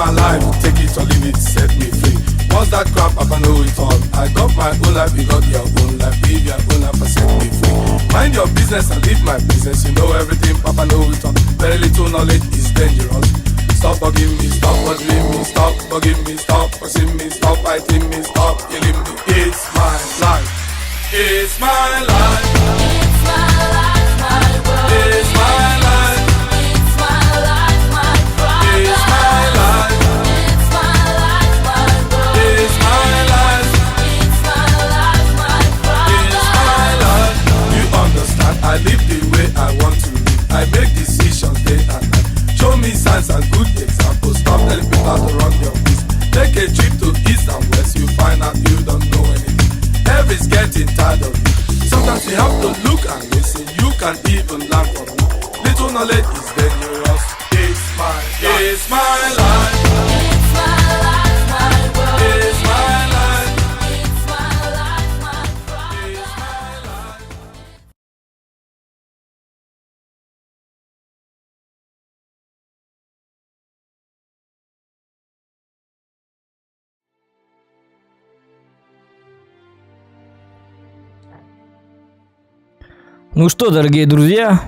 my life, take it or leave it, set me free. What's that crap, I can know it all. I got my own life, you got your own life. Live your own life and set me free. Mind your business and live my business. You know everything, Papa know it all. Very little knowledge is dangerous. Stop bugging me, stop bothering me, stop bugging me, stop pushing me, stop fighting me, stop killing me. It's my life. It's my life. It's my life, my world. It's my life. It's my life, my problem. It's my life. It's my life, my world. It's my life. It's my life, my problem. It's my life. You understand? I live the way I want to live. I make decisions day and night. Show me signs and good examples. Stop telling people to run your business. Take a trip to east and west. You find out you don't know anything. Everybody's getting tired of you. Sometimes you have to look and listen. You can even learn from me. Little knowledge is dangerous. It's my life. It's my life. It's my life, my world. It's my life. It's my life, my problem. It's my life. Ну что, дорогие друзья,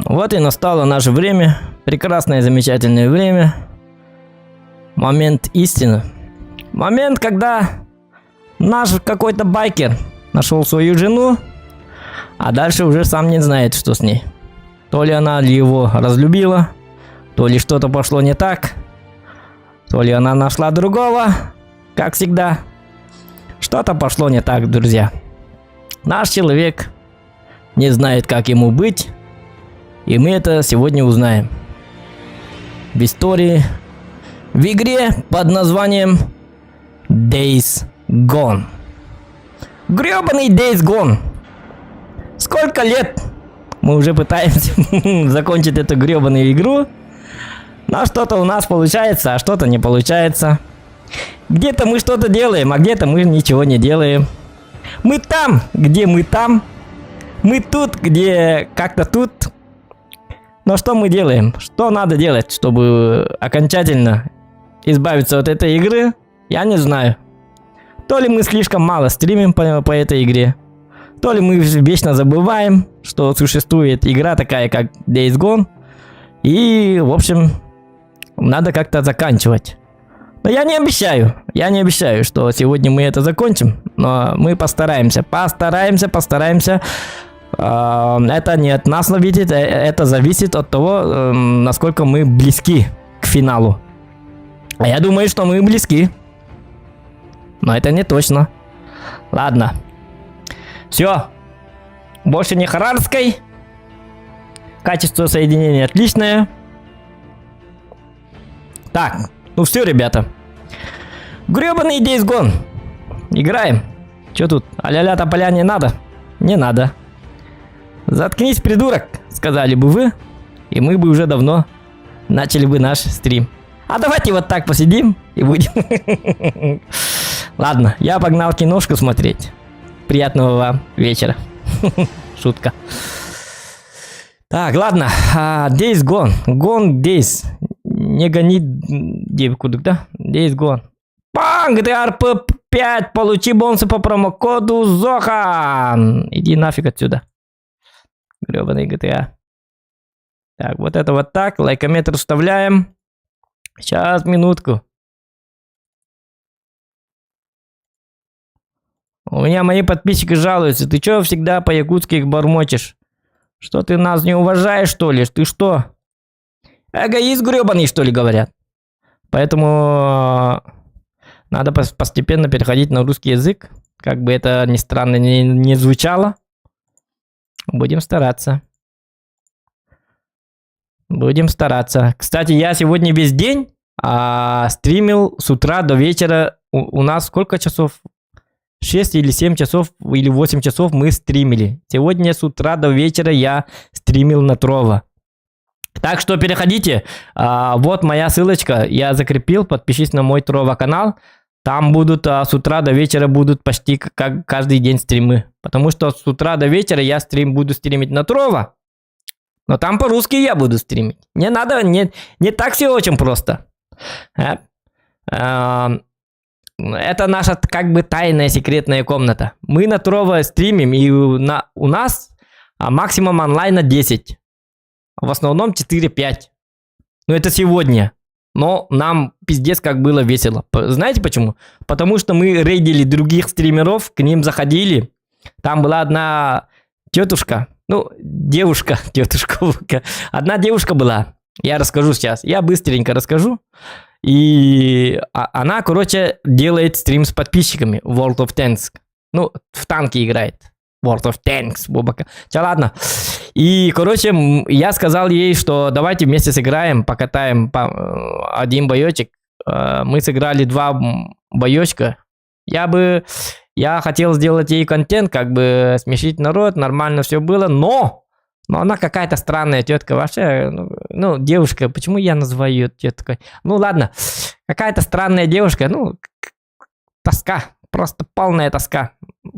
вот и настало наше время, прекрасное, замечательное время, момент истины. Момент, когда наш какой-то байкер нашел свою жену, а дальше уже сам не знает, что с ней. То ли она его разлюбила, то ли что-то пошло не так, то ли она нашла другого, как всегда. Что-то пошло не так, друзья. Наш человек не знает, как ему быть, и мы это сегодня узнаем. В истории, в игре под названием Days Gone. Гребаный Days Gone. Сколько лет мы уже пытаемся закончить эту гребаную игру, но что-то у нас получается, а что-то не получается. Где-то мы что-то делаем, а где-то мы ничего не делаем. Мы там, где мы там. Мы тут, где как-то тут. Но что мы делаем? Что надо делать, чтобы окончательно избавиться от этой игры? Я не знаю. То ли мы слишком мало стримим по этой игре, то ли мы вечно забываем, что существует игра такая, как Days Gone. И, в общем, надо как-то заканчивать. Но я не обещаю, что сегодня мы это закончим. Но мы постараемся. Это не от нас зависит, это зависит от того, насколько мы близки к финалу. А я думаю, что мы близки. Но это не точно. Ладно. Все. Больше не Харарской. Качество соединения отличное. Так, ну все, ребята. Гребаный Days Gone. Играем. Че тут? А-ля-ля тополя не надо? Не надо. Заткнись, придурок, сказали бы вы, и мы бы уже давно начали бы наш стрим. А давайте вот так посидим и будем. Ладно, я погнал киношку смотреть. Приятного вам вечера. Шутка. Так, ладно. Days Gone. Gone Days. Не гони девку, да? Days Gone. Панк, ДРП 5. Получи бонусы по промокоду Зохан. Иди нафиг отсюда. Гребаный GTA. Так, вот это вот так. Лайкометр вставляем. Сейчас, минутку. У меня мои подписчики жалуются. Ты чё всегда по-якутски их бормочешь? Что ты нас не уважаешь, что ли? Ты что? Эгоист гребаный, что ли, говорят? Поэтому надо постепенно переходить на русский язык. Как бы это ни странно не звучало. Будем стараться. Будем стараться. Кстати, я сегодня весь день стримил с утра до вечера. У нас сколько часов? 6 или 7 часов или 8 часов мы стримили. Сегодня с утра до вечера я стримил на Trovo. Так что переходите. Вот моя ссылочка. Я закрепил. Подпишись на мой Trovo канал. Там будут с утра до вечера будут почти как каждый день стримы. Потому что с утра до вечера я буду стримить на Trovo. Но там по-русски я буду стримить. Не надо, не так все очень просто. Это наша как бы тайная секретная комната. Мы на Трова стримим, и у нас максимум онлайна 10. В основном 4-5. Ну это сегодня. Но нам пиздец как было весело. Знаете почему? Потому что мы рейдили других стримеров, к ним заходили. Там была одна тетушка, ну, девушка, тетушка. Одна девушка была. Я расскажу сейчас. Я быстренько расскажу. И она, короче, делает стрим с подписчиками World of Tanks. Ну, в танки играет. World of Tanks, бубака. Чё, ладно. И, короче, я сказал ей, что давайте вместе сыграем, покатаем один боечек. Мы сыграли 2 боечка. Я хотел сделать ей контент, как бы смешить народ, нормально все было, но она какая-то странная тетка вообще, ну, девушка, почему я называю ее теткой? Ну, ладно, какая-то странная девушка, ну, тоска, просто полная тоска,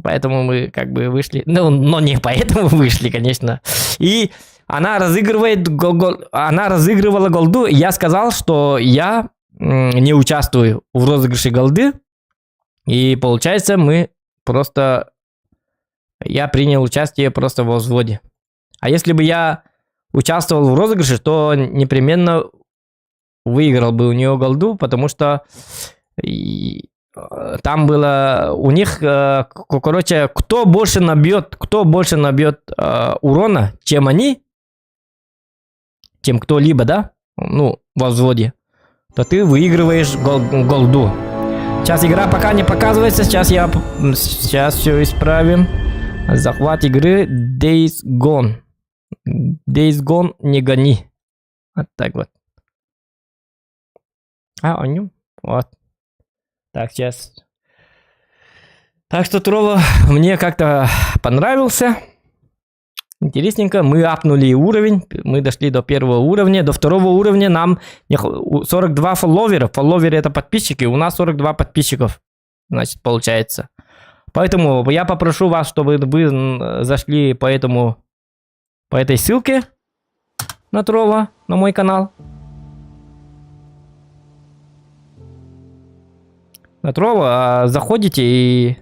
поэтому мы как бы вышли, ну, но не поэтому вышли, конечно, и она разыгрывала голду, я сказал, что я не участвую в розыгрыше голды, и получается я принял участие просто во взводе. А если бы я участвовал в розыгрыше, то непременно выиграл бы у нее голду, потому что там было у них, короче, кто больше набьет урона, чем они, чем кто-либо, да, ну, во взводе, то ты выигрываешь голду. Сейчас игра пока не показывается, сейчас все исправим. Захват игры Days Gone. Days Gone не гони. Вот так вот. О нем. Вот. Так, сейчас. Так что Трова мне как-то понравился. Интересненько. Мы апнули уровень. Мы дошли до 1-го уровня. До 2-го уровня нам 42 фолловера. Фолловеры это подписчики. У нас 42 подписчиков. Значит, получается. Поэтому я попрошу вас, чтобы вы зашли по этой ссылке на Трова, на мой канал. На Трова заходите и...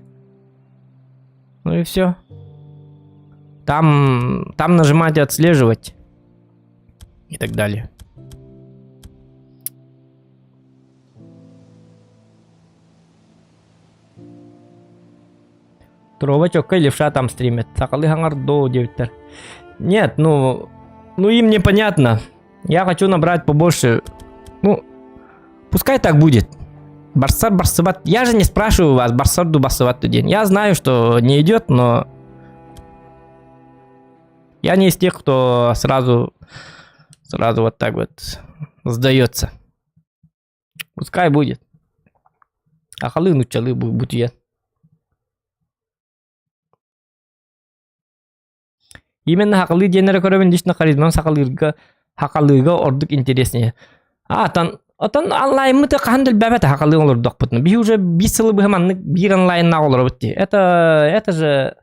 Ну и все. Там нажимаете отслеживать. И так далее. Трова чокка левша там стримит. Сакалы хангар до девятер. Нет, ну им непонятно. Я хочу набрать побольше. Ну, пускай так будет. Барсабат. Я же не спрашиваю вас, барсарду басабат день. Я знаю, что не идет, но... Я не из тех, кто сразу вот так вот сдается. Пускай будет. Ахалы нучалы бутия. Именно хакалы денере көрөбүн дишна харизман хакалыга ордук интереснее. Отан онлайнмыты кандыл бәбәт хакалы олордук бутны. Би уже 5 сылы быхаманны бир онлайнна олор бутти. Это же...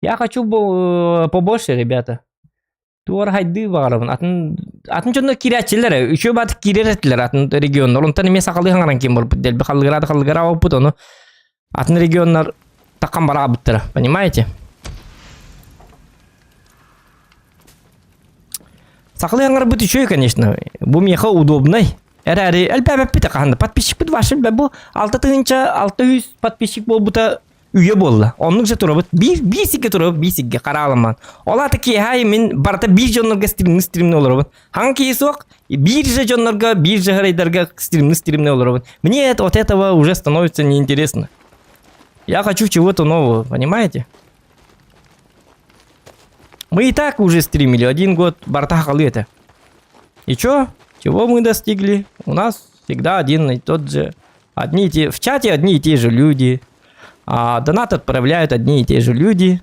Я хочу побольше, ребята. Туар хайды барабын. Атын жонда кирячилер, үчө бат киреретлер атын региондар. Онтан эме сакалы хаңаран кем болуп дел халыгара опут ону. Атын региондар такан бара буттара, понимаете? Сакалы хаңар бут үчө, конечно. Бу меха удобный. Эрари элбәбәп бит каханда подписчик бит вашыл бәбу 600 подписчик болбута үйе болла. Onun же турабыт бисиге турабыт бисиге караламан. Ола таки хай мен барта бир жоннорга стримне олорбын. Ханки сок бир же жоннорга бир же рейдерга стримне олорбын. Мне от этого уже становится неинтересно. Я хочу чего-то нового, понимаете? Мы и так уже стримили 1 год барта халы это. И чё? Чего мы достигли? У нас всегда один и тот же. В чате одни и те же люди. Донат отправляют одни и те же люди.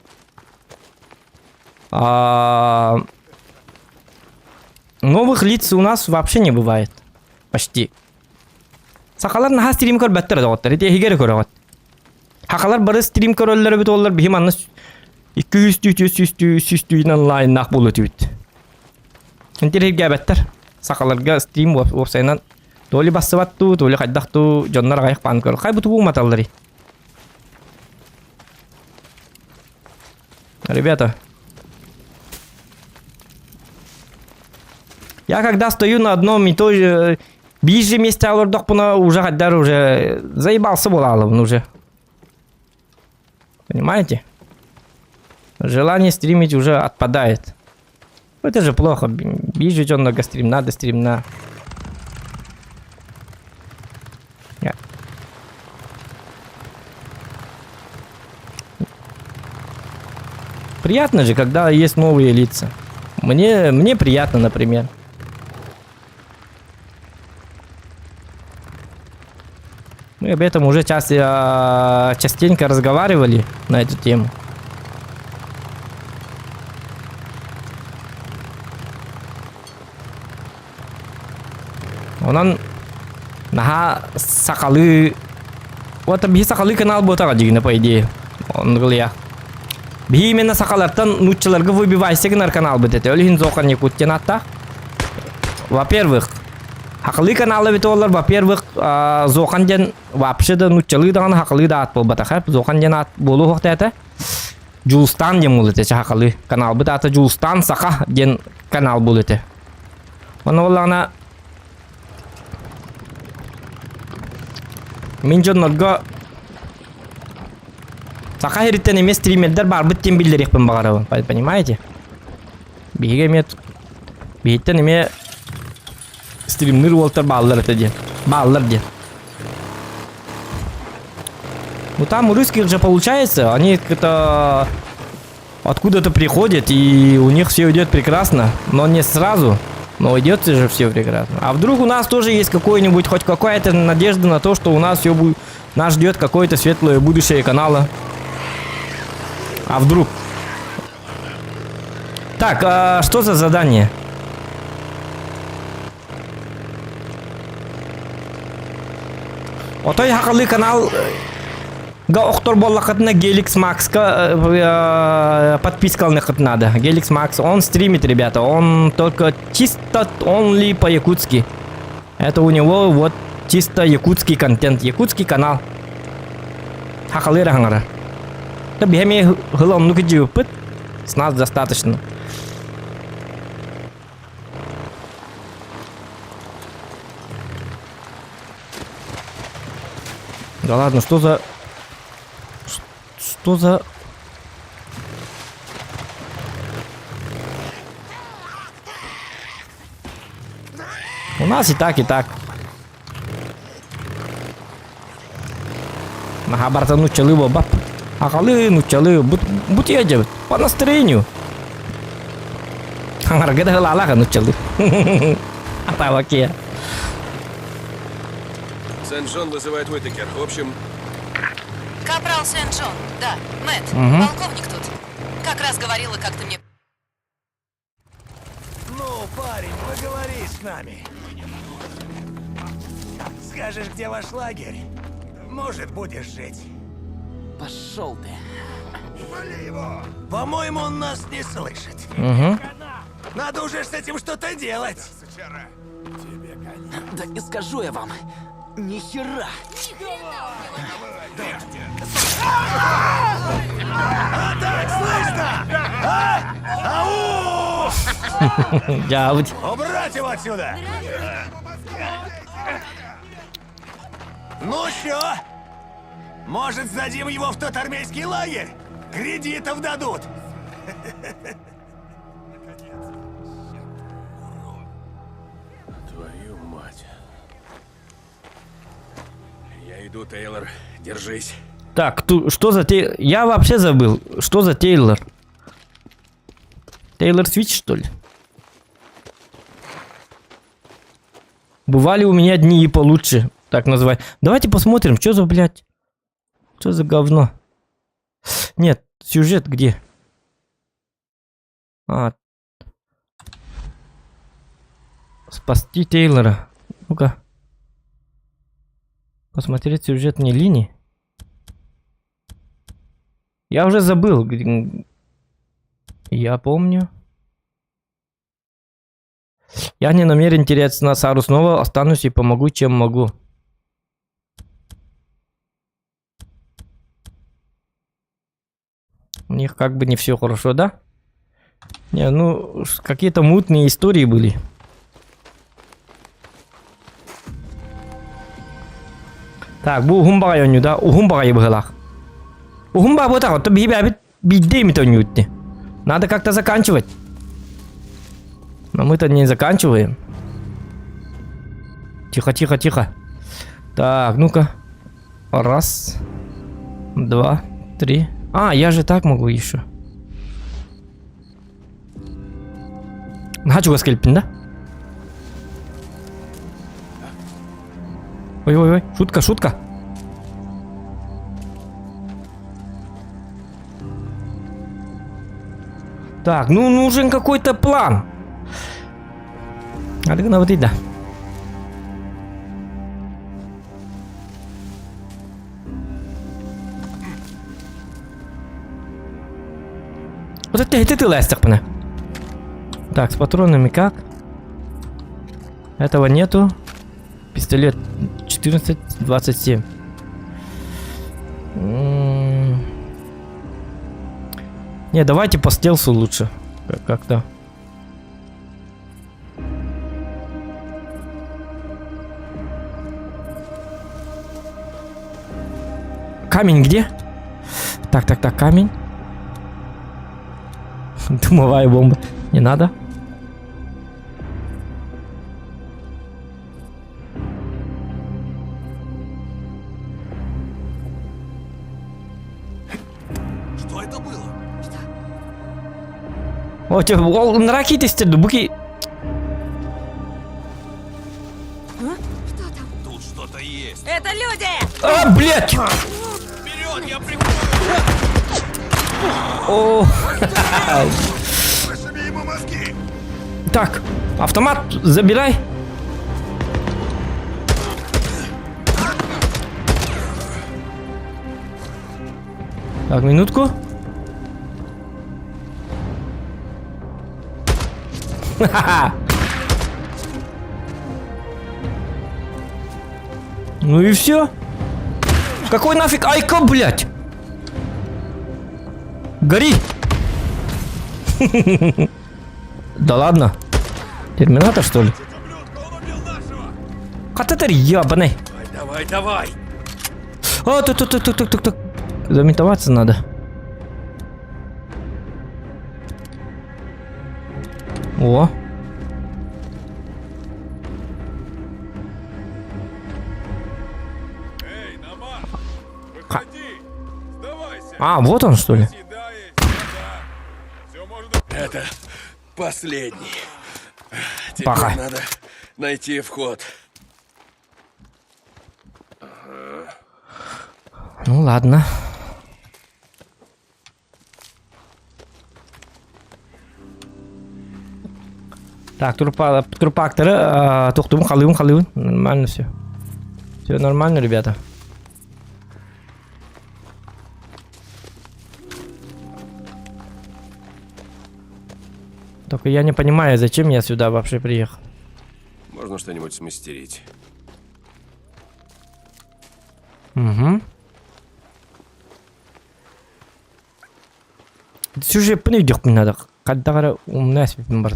Новых лиц у нас вообще не бывает. Почти. Сакалар наха стрим көр бәттер дағыттар. Ете хигер көрағыт. Хақалар бары стрим көрөллері біт олар бігіманны 200 онлайн нақ болу түйіт. Интернетге бәттер. Сакаларга стрим вебсайнан То ли бассыбаттуу, то ли хайдахтуу жоннор гайык панкор. Хай буту бу маталлары. Ребята. Я когда стою на одном и той же ближе месте алырдок буна уже хайдар уже заебался булалым уже. Понимаете? Желание стримить уже отпадает. Это же плохо. Ближе жонного стрим, надо стрим на. Приятно же, когда есть новые лица. Мне приятно, например. Мы об этом уже частенько разговаривали на эту тему. Онан наха сакалы. Вот би сакалы канал ботага дигне по идее. Он говорит. Би именно сакалартан нуччаларга выбивайсегнар канал бетете. Өлин зокан якуттен атта. Во-первых, хакылы каналы бит олар, во-первых, зокан ден вообще да нуччалы даган хакылы да ат болбата хап. Зокан ден ат болу хокта это. Жулстан ден булете хакылы канал бит ата Жулстан сака ден канал булете. Оны олана Мин жоннорго сака хериттен эмес стримердер бар бүттен билдирекпин багарабын, понимаете? Биге мет биттен эме стримнер волтер баллар это ден. Баллар ден. Ну там у русских же получается, они как-то откуда-то приходят, и у них все идет прекрасно, но не сразу. Но идет же все прекрасно. А вдруг у нас тоже есть какой-нибудь, хоть какая-то надежда на то, что у нас все будет, нас ждет какое-то светлое будущее канала. А вдруг? Так, что за задание? Отой хакалы канал га октор боллакатна Геликс Макска подписка надо. Геликс Макс, он стримит, ребята, он только чисто only по-якутски. Это у него вот чисто якутский контент, якутский канал. Хакалы рахангара. Да бихами хылом ну киджиупыт. С нас достаточно. Да ладно, что за... Что за... У нас и так, и так. Махабарта нучалы баб. Акалы нучалы бут едет по настроению. Харгада халалаха нучалы. Атаваке. Сен-Джон вызывает Уитакер. В общем, Капрал Сен-Джон, да, Мэтт, полковник тут. Как раз говорила, как ты мне... Ну, парень, поговори с нами. Скажешь, где ваш лагерь? Может, будешь жить. Пошел ты. Вали его! По-моему, он нас не слышит. Надо уже с этим что-то делать. Да не скажу я вам. Ни хера. А так слышно? А? Ау! Дявуть. Убрать его отсюда! Ну что? Может, сдадим его в тот армейский лагерь? Кредитов дадут. твою мать. Я иду, Тейлор. Держись. Так, что за Тейлор? Я вообще забыл. Что за Тейлор? Тейлор Свитч, что ли? Бывали у меня дни и получше, так называть. Давайте посмотрим, что за, блядь. Что за говно? Нет, сюжет где? Спасти Тейлора. Ну-ка. Посмотреть сюжетные линии. Я уже забыл. Я помню. Я не намерен терять Сару снова. Останусь и помогу, чем могу. У них как бы не все хорошо, да? Не, ну, какие-то мутные истории были. Так, bu Uhumbaga yönüyor da Uhumbaga'yı bırak. Ухумба вот так вот, бидей-то нютни. Надо как-то заканчивать. Но мы-то не заканчиваем. Тихо, тихо, тихо. Так, ну-ка. Раз. Два. Три. А, я же так могу еще. Хочу скельпин, да? Ой-ой-ой, шутка, шутка. Так, ну нужен какой-то план. Надо вот и да. Вот это ты ластик мне. Так, с патронами как? Этого нету. Пистолет 14-27. Не, давайте по стелсу лучше. Как-то. Камень где? Так, так, так, камень. Дымовая бомба. Не надо. Что это было? О, тебе он ракеты стерли, буки. Тут что-то есть. Это люди! А, блядь! Вперед, я прикрою! О, Вышиби ему мозги! так, автомат забирай. Так, минутку. Ха-ха. Ну и все. Какой нафиг айка, блядь? Гори! Да ладно. Терминатор, что ли? Кататер ебаный. Давай, давай! А, тук. Заметоваться надо. О. Эй, Намар! Выходи! Сдавайся! А, вот он, что ли? Съедай, да. Все может... Это последний. Теперь Паха. надо найти вход. Ну ладно. Так, турпакторы, тухтум, халыун. Нормально все. Все нормально, ребята. Только я не понимаю, зачем я сюда вообще приехал. Можно что-нибудь смастерить. Угу. Сюжетпен үйдек мен надо. Каддагара умна аспектім бар.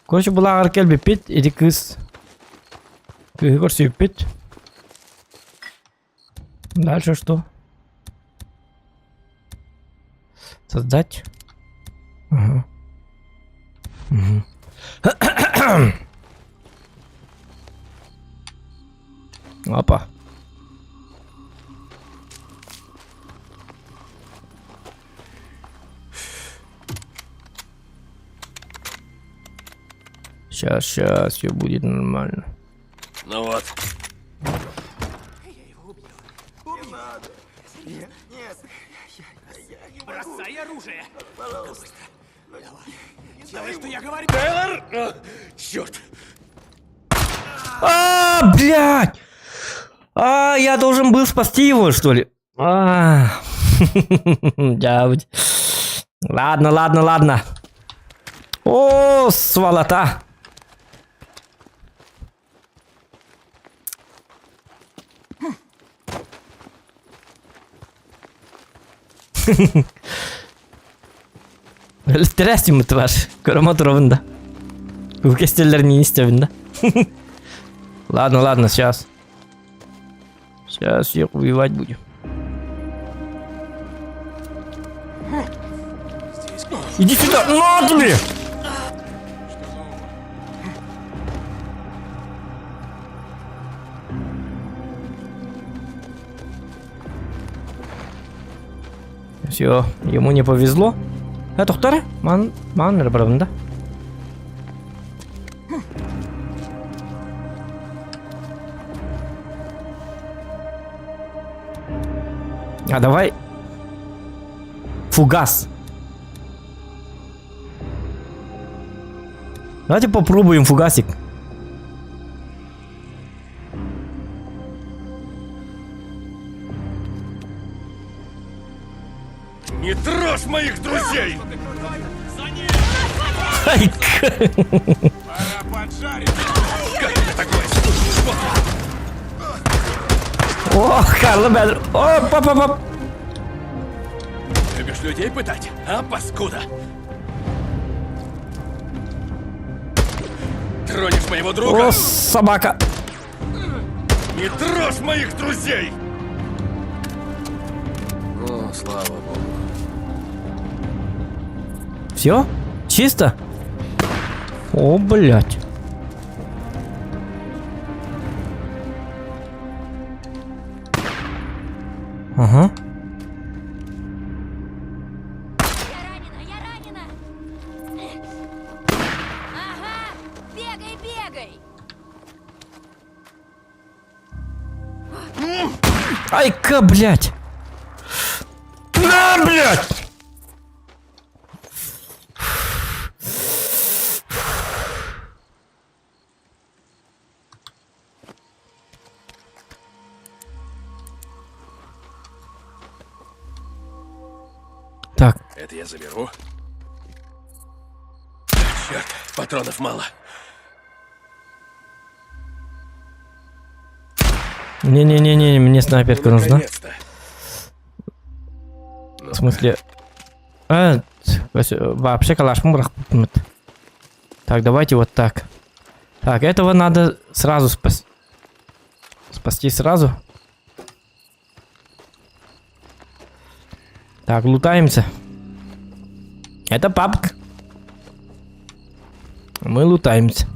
Короче, булагар келбеппет, эди кыз. Кызы көрсөйппет. Дальше что? Создать. Ага. Угу. Опа. Сейчас, все будет нормально. Ну вот. Бросай оружие! Делай, что я говорю! Тейлор! Черт! А, блядь! А, я должен был спасти его, что ли? А, да, ладно. О, сволота! Өлтірәсің мұты бар. Көрім отыруында. Өлкестелер не істебінде. Ладно, ладно, сейчас. Сейчас всех убивать будем. Иди сюда! На тебе! Все, ему не повезло. Тоқтар, маған бір да? А давай фугас. Давайте попробуем фугасик. Не трожь моих друзей! Ай, о, Карла Бедр. О, пап. Любишь людей пытать, а, паскуда? Тронешь моего друга? О, собака. Не трожь моих друзей! О, слава богу. Все? Чисто? О, блядь. Ага. Я ранена! Ага! Бегай! Ай-ка, блядь. На, блядь. Так, Это я заберу. Черт, патронов мало. не-не-не-не, мне снайперка нужна. Наконец-то. В смысле... вообще калашму бырақ. Так, давайте вот так. Так, этого надо сразу спасти сразу. Так, лутаемся. Это папка. Мы лутаемся.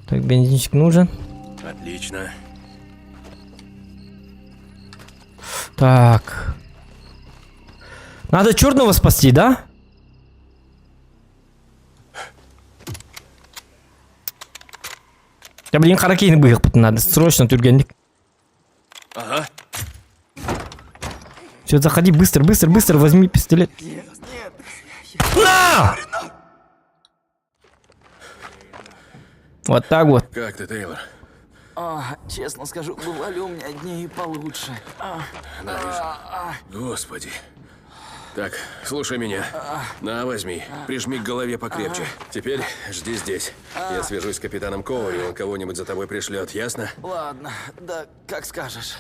Так, бензинчик нужен. Отлично. Так. Надо черного спасти, да? Да блин, харакейный быгық надо. Срочно түргенлік. Ага. Все, заходи, быстро, возьми пистолет. На! Вот так вот. Как ты, Тейлор? Честно скажу, бывали у меня дни и получше. Да, вижу. Господи. Так, слушай меня. На, возьми. Прижми к голове покрепче. Теперь жди здесь. Я свяжусь с капитаном Коури, он кого-нибудь за тобой пришлет, ясно? Ладно, да, как скажешь.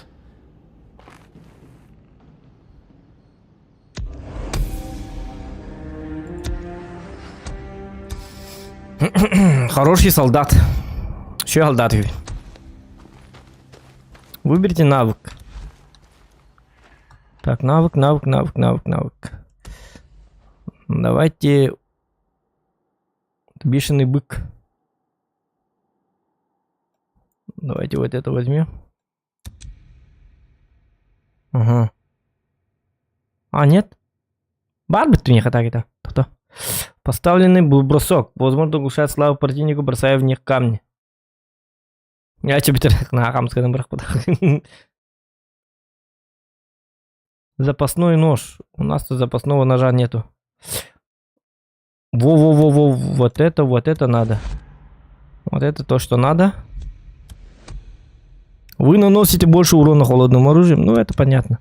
Хороший солдат. Еще солдат. Выберите навык. Так, навык. Давайте... Бешеный бык. Давайте вот это возьмем. Ага. А, нет? Барбит у них атаки-то. Кто? Поставленный был бросок. Возможно, оглушает славу противнику, бросая в них камни. Я тебе на хамском браху. Запасной нож. У нас тут запасного ножа нету. Во-во-во-во. Вот это надо. Вот это то, что надо. Вы наносите больше урона холодным оружием. Ну, это понятно.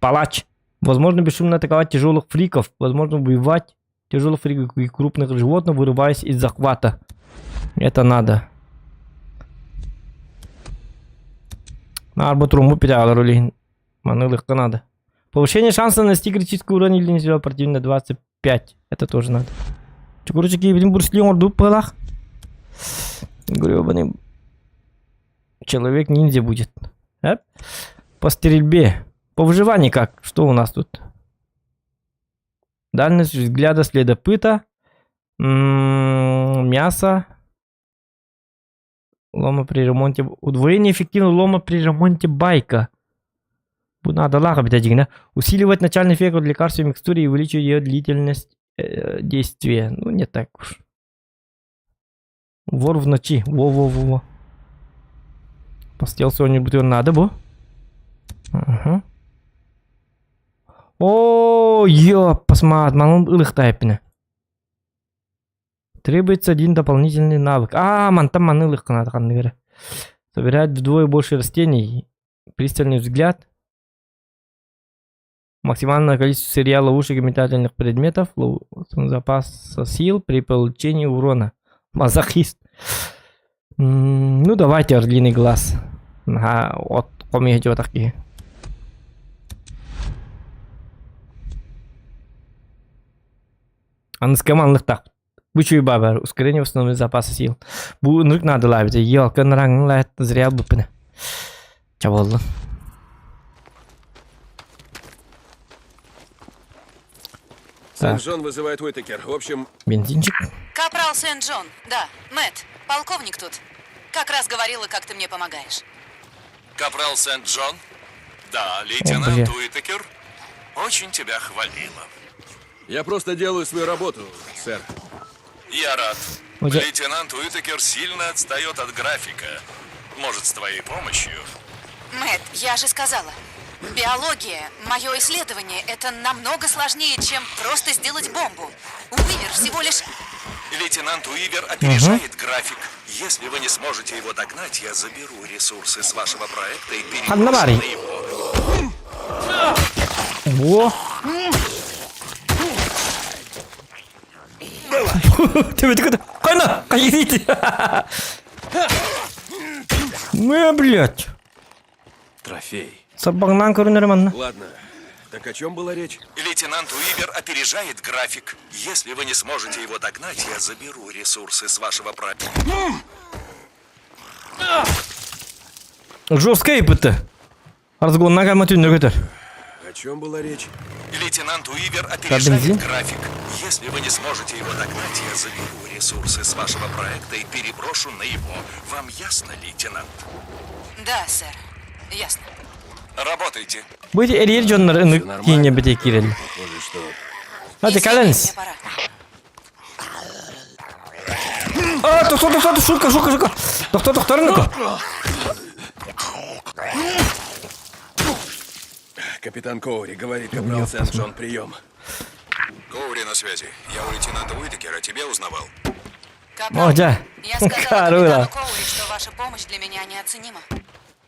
Палач. Возможно бесшумно атаковать тяжелых фриков. Возможно убивать тяжелых фриков и крупных животных, вырываясь из захвата. Это надо. Арбутруму переал роли. Манылых надо. Повышение шанса нанести критический урон или нанести противника 25. Это тоже надо. Че, короче, блин, бурсли орду пылах. Гребаный человек-ниндзя будет. А? По стрельбе. По выживанию как? Что у нас тут? Дальность взгляда следопыта. Мясо. Лома при ремонте. Удвоение эффективного лома при ремонте байка. Надо лага, да? Усиливать начальный эффект от лекарства и микстуры и увеличивать ее длительность действия. Ну, не так уж. Вор в ночи. Во-во-во-во. Постел сегодня будет надо, бо? Ага. О, ёп, посмотри, он илых тайпина. Требуется один дополнительный навык. Там манылых надо, наверное. Собирать вдвое больше растений. Пристальный взгляд. Максимальное количество сырья, ловушек и метательных предметов. Запас сил при получении урона. Мазохист. Ну, давайте орлиный глаз. Вот, помните такие. Анскоманных так. Бучу и бабар. Ускорение восстановления запаса сил. Бу нрык надо ловить. Ёлка на ранг лайт зря бупина. Чаволла. Сент-Джон вызывает Уитакер. В общем... Бензинчик. Капрал Сент-Джон, да. Мэтт, полковник тут. Как раз говорила, как ты мне помогаешь. Капрал Сент-Джон? Да, бля. лейтенант Уитакер. Очень тебя хвалила. Я просто делаю свою работу, сэр. Я рад. Уже- Лейтенант Уитакер сильно отстает от графика. Может, с твоей помощью? Мэтт, я же сказала. Биология, мое исследование, это намного сложнее, чем просто сделать бомбу. Уивер всего лишь... Лейтенант Уивер опережает график. Если вы не сможете его догнать, я заберу ресурсы с вашего проекта и переброшу Аннавари. на Во. его. Ты такой, кайна, кайдите. Ну, блядь. Трофей. Сарбагнан көрінер манна. Ладно. Так о чем была речь? Лейтенант Уивер опережает график. Если вы не сможете его догнать, я заберу ресурсы с вашего проекта. Жесткая ипыты. Разгон нога матюнер көтер. О чем была речь? Лейтенант Уивер бензин? опережает график. Если вы не сможете его догнать, я заберу ресурсы с вашего проекта и переброшу на его. Вам ясно, лейтенант? Да, сэр. Ясно. Работайте. Бұл әрер жонлар ынық кейіне біте керел. Похоже, что... Hadi Извини, kalens. мне пора. Тоқтар, шука. Тоқтар, ну-ка. Капитан Коури говорит, капрал Сент-Джон, прием. Коури на связи. Я у лейтенанта Уитакера тебя узнавал. Капрал, О, я сказала Карула. капитану Коури, что ваша помощь для меня неоценима.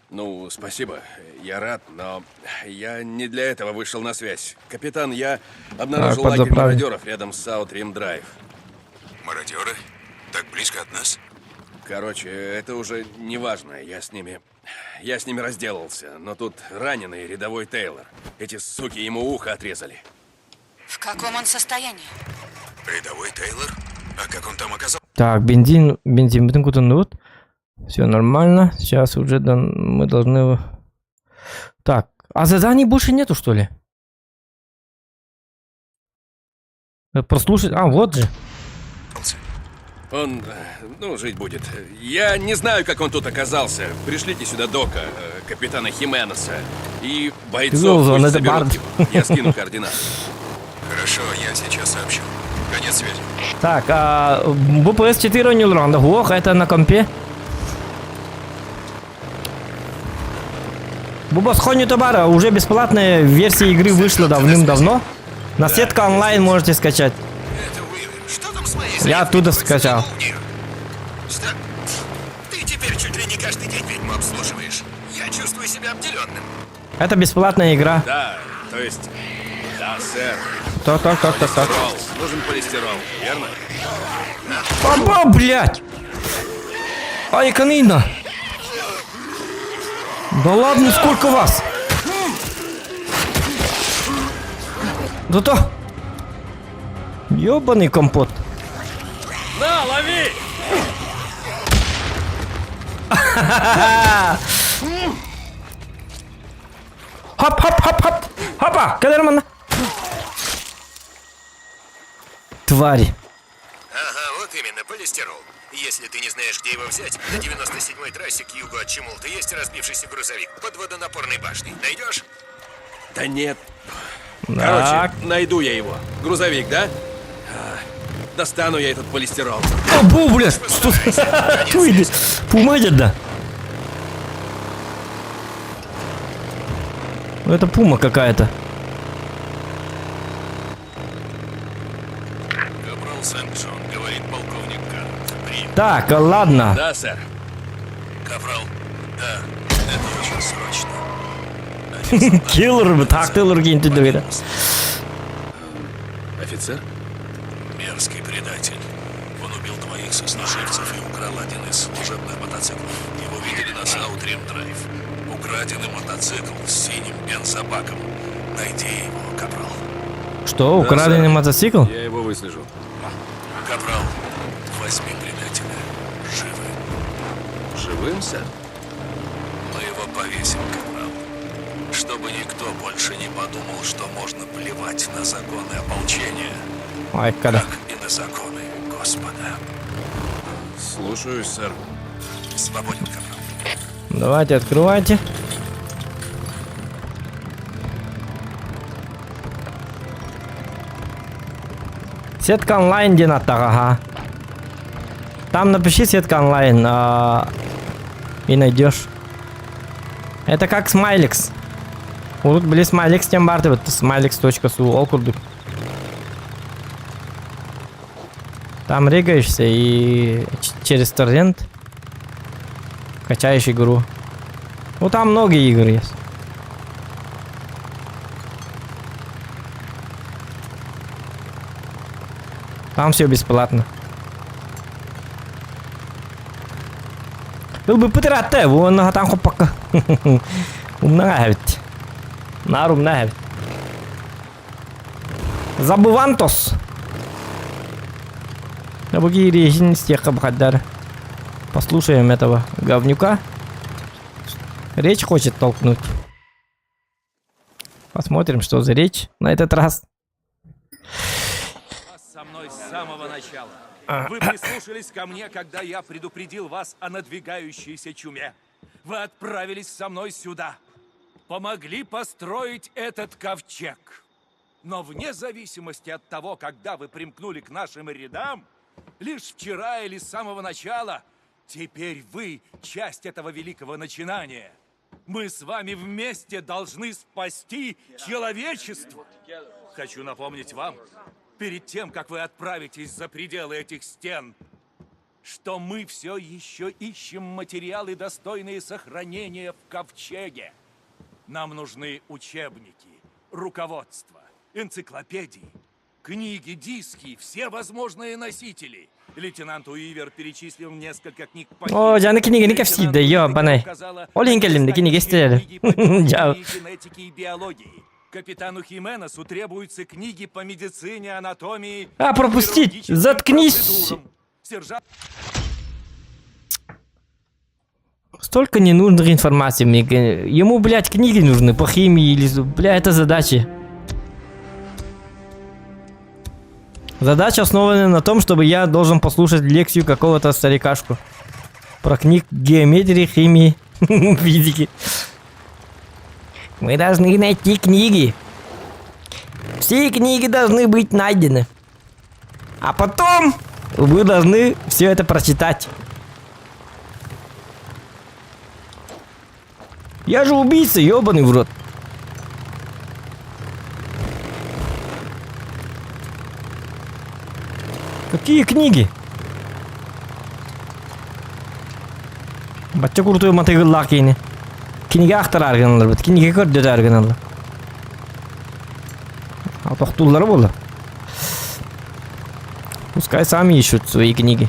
Ну, спасибо. Я рад, но я не для этого вышел на связь. Капитан, я обнаружил лагерь подзаправить. мародеров рядом с Саут-Рим-Драйв. Мародеры? Так близко от нас? Короче, это уже не важно. Я с ними разделался. Но тут раненый рядовой Тейлор. Эти суки ему ухо отрезали. В каком он состоянии? Рядовой Тейлор? А как он там оказался? Так, бензин бүтін күтінді. Все нормально. Сейчас уже мы должны... Так, а заданий больше нету, что ли? Прослушать... вот же. Он, ну, жить будет. Я не знаю, как он тут оказался. Пришлите сюда Дока, капитана Хименеса и бойцов. Золзон, пусть это заберут Бард. его. Я скину координаты. Хорошо, я сейчас сообщу. Конец связи. Так, БПС 4 Ньюлранда. Ох, это на компе. Бубас Хоню Табара. Уже бесплатная версия игры вышла давным-давно. На сетка онлайн можете скачать. Это Уивер. Что там с моей Я оттуда скачал. Ты теперь чуть ли не каждый день ведьму обслуживаешь. Я чувствую себя обделенным. Это бесплатная игра. Да, то есть Да, сэр. Так. Полистирол. Нужен полистирол, верно? Баба, блядь! Ай, канина! Да ладно, сколько вас? Да-то! Ёбаный компот! На, лови! Хоп! Хопа! Кадермана! Твари! Ага, вот именно, полистирол. Если ты не знаешь, где его взять, на 97-й трассе к югу от Чемулта есть разбившийся грузовик под водонапорной башней. Найдешь? Да нет. Так. Короче, найду я его. Грузовик, да? Достану я этот полистирол. Бу, блядь! Что? Твой пума, да? Ну это пума какая-то. Капрал Сент-Джон, говорит полковник Карр. Принято. Так, ладно. Да, сэр. Капрал, да, это очень срочно. Киллер, так Киллер гинти дует. Офицер? Мерзкий предатель. Он убил двоих сослуживцев и украл один из служебных мотоциклов. Его видели на Саутрим-драйв. Украденный мотоцикл с синим бензобаком. Найди его, Капрал. Что, Да, украденный сэр. мотоцикл? Я его выслежу. Капрал, возьми предателя. Живы. Живым, сэр? Мы его повесим, Капрал. Чтобы никто больше не подумал, что можно плевать на законы ополчения. Ай, когда. Как и на законы Господа. Слушаюсь, сэр. Свободен, Капрал. Давайте, открывайте. Сетка онлайн динаттар, ага. Там напиши сетка онлайн и найдешь. Это как Смайликс. Вот, блин, Смайликс тем барты, вот smilix.su, окурдук. Там регаешься и через торрент качаешь игру. Ну там много игр есть. Там все бесплатно. Был бы потрясающе, вон там хопака. Умнагавить. Нарум нагавить. Забывантос. Абугири из тех обходар. Послушаем этого говнюка. Речь хочет толкнуть. Посмотрим, что за речь на этот раз. Со мной с самого начала. Вы прислушались ко мне, когда я предупредил вас о надвигающейся чуме. Вы отправились со мной сюда. Помогли построить этот ковчег. Но вне зависимости от того, когда вы примкнули к нашим рядам, лишь вчера или с самого начала, теперь вы часть этого великого начинания. Мы с вами вместе должны спасти человечество. Хочу напомнить вам, перед тем, как вы отправитесь за пределы этих стен, что мы все еще ищем материалы, достойные сохранения в ковчеге. Нам нужны учебники, руководство, энциклопедии, книги, диски, все возможные носители. Лейтенант Уивер перечислил несколько книг по О, жаны книги не кефси, да ёбаный. Олин келин, книги стреляли. генетики и биологии. Капитану Хименесу требуются книги по медицине, анатомии. А, пропустить! хирургическим Заткнись! процедурам. Сержант... Столько ненужной информации мне. Ему, блядь, книги нужны по химии или... Бля, это задачи. Задача основана на том, чтобы я должен послушать лекцию какого-то старикашку. Про книг геометрии, химии, физики. Мы должны найти книги. Все книги должны быть найдены. А потом вы должны все это прочитать. Я же убийца, ёбаный в рот. Какие книги? Бачча куртуй матыгыллак кейни. Книги ахтар аргыналар бит. Книги көрдөт аргыналар. Атоқтулары болды. Пускай сами ищут свои книги.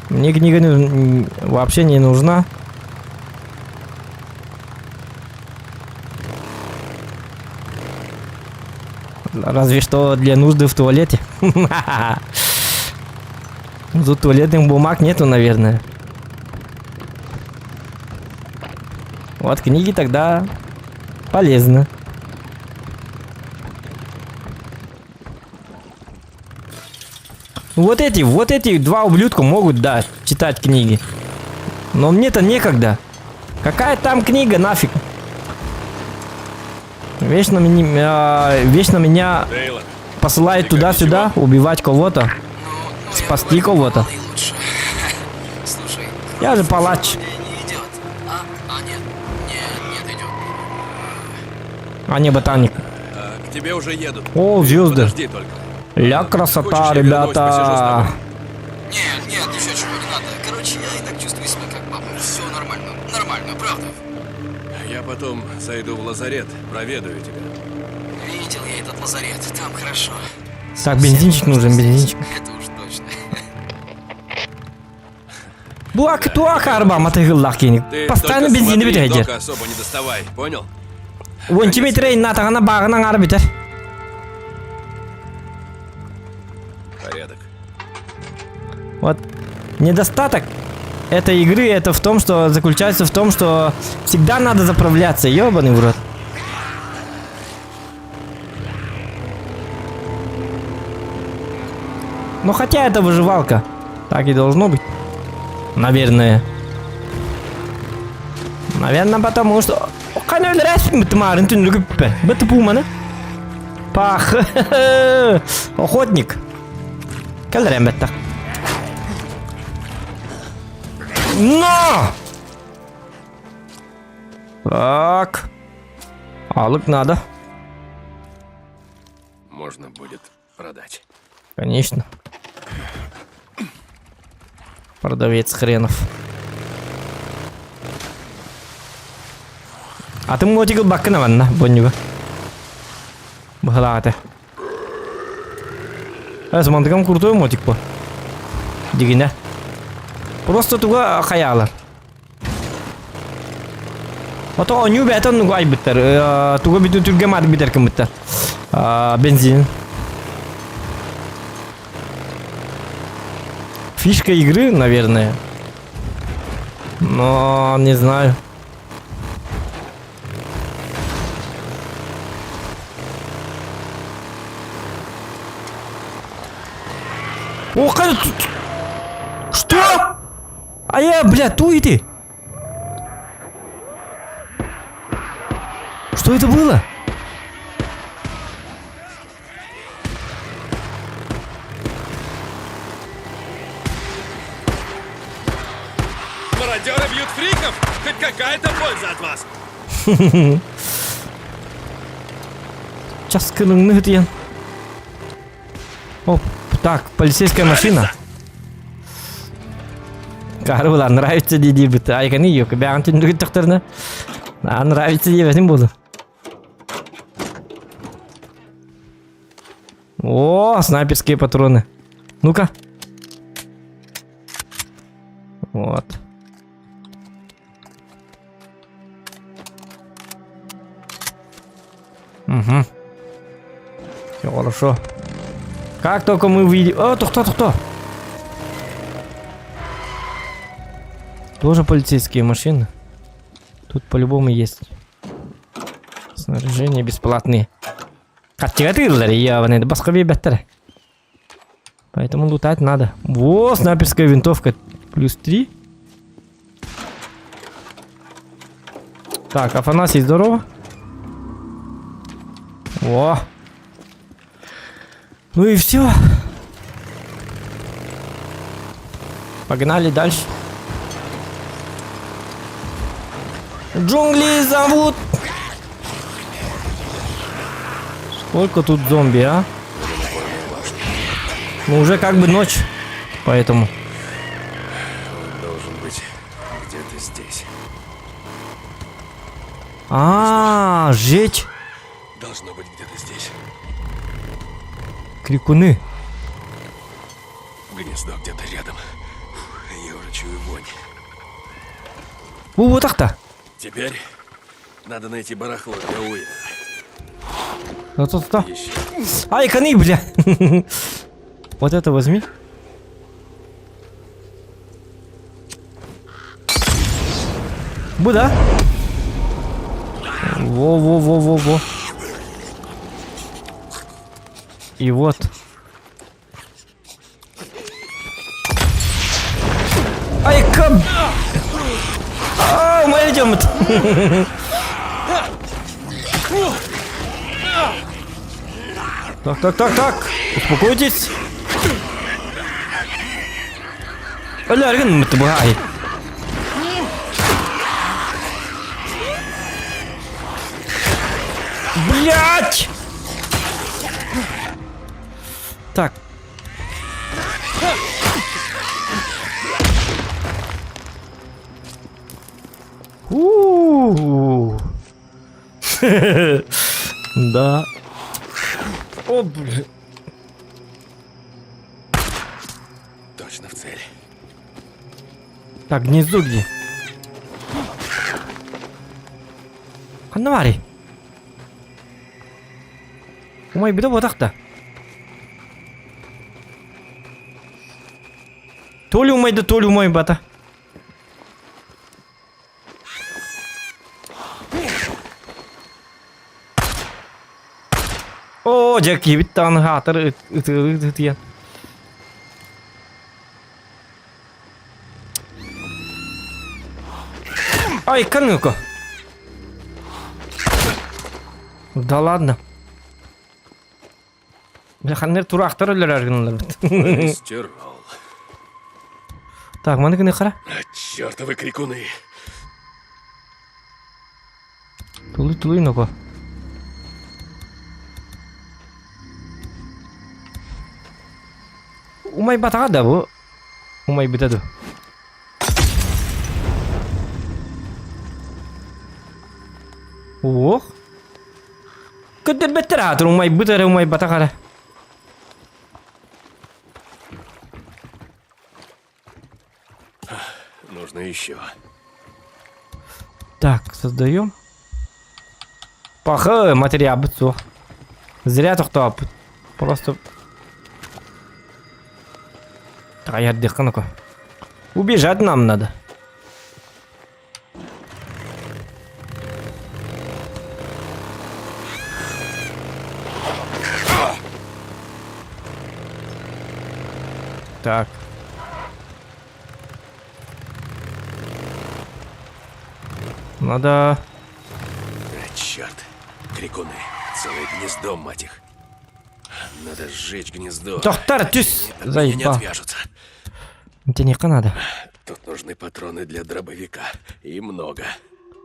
Мне книга вообще не нужна. Разве что для нужды в туалете. Тут туалетных бумаг нету, наверное. Вот книги тогда полезны. Вот эти два ублюдка могут, да, читать книги. Но мне-то некогда. Какая там книга, нафиг? Вечно меня Тейлор, посылают туда-сюда, убивать кого-то, спасти кого-то. Слушай, Я же палач, не идет. Нет, идет. а не ботаник. К тебе уже едут. О, звезды. Подожди только. Ля красота, Хочешь, я вернусь, посижу с ребята. тобой? Нет, еще чего не надо. Короче, я и так чувствую себя как папа. Все нормально, правда. Я потом зайду в лазарет, проведаю тебя. Видел я этот лазарет, там хорошо. Так, бензинчик нужен, бензинчик. Это уж точно. Буак туака арба матыгыллах кейник. Ты Постоянно только бензинді смотри, бітер. только особо не доставай, понял? Он тебе трейн натағана бағынан ары бітер. Порядок. Вот недостаток этой игры это в том, что заключается в том, что всегда надо заправляться, ёбаный в рот. Но хотя это выживалка, так и должно быть, наверное. Наверное, потому что... Қане өлірәсің бітімарын түнлігі бітпі. Біті пуманы. Пах. Охотник. Кәлірәм бәттіқ. Но! Так. Алык надо. Можно будет продать. Конечно. Продавец хренов. А ты мотик бакна ванна, бонюга. Бахлаате. Смотрим крутой мотик по. Дигина. Просто туга хаялар. А то нью бетон нугай биттер. Туга битун түрге мад биттер кем биттер. Бензин. Фишка игры, наверное. Но не знаю. О, что? А я, бля, туйты. Что это было? Мародеры бьют фриков! Хоть какая-то польза от вас! Сейчас кыныңны өтейін. Оп, так, полицейская машина. Карула, нравится диди бит. Айканы yok. Бәғын түндігі тұқтырны. Нравится дебәтім болды. О, снайперские патроны. Ну-ка. Вот. Угу. Все хорошо. Как только мы выйдем... О, кто? Тоже полицейские машины. Тут по-любому есть. Снаряжение бесплатные. Поэтому лутать надо. Во, снайперская винтовка. Плюс 3. Так, Афанасий, здорово. Во. Ну и все. Погнали дальше. Джунгли зовут. Сколько тут зомби, а? Ну уже как бы ночь, поэтому. Он должен быть где-то здесь. Жечь. Должно быть где-то здесь. Крикуны. Гнездо где-то рядом. Фух, я уже чую вонь. Вот так-то. Теперь надо найти барахло для Уина. Ну тут-то. Еще. Ай, коны, бля. Вот это возьми. Буда. Во-во-во-во-во. И вот. Ай, кам. А, мы идем. Так. Успокойтесь. Олярган, мытбай. Блять! Так. У-у-у. Да. О, блин. Точно в цель. Так, гнездо где? Ханавари. Умай бида вот так-то. То ли умайды, то ли умай бата. О, Джеки, биттан хатыр ытыгы. Ай, канука. Да ладно. Бля, ханнер турактар өлөр аргынлар. Стирал. Так, маны кыны кара. Чертовы крикуны. Тулы ноко. Умай батага да бу. Умай битаду. Ох. Көтөр беттер атыр умай битаре умай батага. Нужно еще. Так, создаем. Паха, материал бытсо. Зря тоқтап. Просто... Таяр деханако. Убежать нам надо. Так. Надо... Черт. Крикуны. Целое гнездо, мать их. Надо сжечь гнездо. Тохтар, тюс! От меня не Заебал. отвяжутся. Тебе надо. Тут нужны патроны для дробовика. И много.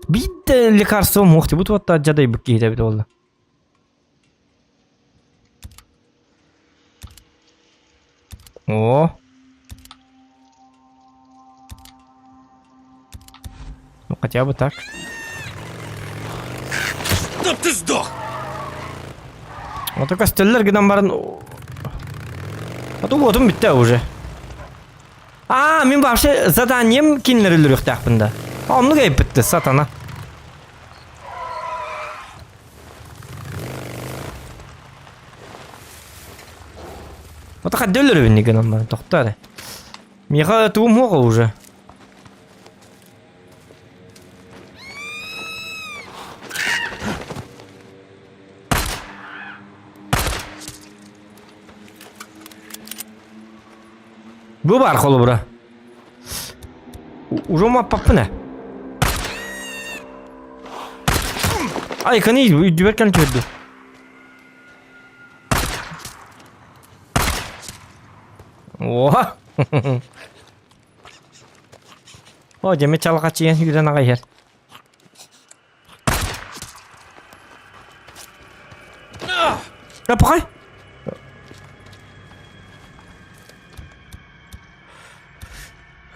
Битте лекарство мохти. Бут вот аджадай быкки хитабит болду. О. Ну хотя бы так. Чтоб ты сдох! Вот только стеллер гидан барын. А то вот он битте уже. А, мен вообще заданием кинлер тахпында. Он гайып битти, сатана. Вот так дөлөр бин гидан барын, тоқтар. Меха туым хоға уже. Bu бар қолы бұра. Уже ма папы не? Ай, кәне үйдіберкен көрді. Оha. О, деме чалға чиен үйден ағай ер. Пақай.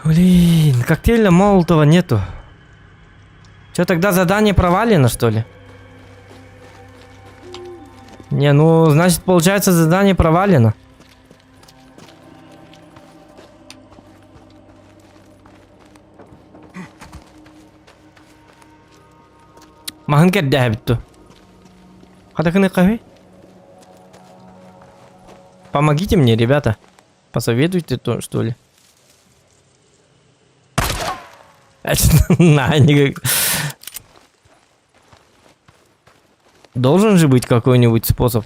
Блин, коктейля Молотова нету. Че, тогда задание провалено, что ли? Не, ну, значит, получается, задание провалено. Маханкет дябитту. Хадаканы кахи? Помогите мне, ребята. Посоветуйте то, что ли. На, никак. Должен же быть какой-нибудь способ.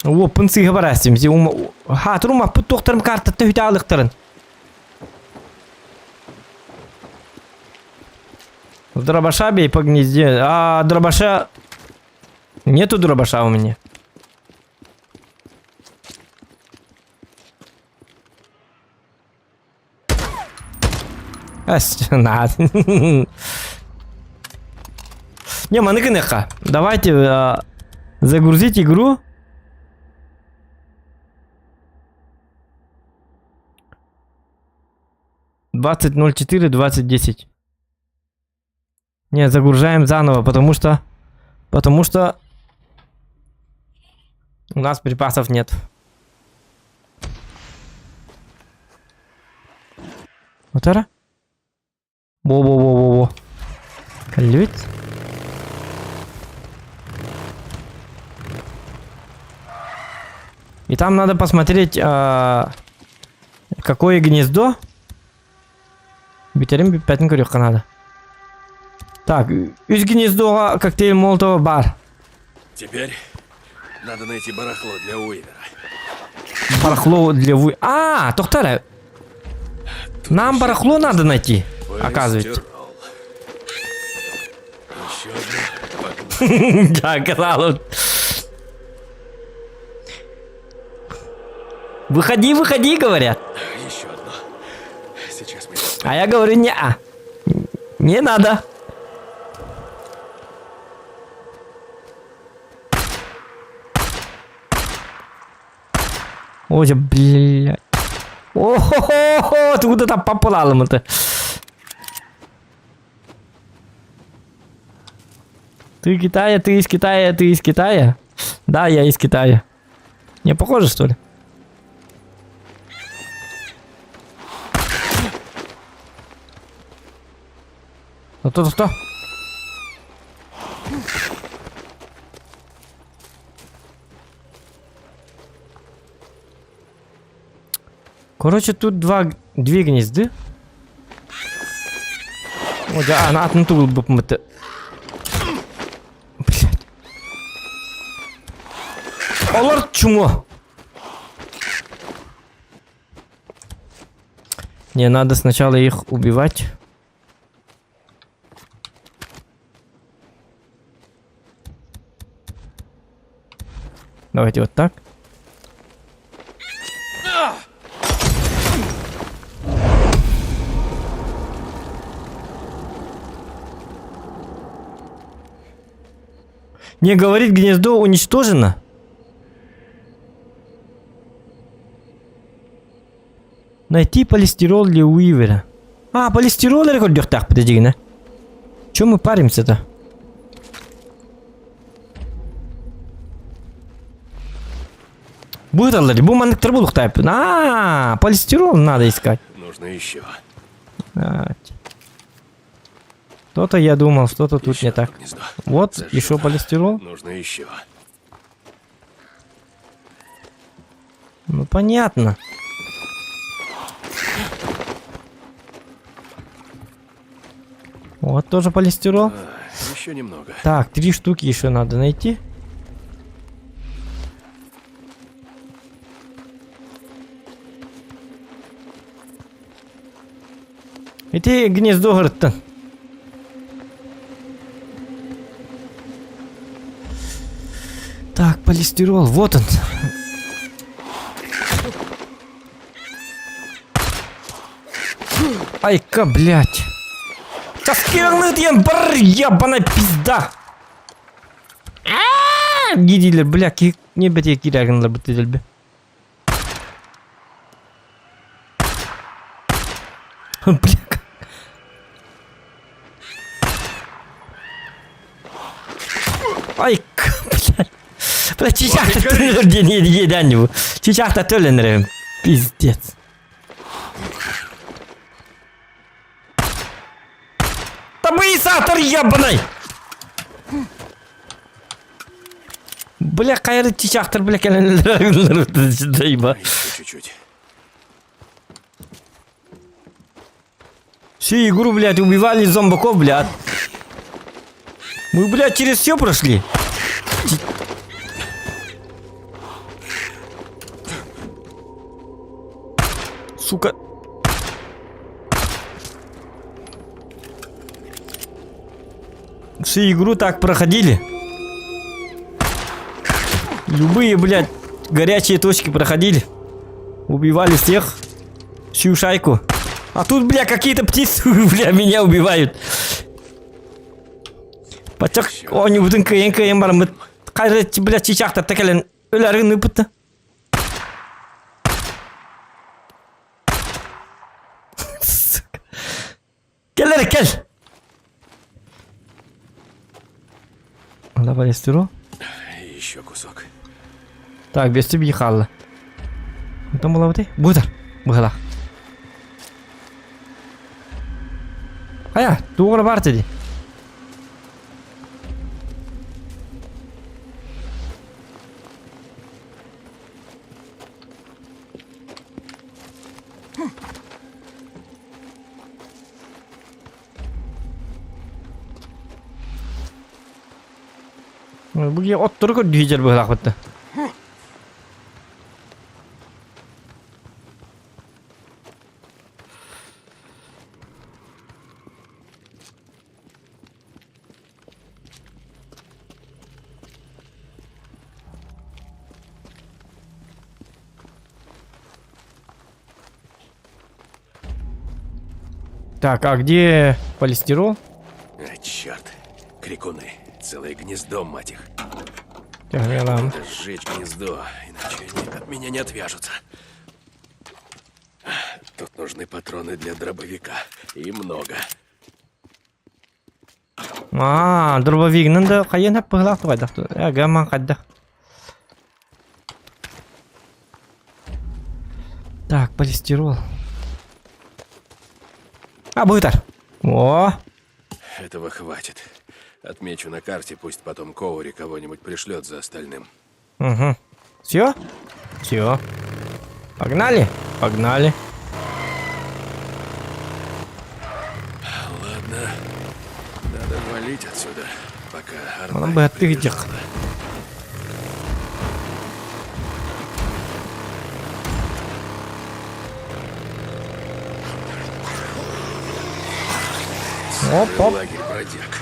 О, пынсыға барасым. Хатырым аппы тоқтарым картатты хүті алықтырын. Дробаша бей по гнезде. А, дробаша... Нету дробаша у меня. Надо. Не, маныкыныха. Давайте загрузить игру. (20:04, 20:10). Не, загружаем заново, потому что у нас припасов нет. Вот это? Во-во-во-во-во. Калють. И там надо посмотреть, какое гнездо. Битерим пятен корёкка надо. Так, из гнездо коктейль Молотова бар. Теперь надо найти барахло для Уивера. Барахло для Уивера. А, тоқтара. Нам барахло надо найти, оказывается. Да, казалось. Выходи, выходи, говорят. Еще одно. Сейчас мы... А я говорю, не надо. Ой, блядь. О-хо-хо-хо, ты куда там попала-то? Ты Китая, ты из Китая, ты из Китая? Да, я из Китая. Не похоже, что ли? Ну то. Короче, тут две гнезды. О, да, она отнутула бы мы-то. Блядь. Олар чумо. Не, надо сначала их убивать. Давайте вот так. Не, говорит, гнездо уничтожено. Найти полистирол для Уивера. А, полистирол рекордер. Так, подожди, на. Чё мы паримся-то? Будет аллари, буманнык трубулук тайп. А, полистирол надо искать. Нужно еще. Что-то я думал, что-то тут Еще не так. гнездо. Вот, Зажжено. еще полистирол. Нужно еще. Ну, понятно. Вот тоже полистирол. Еще немного. Так, 3 штуки еще надо найти. Иди гнездо, говорит. Так, полистирол, вот он. Ай-ка, блядь. Таскирный ем, бар, ебаная пизда. Гидилер, бля, не бете кирягнла бутыль. Бля. Ай, блядь. Бля, чичақ-та төлінер, неден его. Чичақ-та төлінер. Пиздец. Табысатор ебаный! Бля, қайры чичақтыр, бля, кәлінер. Дай-ба. Еще чуть-чуть. Всю игру, блядь, убивали зомбаков, блядь. Мы, блядь, через все прошли. Сука. Всю игру так проходили. Любые, блядь, горячие точки проходили. Убивали всех. Всю шайку. А тут, бля, какие-то птицы, бля, меня убивают. Пачак, о, не будем каем бармы. Кайры, бля, чичақ-та текелен. Өләрін үпітті. Келер, кел. Давай, лестеру. Еще кусок. Так, без тебя ехала. Там была вот и? Бутер. Была. Ая, туғыр бар деді. Бұге оттыры көт дүйдер бұғылақ бұтты. Так, а где полистирол? А, черт. Крикуны. Целое гнездо, мать их. Так, Надо сжечь гнездо, иначе они от меня не отвяжутся. Тут нужны патроны для дробовика. И много. Дробовигнің да қайын әп бұғылақты қайдақты. Гаман қайдақ. Так, полистирол. А, бытар. О! Этого хватит. Отмечу на карте, пусть потом Коури кого-нибудь пришлет за остальным. Угу. Все? Все. Погнали? Погнали. Ладно. Надо валить отсюда, пока Она армия бы от их прибежала. Оп-оп. Лагерь бродяг.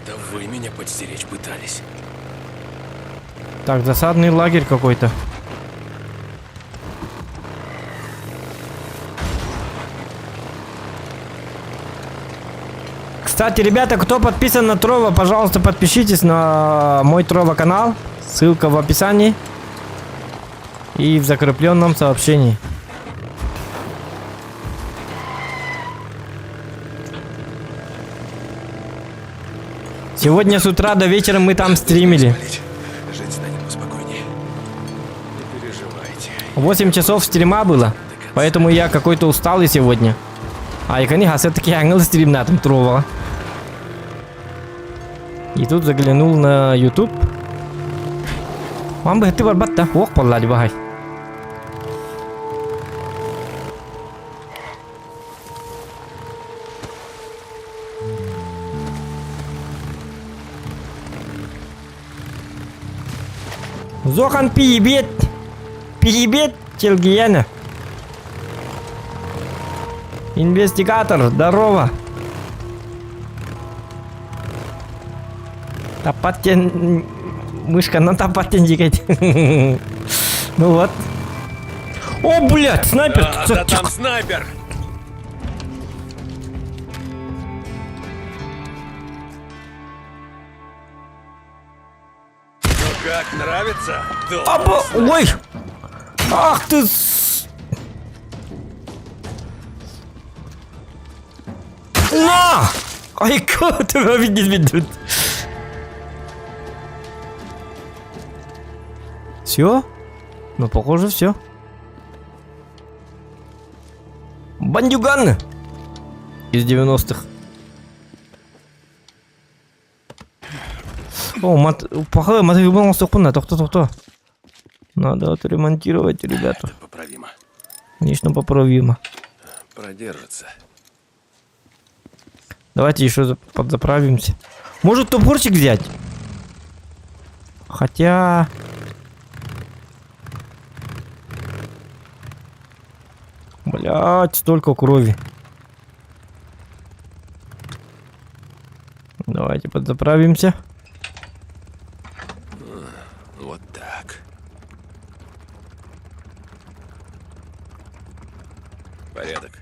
Это вы меня подстеречь пытались. Так, засадный лагерь какой-то. Кстати, ребята, кто подписан на Трова, пожалуйста, подпишитесь на мой Трова канал. Ссылка в описании и в закрепленном сообщении. Сегодня с утра до вечера мы там стримили. Жить станет поспокойнее. Не переживайте. 8 часов стрима было, поэтому я какой-то усталый сегодня. А я, конечно, все-таки ангел стрим на этом Трова. И тут заглянул на YouTube. Мам бы ты барбатта, ох, поллади бахай. Зохан пиебет, Челгияна. Инвестигатор, здорово. Тапаттен, мышка на тапаттен дикать. Ну вот. О, блядь, снайпер. Да там снайпер! Ну как, нравится? Ой! Ах ты! На! Ай, кот, видит, видит. Все? Ну, похоже, все. Бандюган! Из 90-х. О, похоже, мотор был сухпунна, то. Надо отремонтировать, ребята. Это поправимо. Конечно, поправимо. Продержится. Давайте еще подзаправимся. Может, топорчик взять? Хотя... Блять, столько крови. Давайте подзаправимся. Вот так. Порядок.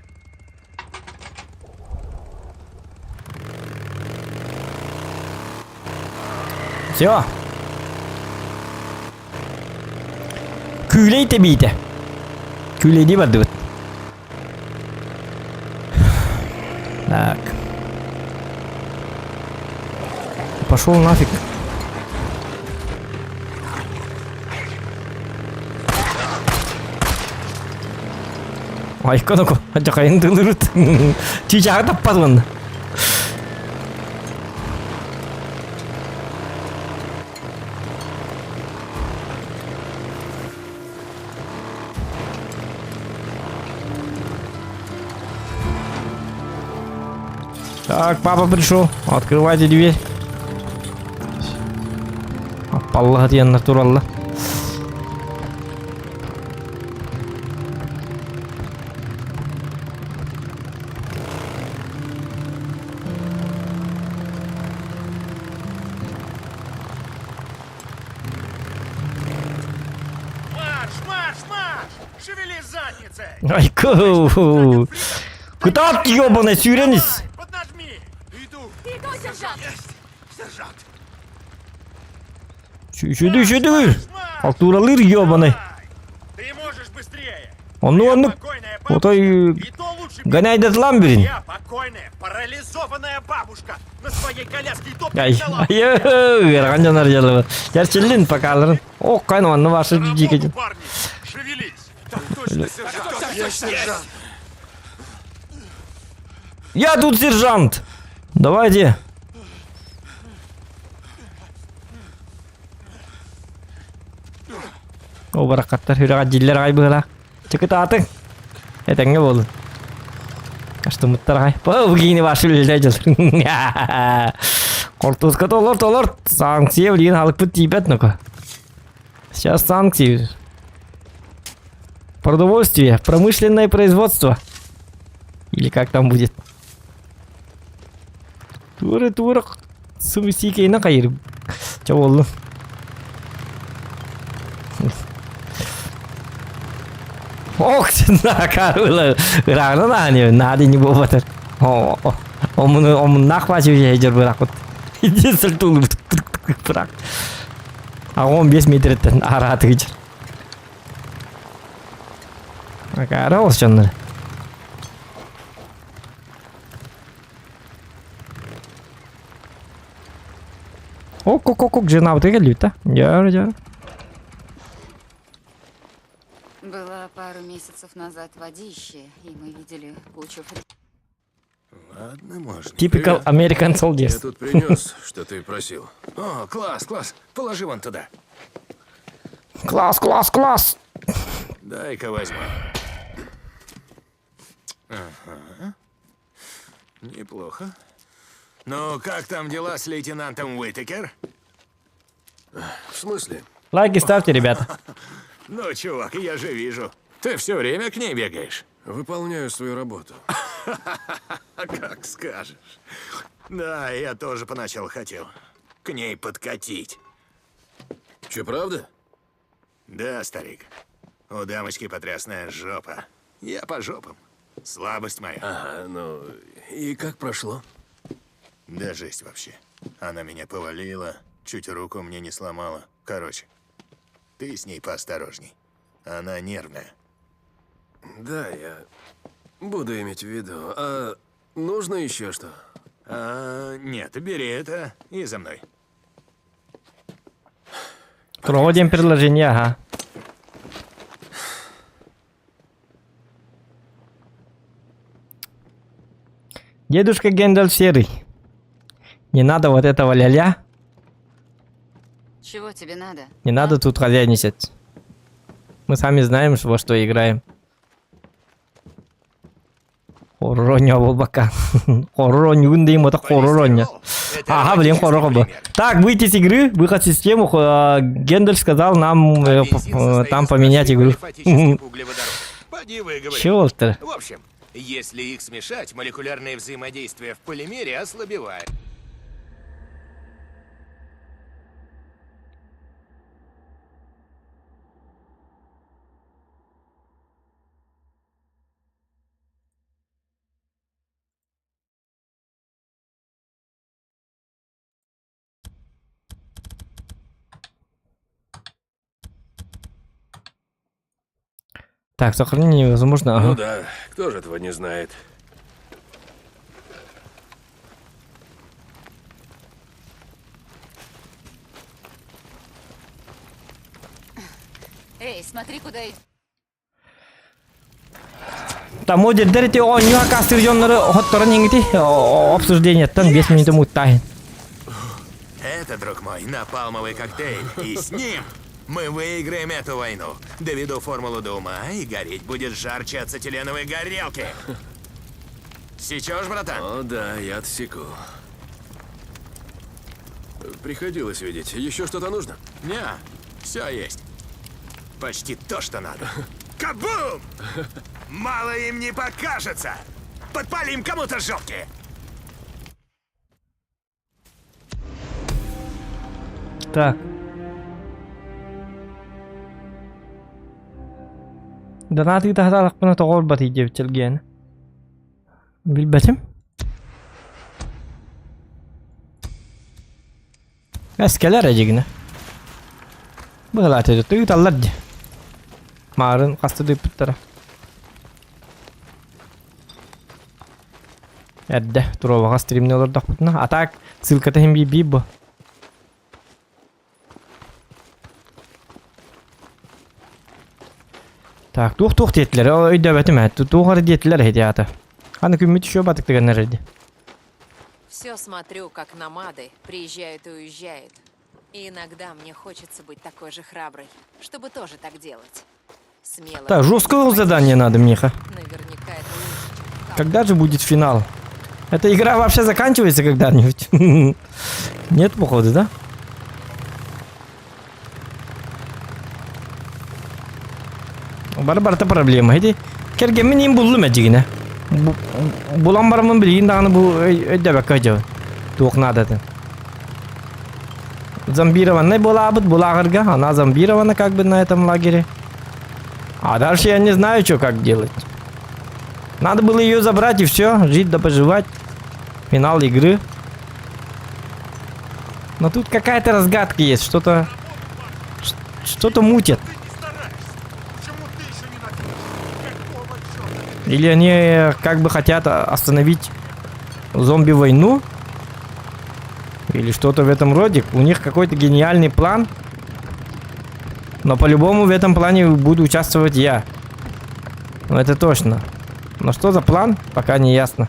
Все. Küyleyte бейте. Küyleydi бадут. Так. Пошел нафиг. Ай, коноку, хачахайн дылырут. Чичага таппадын. Так, папа пришел. Открывайте дверь. Аллах диyen натуралла. Марш! Шевели задницей! Ай, ку. Куда ты, ёбаный, сюренись? Поднажми! Иду! Иду, сержант! Сержант! Сюда. Алтуралыр, ёбаный. Ты можешь быстрее! Он, Покойная вот бабушка, и и то лучше гоняй этот ламберин. Я покойная, парализованная бабушка на своей коляске и то Ай, передала. ранжанар жалова. Я челлин покалырын. О, кайнуан, ваши На дикий. работу, парни! Шевелись! Так точно, сержант! Есть, сержант! Я тут сержант. Давайте. О, баракаттар, хүрага жиллер кайбыла. Чекет атың. Этеңге болду. Каштымыттар кай. Бұл кийини башы билде жыл. Кортузга толор. Санкция билген алып бут тийбет нөкө. Сейчас санкции. Продовольствие, промышленное производство. Или как там будет? Тура. Сумсикейна кайыр. Чо болду? Ох, сюда, карула. Рано надо не бобатыр. Он нахватив ежер бирак вот. Иди сылтул бирак. А он 5 метрден араты кечер. Кара осчондар. Ок, жена вот келди да? Жара. Было пару месяцев назад водище, и мы видели кучу Ладно, можно. Typical American Я soldiers. тут принес, что ты просил. О, класс. Положи вон туда. Класс. Дай-ка возьму. Ага. Неплохо. Ну, как там дела с лейтенантом Уитакер? В смысле? Лайки ставьте, ребята. Ну, чувак, я же вижу. Ты все время к ней бегаешь. Выполняю свою работу. Как скажешь. Да, я тоже поначалу хотел к ней подкатить. Че, правда? Да, старик. У дамочки потрясная жопа. Я по жопам. Слабость моя. Ага, ну и как прошло? Да жесть вообще. Она меня повалила, чуть руку мне не сломала. Короче, ты с ней поосторожней. Она нервная. Да, я буду иметь в виду. А Нужно еще что? Нет, бери это и за мной. Проводим предложение, ага. Дедушка Гэндальф серый. Не надо вот этого ля-ля. Чего тебе надо? Не надо тут хозяйничать. Мы сами знаем, во что играем. Хороня бака. Хороня, вындайм, это хороня. Ага, блин, хороня. Так, выйти с игры, выход в систему. Гэндальф сказал нам там поменять игру. Чёрт. В общем, если их смешать, молекулярное взаимодействие в полимере ослабевает. Так, сохранение невозможно. Ну Ага. да, кто же этого не знает? Эй, смотри, куда идешь. Там модельдерите ойнуга кастыржонлары хотторон еңити обсуждениеттен 5 минут муттайын. Это, друг мой, напалмовый коктейль. И с ним мы выиграем эту войну. Доведу формулу до ума, и гореть будет жарче ацетиленовой горелки. Сечешь, братан? О, да, я отсеку. Приходилось видеть. Еще что-то нужно? Не, все есть. Почти то, что надо. Кабум! Мало им не покажется. Подпалим кому-то жопки. Так. Донаты тахталак пына тоғыр баты деп келген. Билбетим. Әскелер әжегіне. Бұғылат еді, тұйыт аллады. Марын қасты дүйіп бұттары. Әдді, тұроваға стримне олардақ бұтына. Атак, ссылката хем бей бұл. Так, тух детилер, өйдө бетим әтті, туғары детилер хедиаты. Аны күммет еще батык дегенер эди. Все смотрю, как намады приезжают и уезжают. И иногда мне хочется быть такой же храброй, чтобы тоже так делать. Смело. Так, жесткое задание надо, Миха. Наверняка это лучше, чем Когда же будет финал? Эта игра вообще заканчивается когда-нибудь? Нет, походу, да? Бар-барта проблема. Эти кергемен им булдым әжігіне. Булан бармын білейін дағыны бұл өйдебек көжі. Туық надады. Зомбированный была бы, была горга. Она зомбирована как бы на этом лагере. А дальше я не знаю, что как делать. Надо было ее забрать и все, жить да поживать. Финал игры. Но тут какая-то разгадка есть, что-то мутят. Или они как бы хотят остановить зомби-войну? Или что-то в этом роде. У них какой-то гениальный план. Но по-любому в этом плане буду участвовать я. Ну это точно. Но что за план, пока не ясно.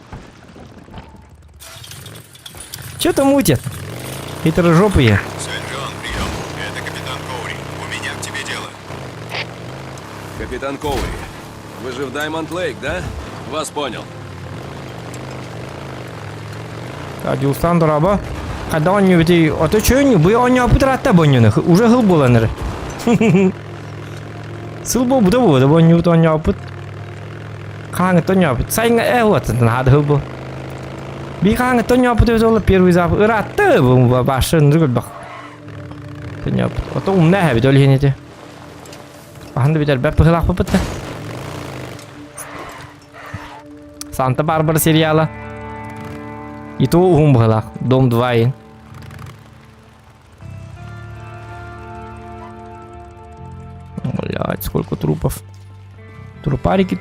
Что-то мутят. Хитрожопые. Сен-Джон, прием. Это капитан Коури. У меня к тебе дело. Капитан Коури, вы же в Даймонд Лейк, да? Вас понял. Адил Сандраба. Когда он не видит, а то что не был, он не опытрат табонёных. Уже гыл буланыр. Сылбо буда буда, он не то не опыт. Ханга то не опыт. Сайнга вот надо гыл был. Би ханга то не опыт, это первый запах. Рата был башен другой бах. То не опыт. А то умная хабит, оль хенете. Аханда битер бэп пыхлах попытта. Санта-Барбара сериала. И то умбхалах. Дом 2. Блять, сколько трупов. Трупарики.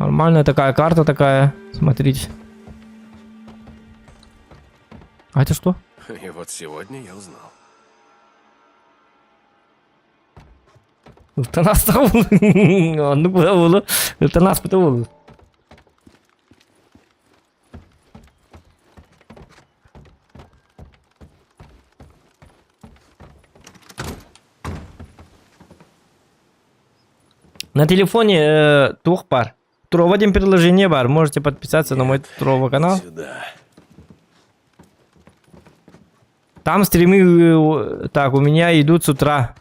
Нормальная такая карта такая. Смотрите. А это что? И вот сегодня я узнал. Ылтанас та болду. Анды куда болду? Ылтанас быта болду. На телефоне тух бар. Трова один приложение бар. Можете подписаться на мой Трова канал. Сюда. Там стримы, так, у меня идут с утра.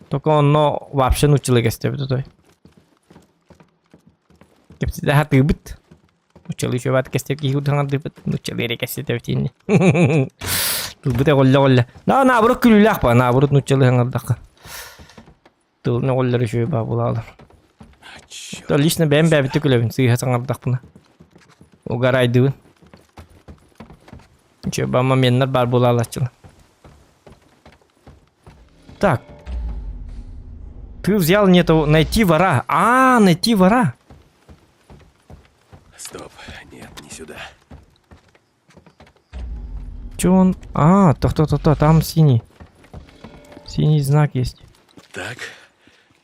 Только он, но вообще ну человек степит той. Кепсида хаты бит. Ну человек еще ват кестек их утран дыбит. Ну человек кестек тени. Тут бит голля. Да, наоборот күлүлак па, наоборот ну человек аңардака. Тут не голлар еще ба булалар. То лично бәм бәбит күлөбүн, сыйга аңардак буна. Угарайды. Че ба моменттер бар булалачыл. Так. Ты взял не то найти вора. А, найти вора. Стоп. Нет, не сюда. Че он? А, то, там синий. Синий знак есть. Так,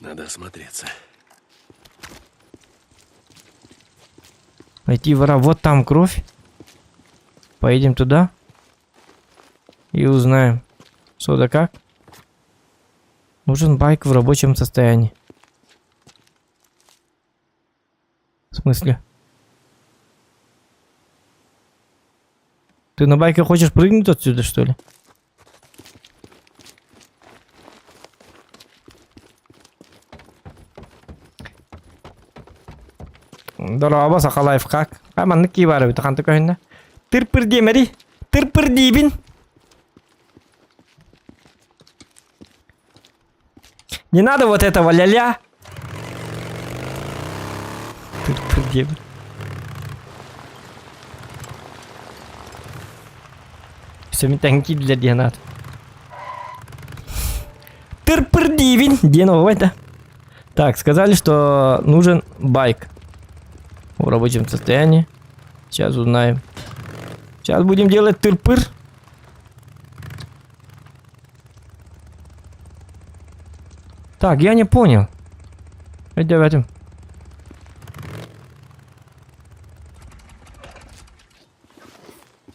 надо осмотреться. Найти вора. Вот там кровь. Поедем туда. И узнаем, что да как. Нужен байк в рабочем состоянии. В смысле? Ты на байке хочешь прыгнуть отсюда, что ли? Дорога сақалайф как? Аманны ки бары бит ханты көйнө. Тырпыр демери. Тырпыр дейбин. Не надо вот этого ля-ля. Тырпыр дейбин. Все метанки для динат. Тырпыр дейбин. Деновой, да? Так, сказали, что нужен байк. В рабочем состоянии. Сейчас узнаем. Сейчас будем делать тырпыр. Так, я не понял. Давайте.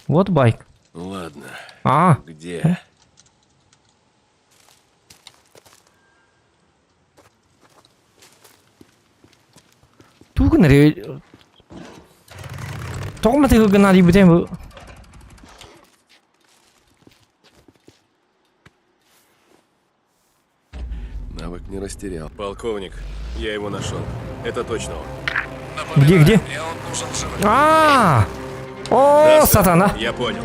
Вот байк. Ладно. А. Где? Тугнери. Толма ты гнали будем. Навык не растерял. Полковник, я его нашел. Это точно он. Где? А! О, сатана! Я понял.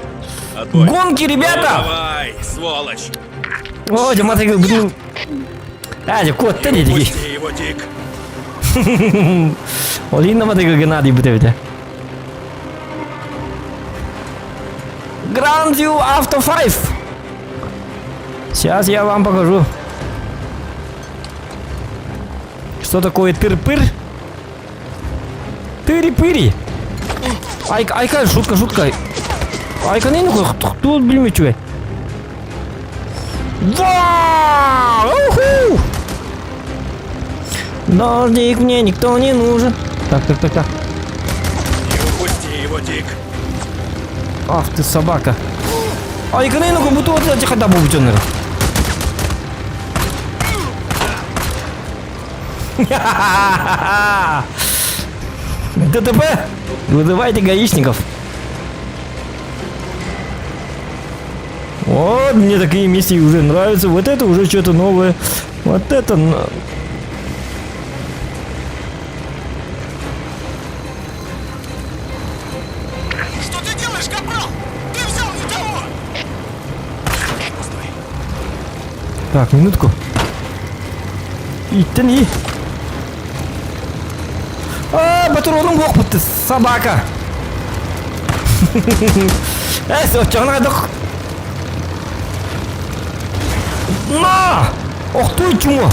Отбой. Гонки, ребята! Давай, сволочь! О, дематы буду. Кот, ты не диги. Пусти его, Дик. Олина маты гнали будем. Grandview Auto 5. Сейчас я вам покажу. Что такое тыр-пыр? Тыри-пыри. Айка, шутка. Айка не ну кто блин чё? Вау! Уху! Дождик мне никто не нужен. Так. Не упусти его, Дик. Ах ты собака. Айка не ну будто вот эти хода бубчённые. ДТП! Вызывайте гаишников. Вот, мне такие миссии уже нравятся. Вот это уже что-то новое. Вот это... Что ты делаешь, капрал? Ты взял не того! Так, минутку. Иттени. Патроным бог, ты собака. Все, что надо? На! Ох ты чмо!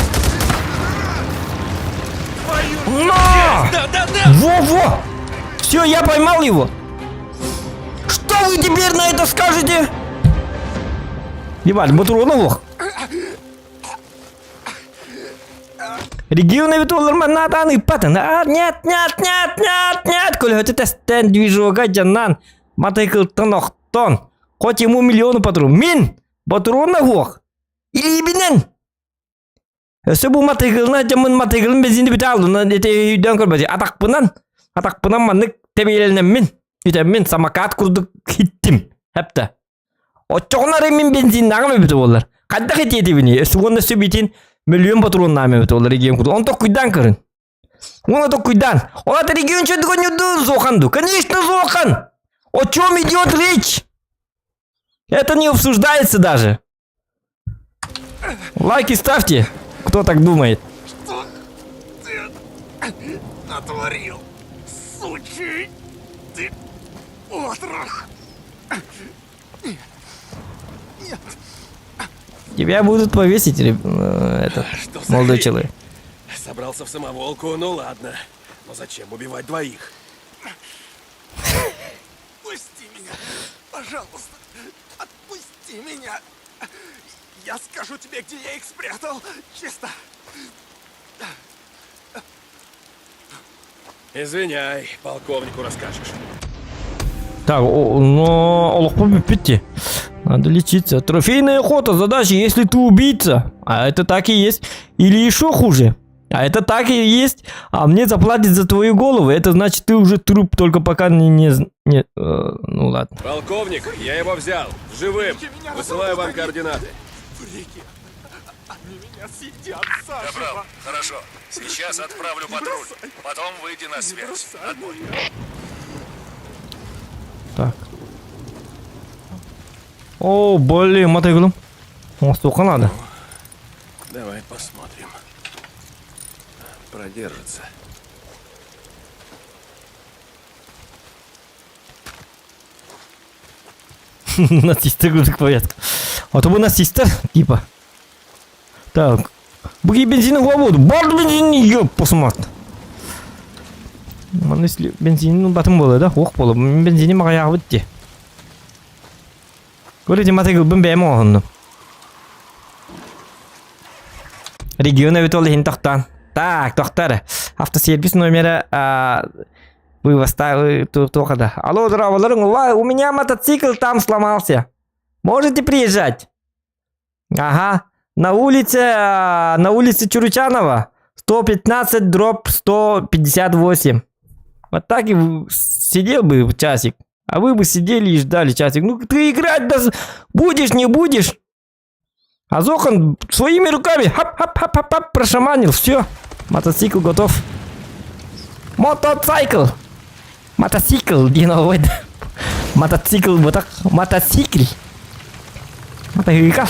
На! Да-да-да! Во-во! Все, я поймал его. Что вы теперь на это скажете? Ебать, батурона лох. Регионы ведь надо патен. Нет. Коли хоть это стенд движок джаннан. Матайкл тонохтон. Хоть ему миллионы патрон. Мин! Батурона лох. Или бинен. Все bu matayкылна жамын матайкылын бензинді біте алды. Это үйден көрбәді. Атақ пынан маннык тебейлінен мен. Үйтен мен самокат күрдік хиттім. Хәпті. Отчоғынары мен бензин нағым өбіті болар. Қадда хет еті біне. Суғында сөбейтін миллион патрон нағым өбіті болар регион күрді. Он тоқ күйдан кырын. Он тоқ күйдан. Олаты регион чөдігі нюді зоқанды. Конечно зоқан. О чем идет речь? Это не обсуждается даже. Лайки ставьте. Кто так думает? Что ты натворил, сучий ты отрох? Тебя будут повесить, этот Что за молодой хрень? человек. Собрался в самоволку, ну ладно. Но зачем убивать двоих? Отпусти меня, пожалуйста, отпусти меня. Я скажу тебе, где я их спрятал, чисто. Извиняй, полковнику расскажешь. Так, но Олухпа бипити. Надо лечиться. Трофейная охота, задача, если ты убийца. А это так и есть. Или еще хуже. А это так и есть. А мне заплатят за твою голову. Это значит, ты уже труп, только пока ну ладно. Полковник, я его взял. Живым. Высылаю вам координаты. Фрики, они меня съедят Капрал, заживо. хорошо. Сейчас отправлю патруль. Потом выйди на связь. Отбой. Так. О, блин, мотыгылым. О, столько надо. Давай посмотрим. Продержится. Насистер грудок порядка. А то бы насистер, типа. Так. Буги бензин в воду. Бар бензин, ёп, посмотри. Мана если бензин, ну, батым было, да? Ох, было. Бензине мага бітті. Көреді матыгыл бім бәйім оғынды. Регион өт олы хин тоқтан. Так, тоқтары. Автосервис номері вывоста тоқада. Алло, здраволарың, у меня мотоцикл там сломался. Можете приезжать? Ага. На улице Чуручанова 115/158. Вот так и сидел бы часик. А вы бы сидели и ждали часик. Ну ты играть будешь, не будешь? А Зохан своими руками хап-хап-хап-хап прошаманил. Все. Мотоцикл готов. Мотоцикл. Мотоцикл. Мотоцикл. Вот так. Мотоцикл. Мотоцикл.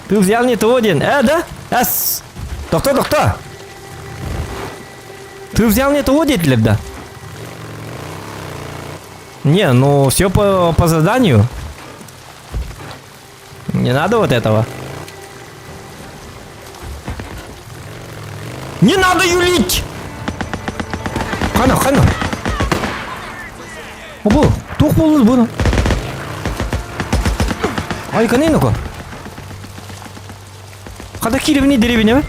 Ты взял не то один. Да? Доктор. Ты взял не то один, тогда? Не, ну все по заданию. Не надо вот этого. Не надо юлить! Хана. Ого, тух болуз буну. Ай, канейно-ка. Когда киревни деревня?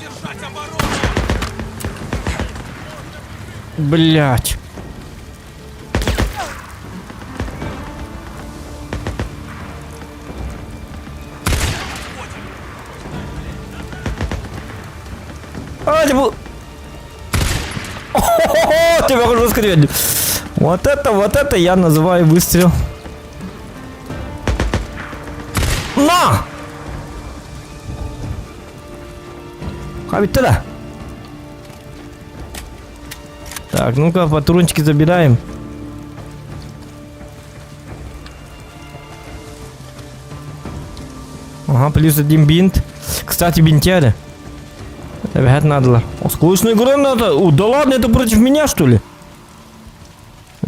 Держать оборону! Блять. Тебя жестко реально. Вот это я называю выстрел. На! Хабит туда. Так, ну-ка, патрончики забираем. Ага, плюс 1 бинт. Кстати, бинтяды. Опять надо. Осколочная граната. Да ладно, это против меня, что ли?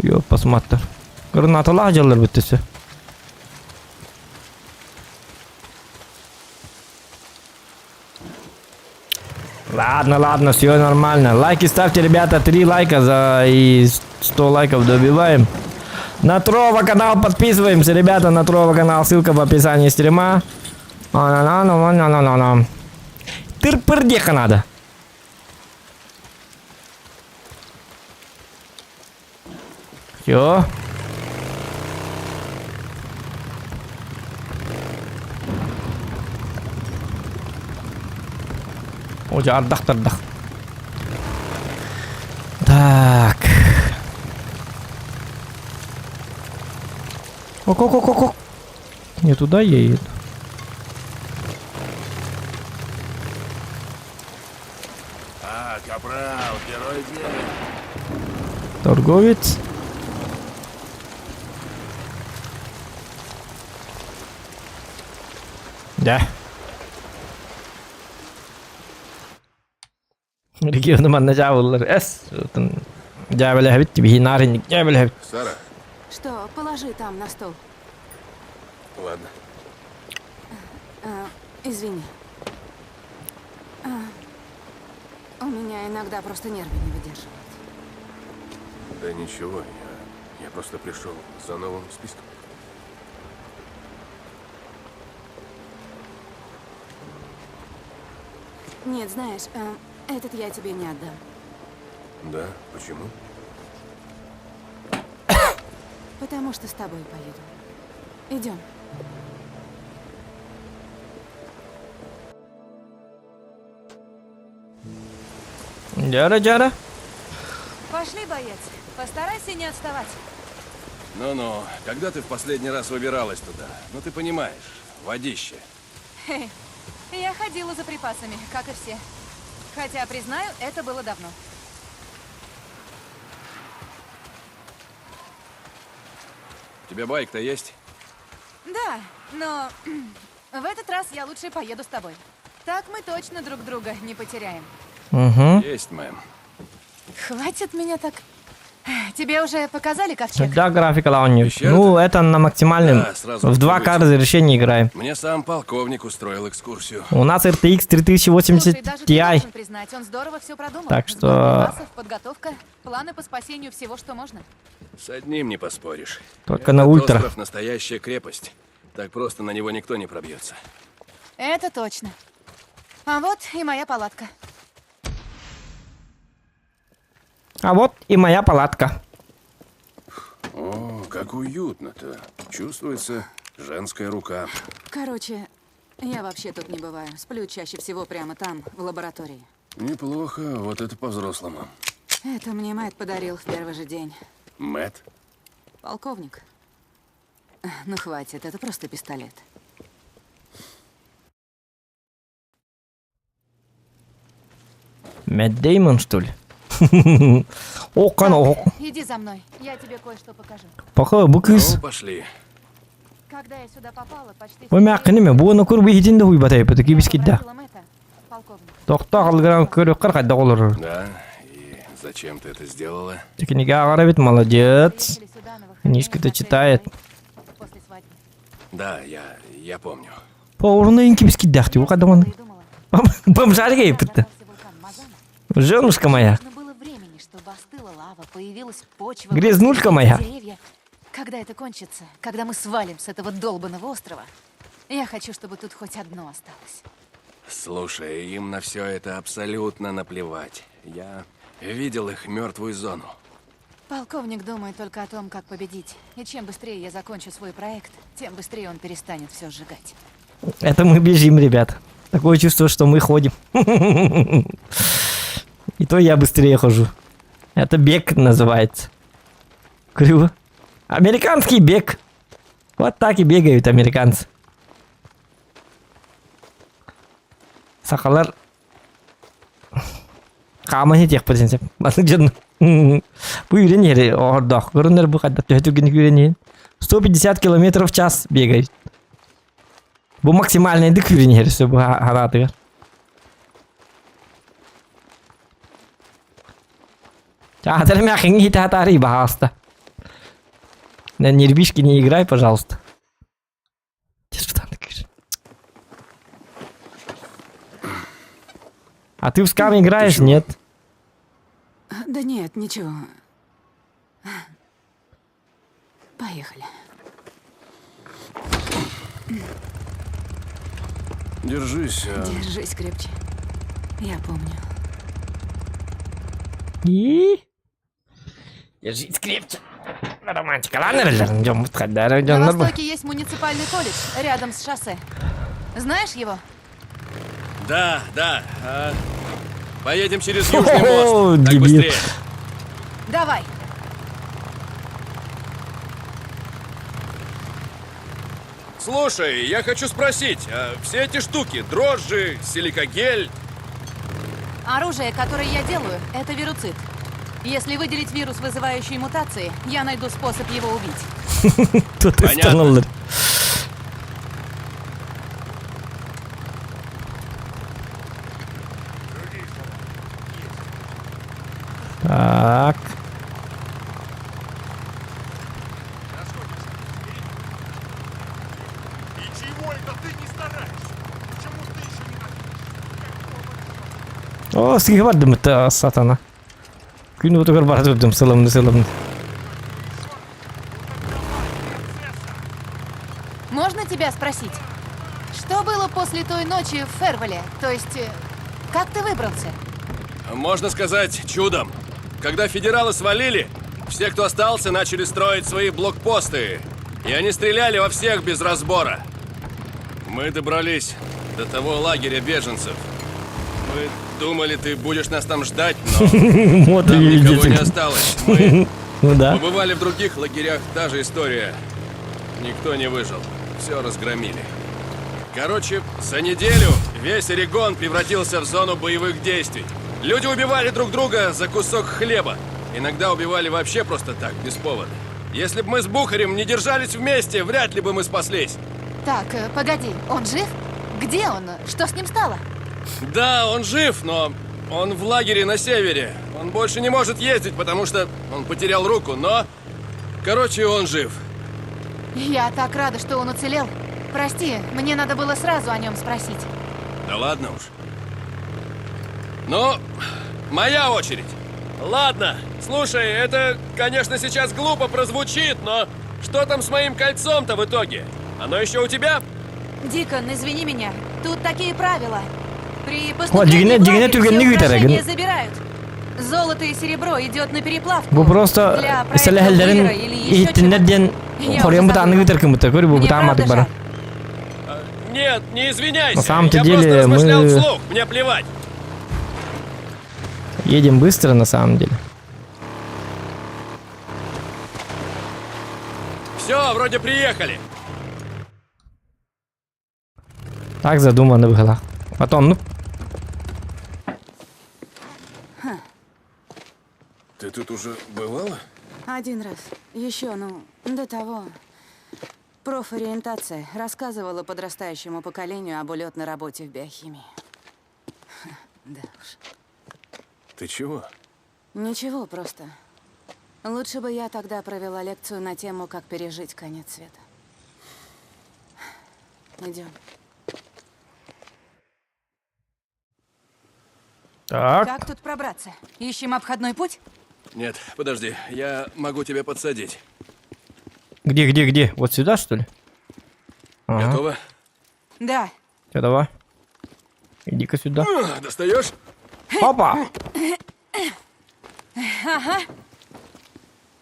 Ёп, посмотри. Граната ладила бы ты все. Ладно, все нормально. Лайки ставьте, ребята. 3 лайка за и 100 лайков добиваем. На Трова канал подписываемся, ребята. На Трова канал, ссылка в описании стрима. Тыр-пырдеха надо. Все. Уже отдах. Так. Ок. Не туда едет. Капрал, герой дня. Торговец. Да. Регионом аннажавуллар. Джабеля хабит, тебе наринник, джабеля хабит. Сара, Что, положи там на стол. ладно. Извини. У меня иногда просто нервы не выдерживают. Да ничего, я просто пришел за новым списком. Нет, знаешь, этот я тебе не отдам. Да? Почему? Потому что с тобой поеду. Идем. Джара. Пошли, боец. Постарайся не отставать. Ну-ну, когда ты в последний раз выбиралась туда? Ну ты понимаешь, водище. Я ходила за припасами, как и все. Хотя, признаю, это было давно. У тебя байк-то есть? Да, но в этот раз я лучше поеду с тобой. Так мы точно друг друга не потеряем. Угу. Есть, мэм. Хватит меня так. Тебе уже показали ковчег? Да, графика лаунью. Пещера-то? Ну, это на максимальном. Да, сразу В 2К разрешении играем. Мне сам полковник устроил экскурсию. У нас RTX 3080 Слушай, даже ты Ti. должен признать, он здорово все продумал. Так Сбор что- припасов, подготовка, планы по спасению всего, что можно. С одним не поспоришь. Только на Этот ультра. остров — настоящая крепость. Так просто на него никто не пробьется. Это точно. А вот и моя палатка. А вот и моя палатка. О, как уютно-то. Чувствуется женская рука. Короче, я вообще тут не бываю. Сплю чаще всего прямо там, в лаборатории. Неплохо, вот это по-взрослому. Это мне Мэтт подарил в первый же день. Мэтт? Полковник. Ну хватит, это просто пистолет. Мэтт Деймон, что ли? Окано. Иди за мной, я тебе кое-что покажу. Пока bu kız. Ну, пошли. Когда я сюда попала, почти... Bu мәкіне мен бұны көріп етінде хуй батай потаки бискидда. Полковник. Тоқта қалгыран көріп қырқайда олар. Да, и зачем ты это сделала? Текінеге ағара бет, молодец. Приехали сюда на выходные Книжка-то на читает. целый после свадьбы. Да, я помню. Поварына инки бискидда ахти, о қадаман. Придумала. Бомжарга епітті. Загорелся вулкан Мазана. Женушка моя. Нужно было времени, чтобы остыла лава, появилась почва. Грязнулька моя. Деревья. Когда это кончится, когда мы свалим с этого долбанного острова, я хочу, чтобы тут хоть одно осталось. Слушай, им на все это абсолютно наплевать. Я видел их мертвую зону. Полковник думает только о том, как победить. И чем быстрее я закончу свой проект, тем быстрее он перестанет все сжигать. Это мы бежим, ребят. Такое чувство, что мы ходим. И то я быстрее хожу. Это бег называется. Криво. Американский бег. Вот так и бегают американцы. Сахалар. Камани тех президент. Бұл үйренер, ордақ. Көрінер бұл қадда төтіргені үйренейін. 150 км в час бегает. Bu maksimальный дык вернее, bu haratı. Театр мягкий, театр и пожалуйста. На нервишки не играй, пожалуйста. Ты что там такое? А ты в скам играешь, нет? Да нет, ничего. Поехали. Держись. Держись крепче. Я помню. И? Держись крепче. Романтика, ладно, идем, идем. На востоке есть муниципальный колледж рядом с шоссе. Знаешь его? Да. Поедем через Южный О, мост. Так дебил. быстрее. Давай. Слушай, я хочу спросить, а все эти штуки, дрожжи, силикагель, Оружие, которое я делаю, это вируцид. Если выделить вирус, вызывающий мутации, я найду способ его убить. Тут Понятно. установлен. Так. О, скільки варто та сатана. Күн отогар бар дедим, сылымны. Можно тебя спросить? Что было после той ночи в Фервеле? То есть, как ты выбрался? можно сказать, чудом. Когда федералы свалили, все, кто остался, начали строить свои блокпосты. И они стреляли во всех без разбора. Мы добрались до того лагеря беженцев. Мы думали, ты будешь нас там ждать, но Вот там и никого не видите. осталось. Мы Ну да. побывали в других лагерях, та же история. Никто не выжил. Все разгромили. Короче, за неделю весь Орегон превратился в зону боевых действий. Люди убивали друг друга за кусок хлеба. Иногда убивали вообще просто так, без повода. Если бы мы с Бухарем не держались вместе, вряд ли бы мы спаслись. Так, погоди, он жив? Где он? Что с ним стало? Да, он жив, но он в лагере на севере. Он больше не может ездить, потому что он потерял руку, но... Короче, он жив. Я так рада, что он уцелел. Прости, мне надо было сразу о нем спросить. Да ладно уж. Ну, моя очередь. Ладно, слушай, это, конечно, сейчас глупо прозвучит, но что там с моим кольцом-то в итоге? Оно еще у тебя? Дикон, извини меня. Тут такие правила. При Вот, поступлении в дигне лагерь все түгенне күйтере, украшения ген- забирают. Золото и серебро идет на переплавку. Bu просто Для проекта сәләхәлләрен Уира или еще иттеннәрдән Я хорыям уже бутаны забыла. гытеркым бута. Көрү бу Мне бутамадык правда бара. Нет, не извиняйся. На самом-то Я деле просто размышлял мы- вслух, мне плевать. Едем быстро на самом деле. Все, вроде приехали. Так задумано было. Потом, ну, Ты тут уже бывала? Один раз. Еще, до того. Профориентация рассказывала подрастающему поколению об улетной работе в биохимии. Да уж. Ты чего? Ничего, просто. Лучше бы я тогда провела лекцию на тему, как пережить конец света. Идем. так. Как тут пробраться? Ищем обходной путь? Нет, подожди, я могу тебя подсадить. Где? Вот сюда, что ли? Ага. Готово? Да. Всё, давай. Иди-ка сюда. Достаешь? Опа!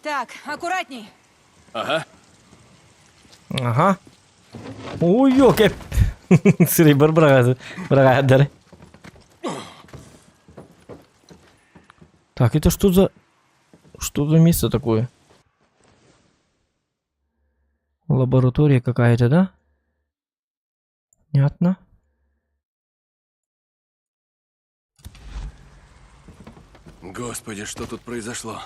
Так, аккуратней. Ага. Ага. Ой, ёлки. Сребр брагадер. Так, это что за место такое? Лаборатория какая-то, да? Понятно. Господи, что тут произошло?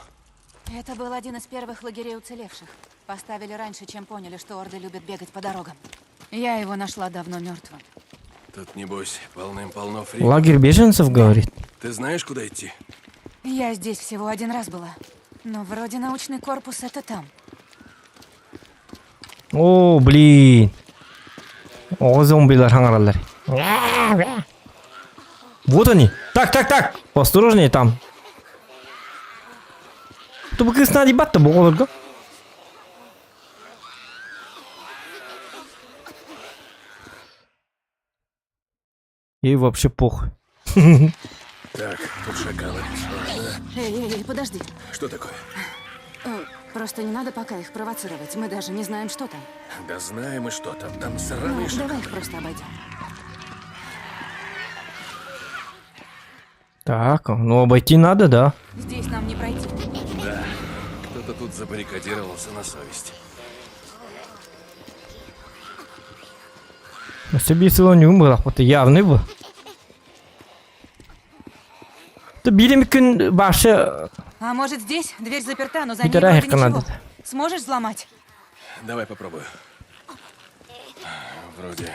Это был один из первых лагерей уцелевших. Поставили раньше, чем поняли, что орды любят бегать по дорогам. Я его нашла давно мертвым. Тут, небось, полным-полно фриков. Лагерь беженцев, говорит. Ты знаешь, куда идти? Я здесь всего один раз была. Но вроде научный корпус это там. О, блин. О, зомбилар хаңыралар. Вот они. Так. Осторожнее там. Тобі кисна дебатта болырга. И вообще похуй. Так, тут шакалы. Эй, подожди. Что такое? Просто не надо пока их провоцировать. Мы даже не знаем, что там. Да знаем мы, что там. Там сраные шакалы. Давай их просто обойдем. Так, ну обойти надо, да. Здесь нам не пройти. Да, кто-то тут забаррикадировался на совесть. Собі силонюм было, вот явный был. Ты билем күн башы А может здесь? Дверь заперта, но за ней Питера вроде Херкана. ничего. Сможешь взломать? Давай попробую. Вроде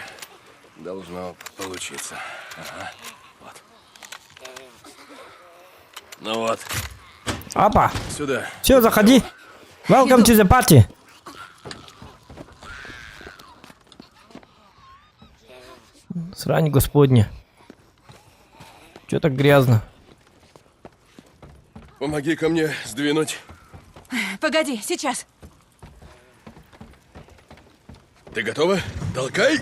должно получиться. Ага, вот. Ну вот, Опа, сюда. все, заходи. Welcome to the party. Срань господня. Чё так грязно? Помоги ко мне сдвинуть. Погоди, сейчас. Ты готова? Толкай!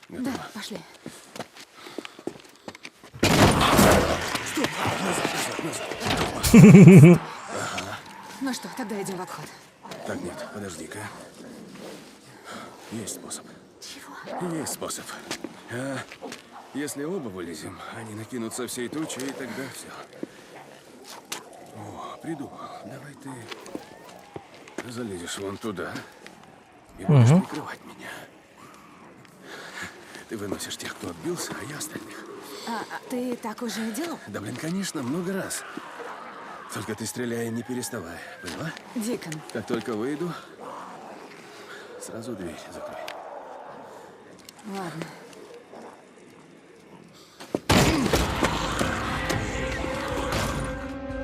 Да, пошли. Ну что, тогда идем в обход. Так, нет, подожди-ка. Есть способ. Чего? Есть способ. Если оба вылезем, они накинутся всей тучей, и тогда все. О, придумал. Давай ты залезешь вон туда и будешь прикрывать меня. Ты выносишь тех, кто отбился, а я остальных. А ты так уже делал? Да, блин, конечно, много раз. Только ты стреляй, не переставай, поняла? Дикон. Как только выйду, сразу дверь закрой. Ладно.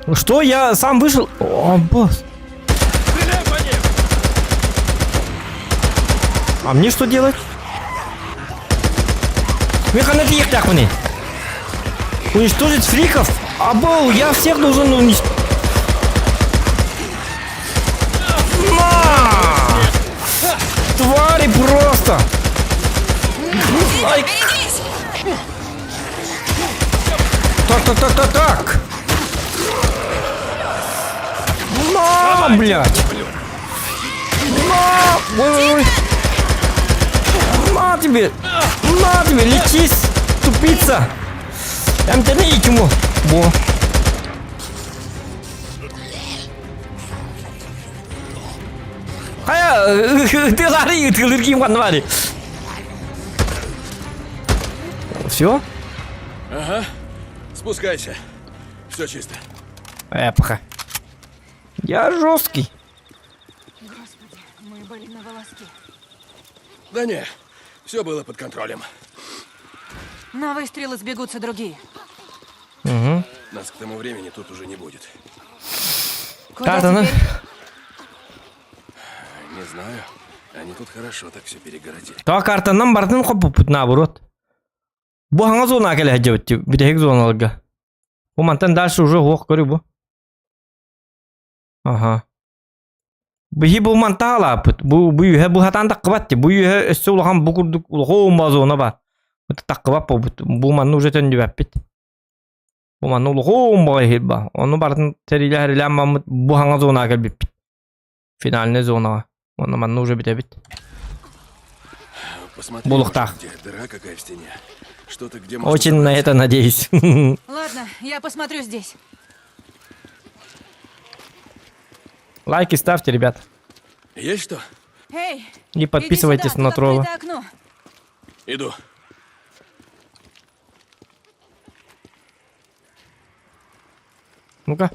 Ну что, я сам вышел? О, босс. Стреляй по ним! А мне что делать? Механики их так мне. Уничтожить фриков? Абоу, я всех должен уничтожить. Твари просто! Ай. Так. На, блядь! На! Ой. На тебе! Летись, тупица! М-тени ичему! Во! Ты лари, ты лырки ванвали! Все? Ага. Спускайся. Все чисто. Эпха. Я жесткий. Господи, мы были на волоске. Да не, все было под контролем. На выстрелы сбегутся другие. Угу. Нас к тому времени тут уже не будет. Куда Да, теперь? Не знаю. Они тут хорошо так все перегородили. Та картанан бардын коппут наоборот. Бу хаңа зона келе хаҗабытты. Бидеги зоналарга. Бу мантан дальше уже хок көрү бу. Ага. Бу бу мантала пут. Бу бу хатан таккыбатты. Бу өссө улган бу курдук улгон зона ба. Бу таккыбап бу манны уже төндүбәп бит. Бу манны улгон ба хилба. Оны бардын терилер мамут бу хаңа зона келбип. Финальная зона. Он манны уже бит. Посмотри, Булыхтах. где дыра какая в стене. Что-то где Очень на это надеюсь. Ладно, я посмотрю здесь. Лайки ставьте, ребят. Есть что? Эй! И подписывайтесь иди сюда, на тут тролла. открыто окно. Иду. Ну-ка.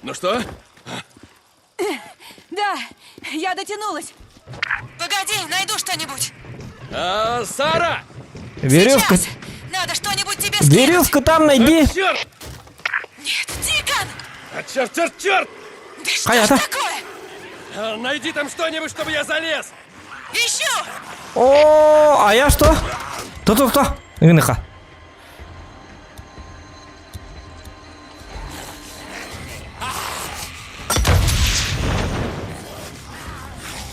Ну что? Да, я дотянулась. Погоди, найду что-нибудь. Сара! Веревка. Сейчас. Надо что-нибудь тебе скинуть. Веревку там найди. Черт! Нет, Дикон! Черт! Да что Хаята. ж такое? Найди там что-нибудь, чтобы я залез! Ищу! О, а я что? Кто? Иныха.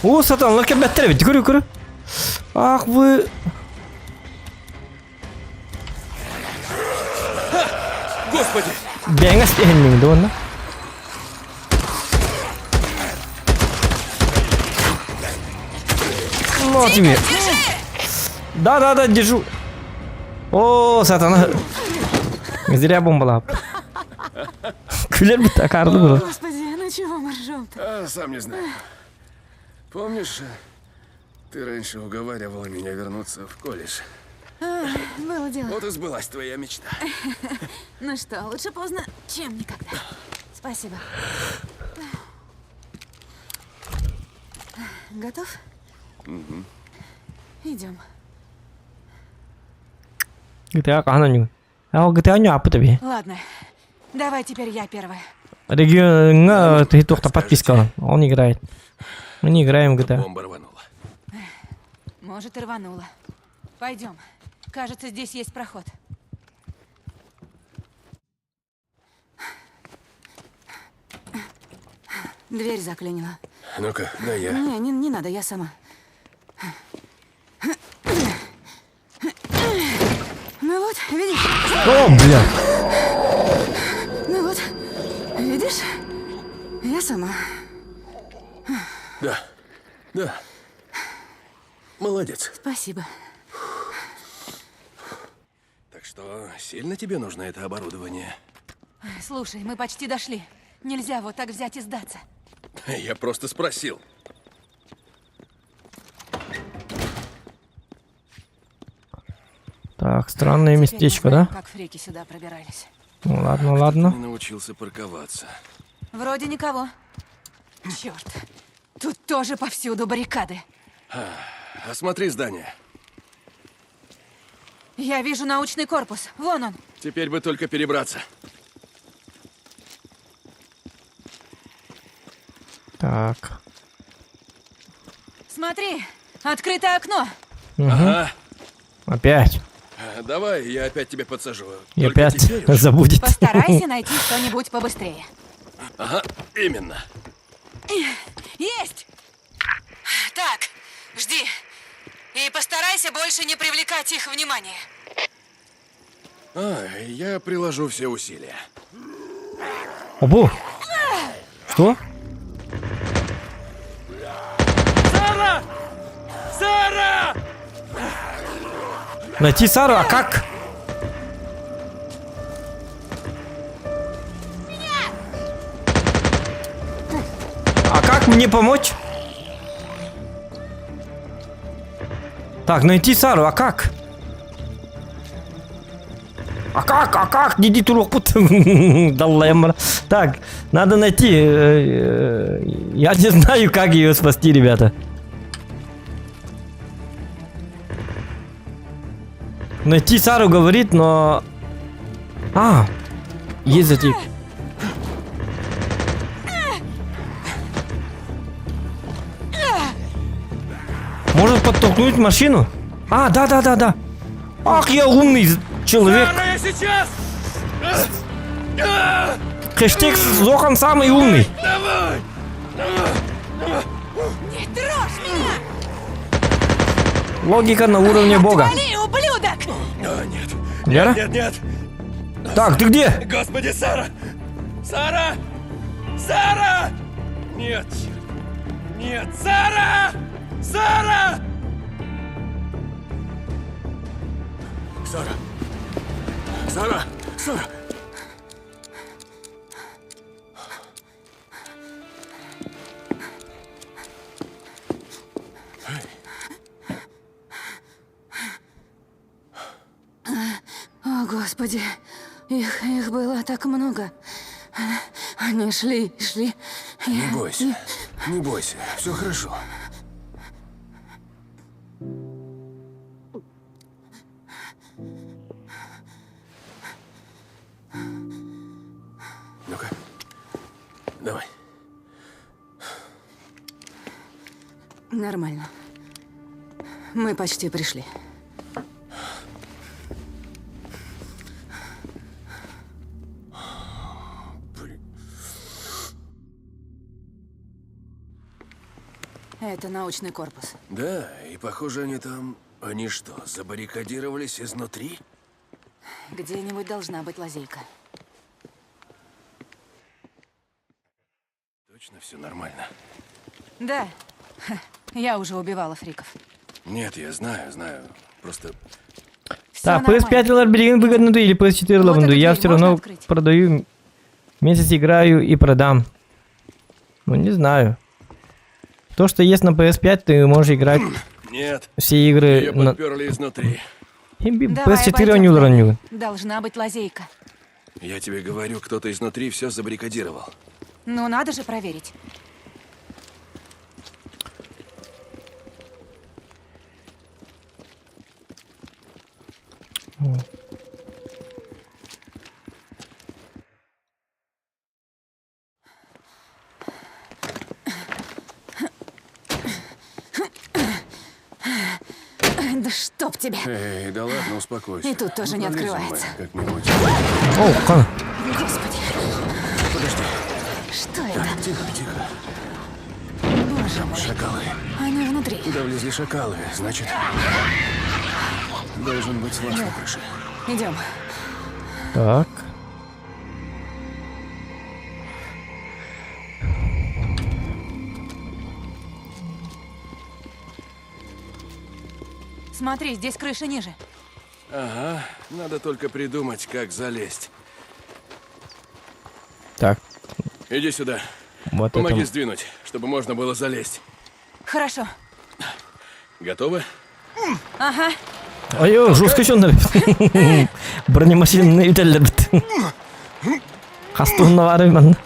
О, сатанлыкка бәттер бит. Көрі. Ах вы. Господи! Бәңі істеген да оны. Ну, тебе. Да, держу. О, сатана. Зря бомбалап. Күлер бит, акарды было. Господи, ну чего мы ржем-то? Сам не знаю. Помнишь, ты раньше уговаривала меня вернуться в колледж? Было дело. Вот и сбылась твоя мечта. Ну что, лучше поздно, чем никогда. Спасибо. Готов? Угу. Идем. GTA có nữa. GTA nhỏ apa tapi? Ладно, давай теперь я первая. Регион ты только подписка. Он не играет. Мы не играем в GTA. Бомба рванула. Может, и рванула. Пойдем. Кажется, здесь есть проход. Дверь заклинила. Ну-ка, да я. Не надо, я сама. Ну вот, видишь? О, бля. Ну вот, видишь? Я сама. Да. Молодец. Спасибо. Так что, сильно тебе нужно это оборудование? Слушай, мы почти дошли. Нельзя вот так взять и сдаться. Я просто спросил. Так, странное Теперь местечко, мы знаем, да? как фрики сюда пробирались. Ну ладно. Не научился парковаться. Вроде никого. Черт. Тут тоже повсюду баррикады. Осмотри здание. Я вижу научный корпус. Вон он. Теперь бы только перебраться. Так. Смотри, открытое окно. Ага. Опять. Давай, я опять тебя подсажу. И Только опять теперь уж- забудет. Постарайся найти что-нибудь побыстрее. Ага, именно. Есть! Так, жди. И постарайся больше не привлекать их внимание. Я приложу все усилия. Обу. Что? Сара! Найти Сару, а как? А как мне помочь? Так, найти Сару, а как? А как? Иди турок пут. Так, надо найти. Я не знаю, как ее спасти, ребята. Найти Сару говорит, но... есть затик. Может подтолкнуть машину? Да. Ах, я умный человек. Сара, я сейчас! Хэштег Зохан самый умный. Давай! Не трожь меня! Логика на уровне бога. Отвали, ублюдок! Нет. Лера? Нет. Так, ты где? Господи, Сара! Сара! Сара! Нет, черт. Нет, Сара! Сара! Сара! О, Господи. Господи, их было так много. Они шли. Не бойся, не бойся, все хорошо. Ну-ка, давай. Нормально. Мы почти пришли. Это научный корпус. Да, и похоже, они там... Они что, забаррикадировались изнутри? Где-нибудь должна быть лазейка. Точно все нормально? Да. Я уже убивала фриков. Нет, я знаю. Просто... Так, PS5 Ларберин выгодно или PS4 лаванду. Я все равно продаю. Месяц играю и продам. Ну, не знаю. То, что есть на PS5, ты можешь играть Нет, все игры ее на... подперли изнутри. PS4 они уронили. Должна быть лазейка. Я тебе говорю, кто-то изнутри все забаррикадировал. Ну, надо же проверить. Да чтоб тебя. Эй, да ладно, успокойся. И тут тоже не Пролезем мы открывается. как-нибудь. О, хан. Господи. Подожди. Что это? Тихо. Боже мой. Шакалы. Они внутри. Куда влезли шакалы, значит... Должен быть лаз на крыше. Идем. Так. Смотри, здесь крыша ниже. Ага, надо только придумать, как залезть. Так, Иди сюда. вот Помоги это... сдвинуть, чтобы можно было залезть. Хорошо. Готовы? Ага. Ой, жестко еще надо. Бронемашинный ütelleb. Хастунна var man.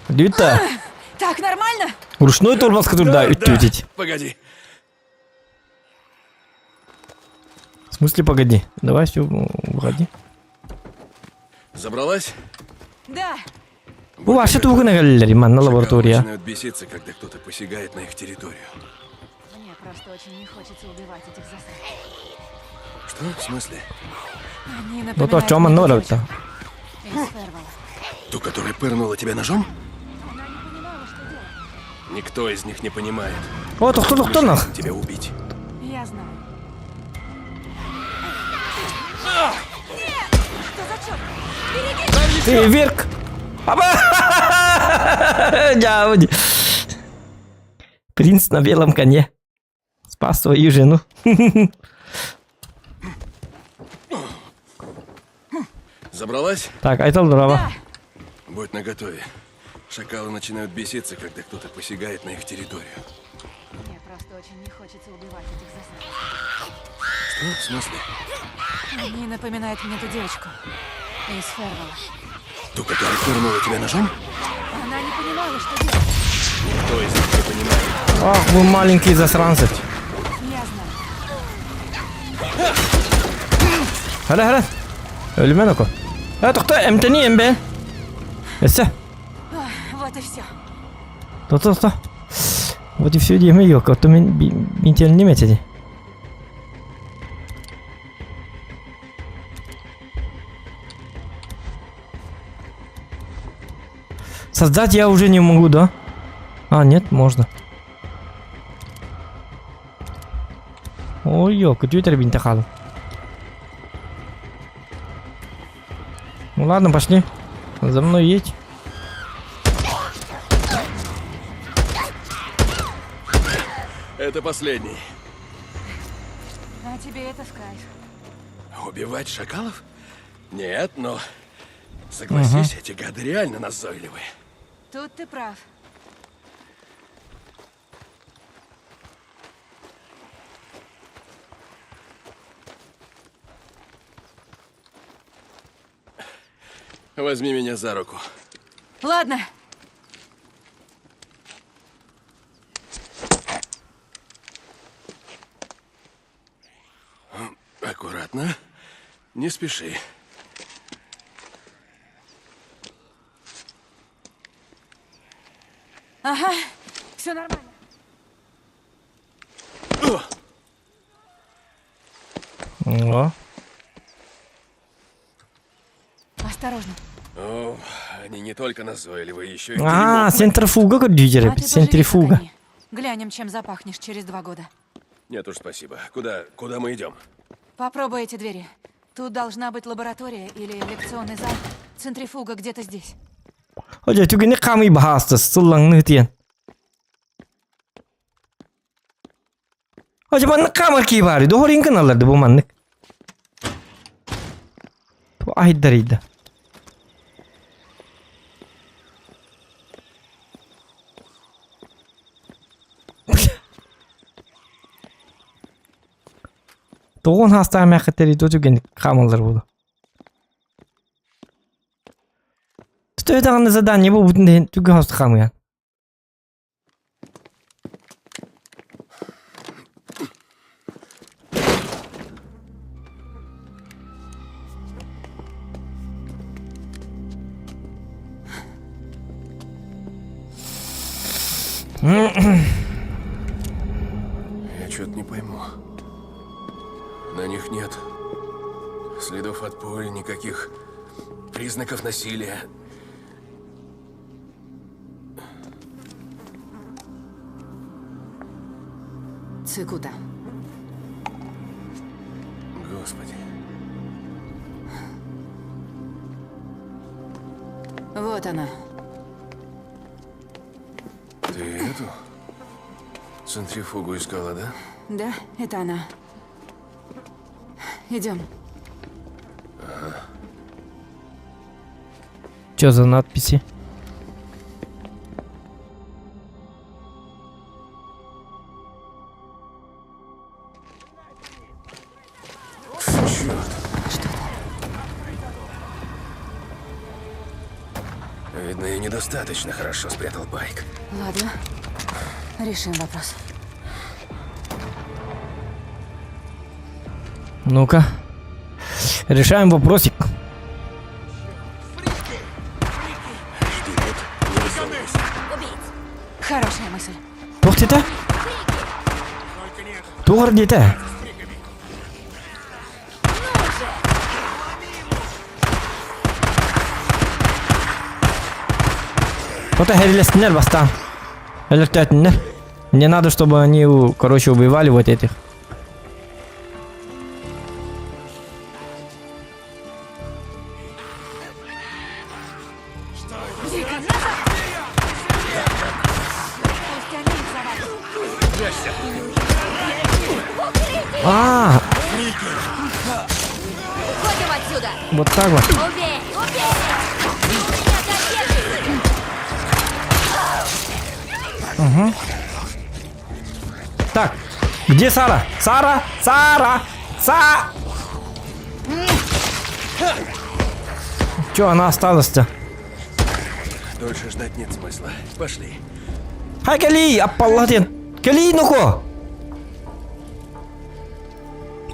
Дюта. Так, нормально? Ручной тормоз, который да, ütütить. Погоди. В смысле, погоди. Давай все, погоди. Забралась? Да. Bu вообще тугу nägelleri manna Шакалы laboratoriya. начинают беситься, когда кто-то посягает на их территорию. Мне просто очень не хочется убивать этих засранцев. Что? В смысле? Они Ну то, в чем оно напоминают то? мне девочку из Фервелла. Ту, которая пырнула тебя ножом? Она не понимала, что делать. Никто из них не понимает. О, то кто нах? Тебя убить. Я знаю. Что за черт? Ты вверх. Дяуди. Принц на белом коне. Спас свою жену. Забралась? Так, айтал дрова. Да. Будь наготове. Шакалы начинают беситься, когда кто-то посягает на их территорию. Мне просто очень не хочется убивать этих засранцев. Что? В смысле? Они напоминают мне ту девочку из Фервелла. Ту, которая пырнула тебя ножом? Она не понимала, что делать. Никто из них не понимает. Ах, вы маленькие засранцы. Я знаю. Hadi. Ölüme oku. Ya to'xta, emteniyim be. Esa. Вот и все. To'xta. Вот и все deme yo'q. Otto men nima aytadi? Создать я уже не могу, да? А, нет, можно. Ой, ёк, Twitter бинта халу. Ну ладно, пошли. За мной едь. Это последний. А тебе это в кайф. Убивать шакалов? Нет, но... Согласись, эти гады реально назойливые. Тут ты прав. Возьми меня за руку. Ладно. Аккуратно. Не спеши. Ага, все нормально. О. Осторожно. О, они не только назойливые, еще и А, дерьмо. центрифуга как А дидер, ты поживи, центрифуга. пока не. Глянем, чем запахнешь через 2 года. Нет уж, спасибо. Куда мы идем? Попробуй эти двери. Тут должна быть лаборатория или лекционный зал. Центрифуга где-то здесь. Hoca tügünü kamı bahastı, sıllanını diyen. Hoca bana kamar ki bari, doğru inkan alırdı bu manlık. Bu ahiddarıydı. Doğun hastaya mekateri de tügünü kamalır bu. Что это на задание было будет туго хостхамы. Я что-то не пойму. На них нет следов от пули, никаких признаков насилия. Цикута. Господи. Вот она. Ты эту центрифугу искала, да? Да, это она. Идем. Что за надписи? Видно, я недостаточно хорошо спрятал байк. Ладно. Решим вопрос. Ну-ка. Решаем вопросик. Хорошая мысль. Тоқтета? Тоғыр деді. Вот херелестинер бастан. Электатинер. Мне надо, чтобы они, короче, убивали вот этих. А, Уходим отсюда! вот так вот. Убей! Убей! Меня Так, где Сара? Сара! Сара! Чё, она осталась-то? Дольше ждать нет смысла. Пошли. Хай, Кали! Аппаладен! Кали, ну-ка!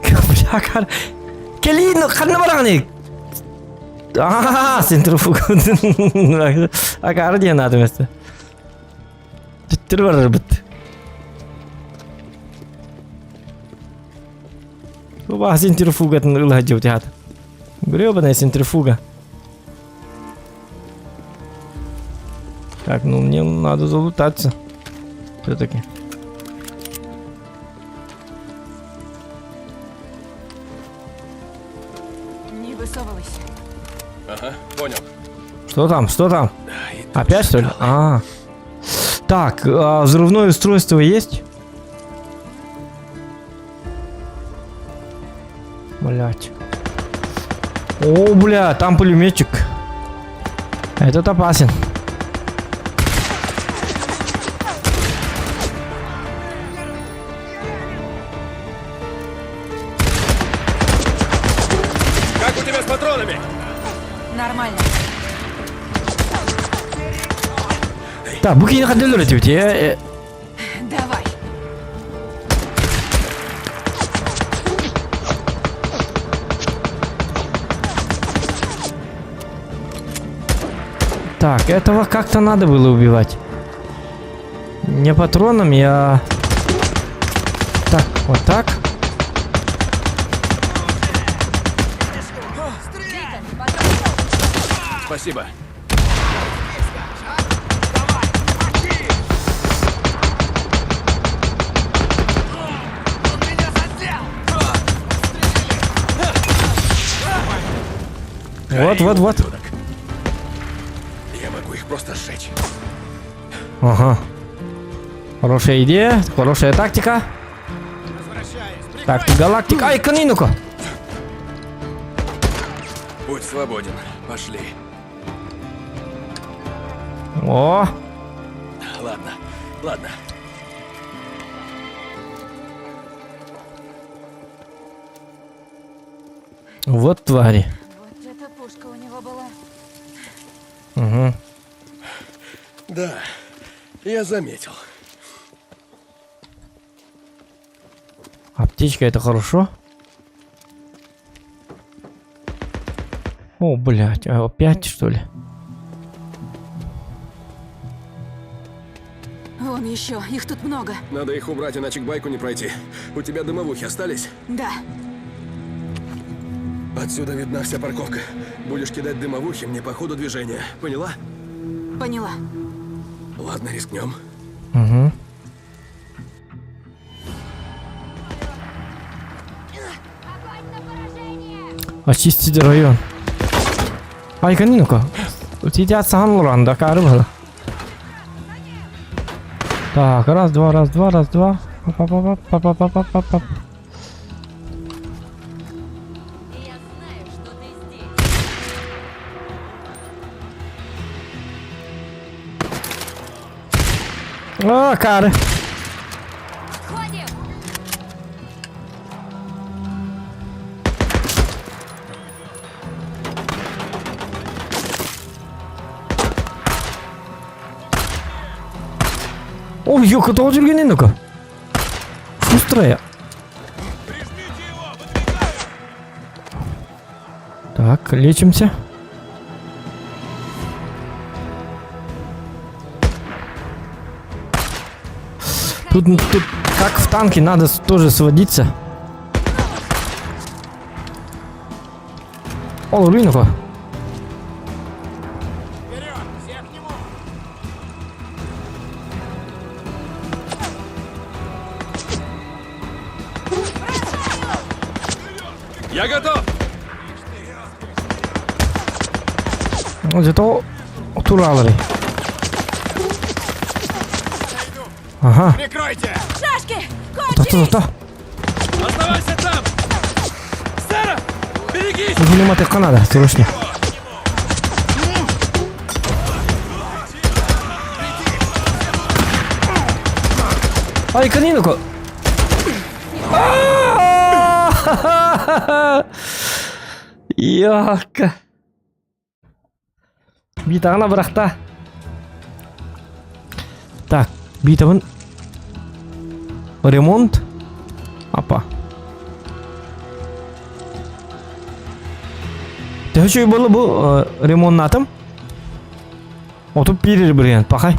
Бля, Кали, ну, ханна бараны! Центрифуга. Акар надо вместо. Тüttür var bit. Bu центрифугатын ылахы жеп. Грёбаная центрифуга. Так, ну мне надо залутаться. Все-таки. Не высовывайся. Ага, понял. Что там? Что там? И тут Опять что ли? шакалы. Так, взрывное устройство есть? Блять. О, бля, там пулеметчик. Этот опасен. Как у тебя с патронами? Нормально. Давай. Так, bu keyini qanday o'rgatyapti? Давай. Так, этого как-то надо было убивать. Не патронами, а... Так, вот так. Спасибо. Вот, вот, вот. Я могу их просто сжечь. Ага. Хорошая идея, хорошая тактика. Так, галактика. Ай, канинука. Будь свободен. Пошли. О, Ладно, ладно. вот твари. Вот эта пушка у него была. Угу. Да, я заметил. Аптечка, это хорошо. О, блядь, а опять что ли? Вон еще, их тут много. Надо их убрать, иначе к байку не пройти. У тебя дымовухи остались? Да. Отсюда видна вся парковка. Будешь кидать дымовухи мне по ходу движения. Поняла? Поняла. Ладно, рискнем. Угу. Очистить район. Ай, канинука. У тебя сам да карбала. Так, раз, два, раз, два, раз, два. Па-па-па-па-па-па-па-па-па. Я знаю, что ты здесь. О, кары. Ходим! Ой, ёка, то жүрген енді-ка. Шустрая. Так, лечимся. Тут как в танке надо тоже сводиться. О, руинка. Я готов! Зато туралары. Ага. Прикройте! Шашки! Та-та-та. Оставайся там! Сара! Берегись! Внимательно Канада, срочно. Ай, канинука. Яка. Битана бырақта. Так, битабын. Ремонт. Апа. Тәхші болы бұл ремонтнатым. Отып берер бірген, пақай.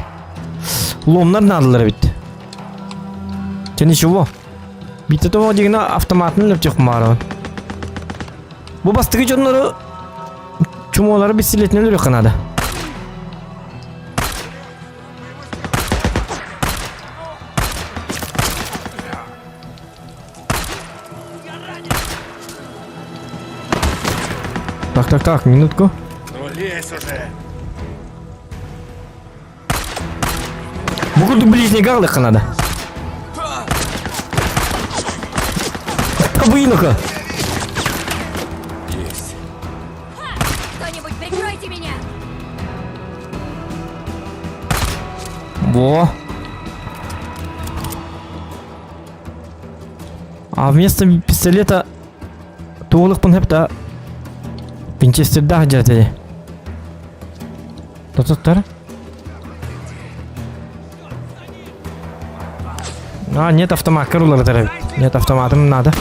Ломнар надылар бітті. Те ничего. Битті тоғы дегені автоматын löpчек марығын. Бұл бастығы жонлары чумолары бітсілетіне өлі қанады. Так, минутку. Ну лезь уже! Бұғырды ближний галы қанады. Обыйнука. Есть. Кто-нибудь прикройте меня! Во. А вместо пистолета туғылық пын хепта Винчестерді ғажат еді. Тұттықтар. А, нет автомата, Карула батарея. Нет автомата, надо.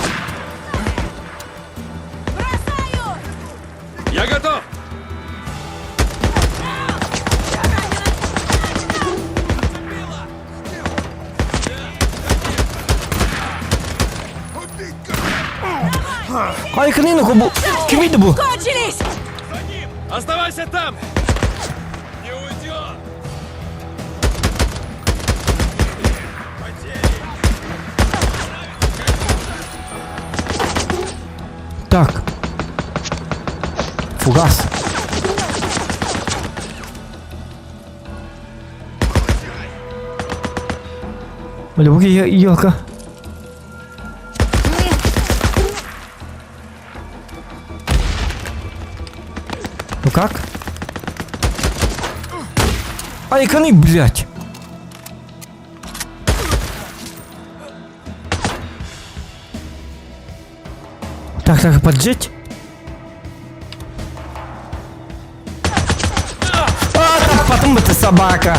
Я готов! Ай, хренину хубу. Кивиду бу. Кончились! Оставайся там! Не уйдет! Так. Фугас. Бля, елка. Ну как? Ай, коны, блядь. Так, поджечь. А, потом это собака.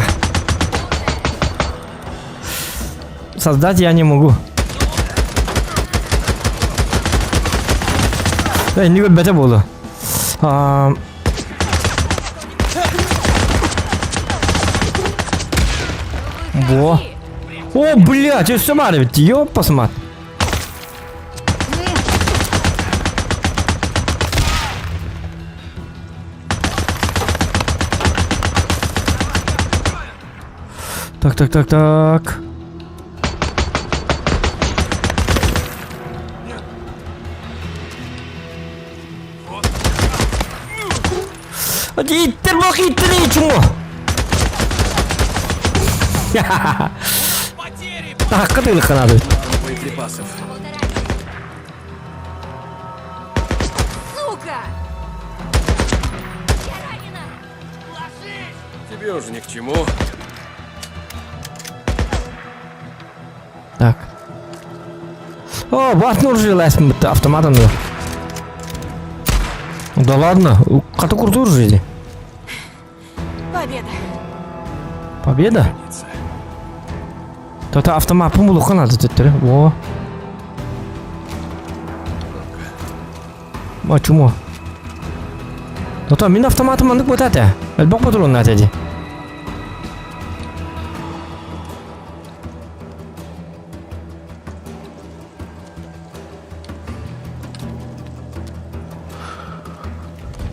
Создать я не могу. Эй, не бета буду. Во. О, блядь, я сама ведь, ёп, посмотри. Так. Иди, бог, иди, чмо! Так, кадылка надо. Боеприпасов. Сука! Я ранена! Тебе уже ни к чему. Так. О, батнур жилась автоматом. Да ладно, как-то круто жили. Победа. Победа? То-то автомат помылуха надо, тетя. Во. А чему? То-то мин автоматом андык вот это. Эльбок патрон на теди.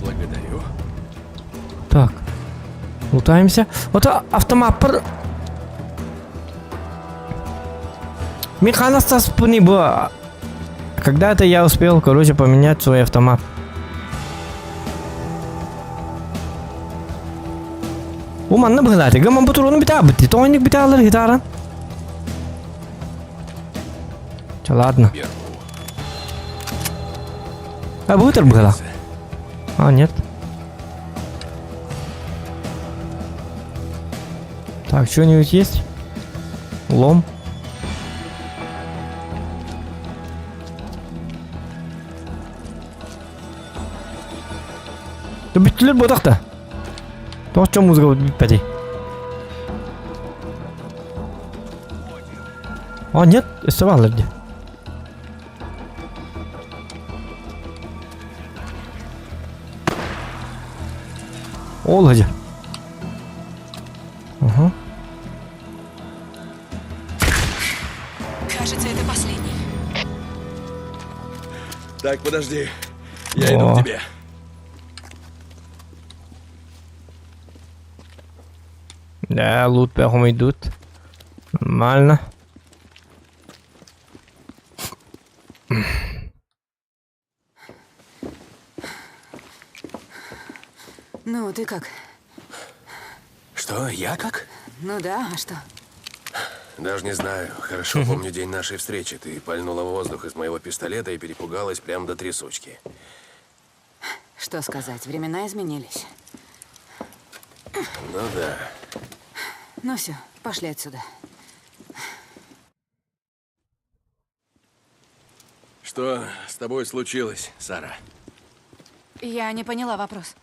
Благодарю. Так. Лутаемся. Вот автомат пр... Механостас не было. Когда-то я успел, короче, поменять свой автомат. Уман не бгадати, гаман патрону битабити, тоник биталер гитара. Че, ладно. А бутер бгада? А, нет. Так, что-нибудь есть? Лом. Да битлер бодақта. То что музыка битпәди? А, нет, эстевалар де. Ол хади. Ага. Кажется, это последний. Так, подожди. Я иду к тебе. Да, лут пехом идут. Нормально. Ну, ты как? Что, я как? Ну да, а что? Даже не знаю. Хорошо помню день нашей встречи. Ты пальнула в воздух из моего пистолета и перепугалась прямо до трясучки. Что сказать, времена изменились. Ну да. Ну все, пошли отсюда. Что с тобой случилось, Сара? Я не поняла вопрос.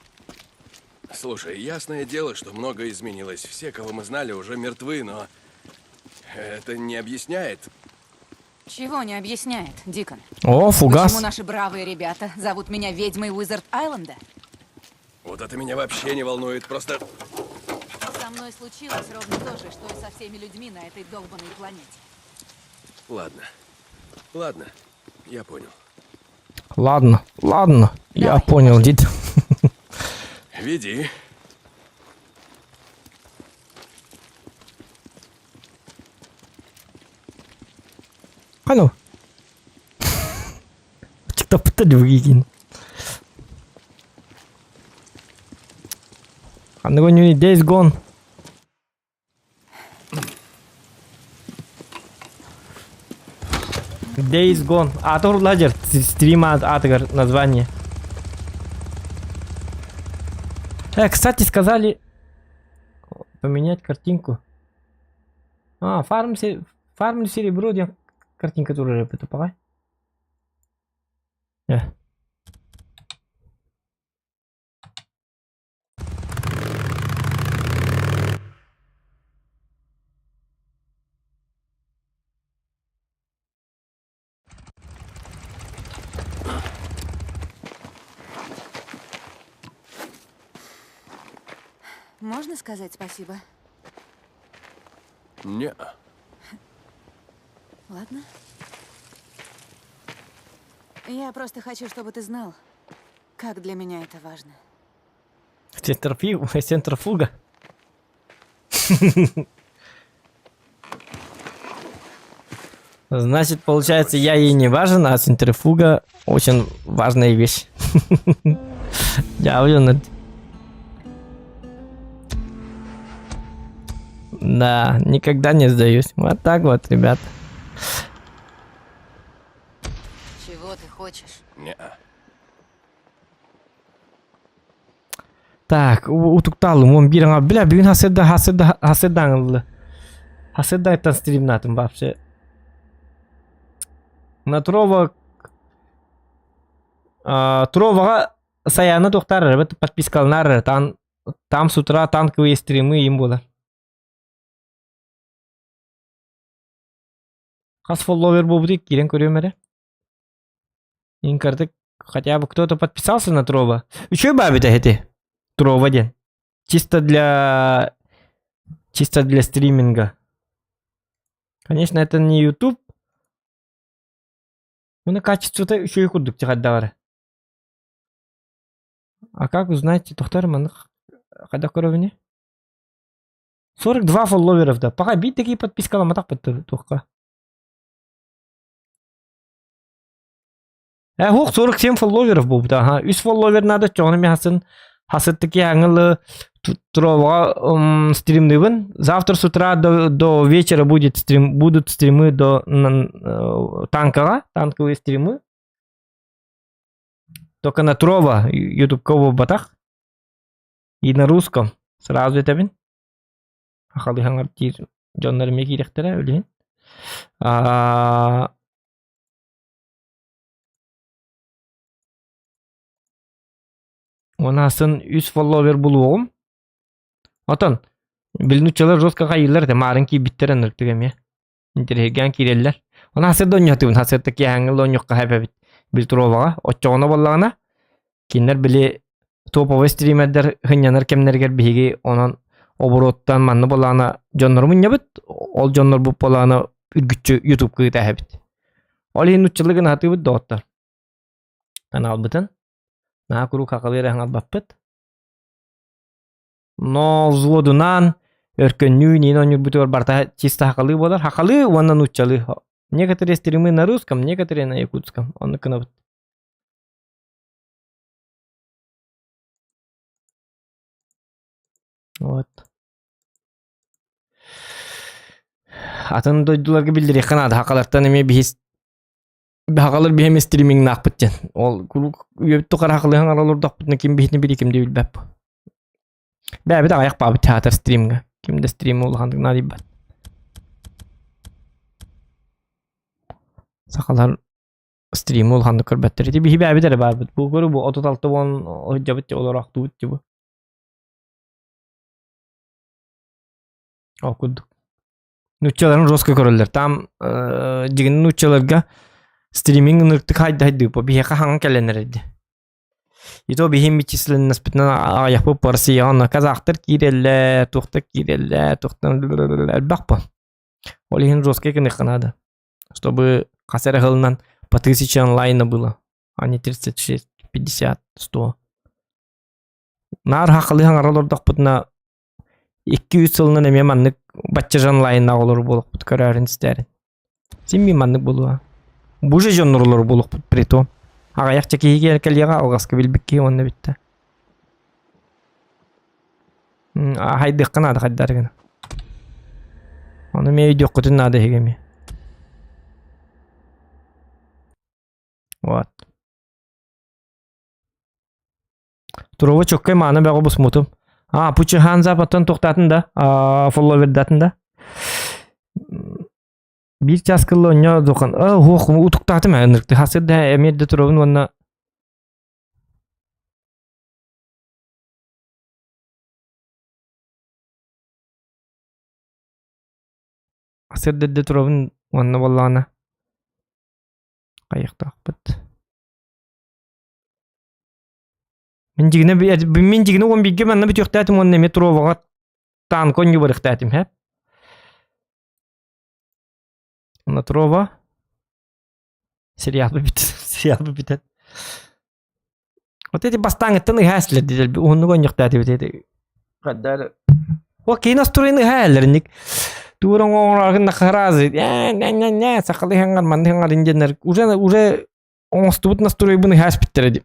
Слушай, ясное дело, что многое изменилось. Все, кого мы знали, уже мертвы, но Это не объясняет. Чего не объясняет, Дикон? О, фугас. Почему наши бравые ребята зовут меня ведьмой Уизард-Айленда? Вот это меня вообще не волнует. Просто Со мной случилось ровно то же, что и со всеми людьми на этой долбанной планете. ладно. Ладно, я понял. Ладно, я Давай, понял, дід. Веди. Понял. Çıktı pıttı diyor giykin. Anda gönlü Days Gone. Days Gone. Атор ладер. Стрима атгар название. Кстати, сказали поменять картинку. Фарм серебро, где картинка тоже это пока. Можно сказать спасибо? Не. Ладно. Я просто хочу, чтобы ты знал, как для меня это важно. Центрофуга. Значит, получается, я ей не важен, а центрифуга очень важная вещь. Я уверен. Да, никогда не сдаюсь. Вот так вот, ребят. Чего ты хочешь? Не. Так, утукталым, он бираңа, бля, бүгін хаседаңылы. Хаседаңтан стримнатым вообще. На Троваға саяны тоқтар, бәті подпискалынар, там с утра танковые стримы им болар. Қас фолловер болбудик, керен көрем әрі. Инкардык, хотя бы кто-то подписался на Трова. Еще бабита эти. Трова ден. Чисто для стриминга. Конечно, это не YouTube. Но на качество-то еще и кудук тихаддавар. А как узнать, тохтар манах когда коровине? 42 фолловеров, да. Пока бит такие подпискала матах подтурка. Хук 47 фолловеров был, да. Ага. 3 фолловер надо, чоғынымен хасыттыки аңылы Трова стримнывын. Завтра с утра до вечера будут стримы до танковые стримы. Только на Трова, ютуб-кову батах. И на русском. Сразу это вин. Ахалы хаңар тир жонлары меки рехтере, өлейін. Онасын 3 фолловер болуғым. Отан, білінучелер жостқа қайылар да марынки биттерен ұрттығым, интереген киреллер. Она хасырда ойнықтығын, хасырда ки аңыл ойныққа хайпабит біл Троваға. Отчоғына болағына, кенлер біле топовый стримердер хынянар кемнергер бігі онан обороттан манны болағына жонлар мұнябыт, ол жонлар бұл болағына үргітчі YouTube күйті әбіт. Ол ең ұтчылығын атыбыт доғыттар. Канал бұтын. На куру какалыра хаңа баппыт. Но взводунан өркөннүү нин онюр бутур барта чисто хакалы болар. Хакалы оннан учалы. Некоторые стримы на русском, некоторые на якутском. Он кынабыт. Вот. Атын дойдуларга билдири канада хакалартан эме бихис Хакалар бихеме стриминг нақпыттен. Ол кулук үйөптү каракылыгын аралордакпытны ким бихитни били кимди билбеп. Бәбі да аяқ бабы театр стримга. Кимде стрим улғандық надиббат. Сақалар стрим улғандық көрбәттер. Бихи бәбі дәрі бабы. Бұл көрі бұл 36 bon ойджабыт олар ақтуыт жібі. Оқудық. Нуччаларын жестко көрөлөр. Там жигин нуччаларга стриминг ныртык хайдайды по бияка хаңа келенерди. И то бихим мичислен наспитна аяпы парсияна казахтар кирелле, тухтак кирелле, тухтан бакпа. Олихин жестко кыны канада. Чтобы касара хылынан по 1000 онлайна было, а не 36, 50, 100. Нар хакылы хаңаралар дакпытна 200 сылынан эме маннык бачча онлайна олор болуп бут көрөрүн истерин. Симми маннык болуа. Буже жоннурлар болуп бут прито. Аяк чекиге келега алгаска билбикки онна битте. Хайды канада хаддаргын. Аны ме видео кутун надо хегеми. Вот. Турова чоккай мана бага бус мутум. Пучи ханза потон токтатын да. Фолловер датын да. Bir час кылы оня докан. Хох утуктатым аныкты. Хасырда эмедде туровун онна. Хасырда туровун онна боллана. Кайыктакпыт. Мен жигине 11 манна бит yoktатым онна метровага танкон юбарыктатым, хэ? На трова. Сериал бит. Вот эти бастанги таны хаслер дидел. Он гон yoktаты бит эти. Каддар. Окей, настроены хайлерник. Туран оңорагын нахаразы. Не, сакалы ханган манды ханган инженер. Уже оңстубут настройбыны хаспиттерди.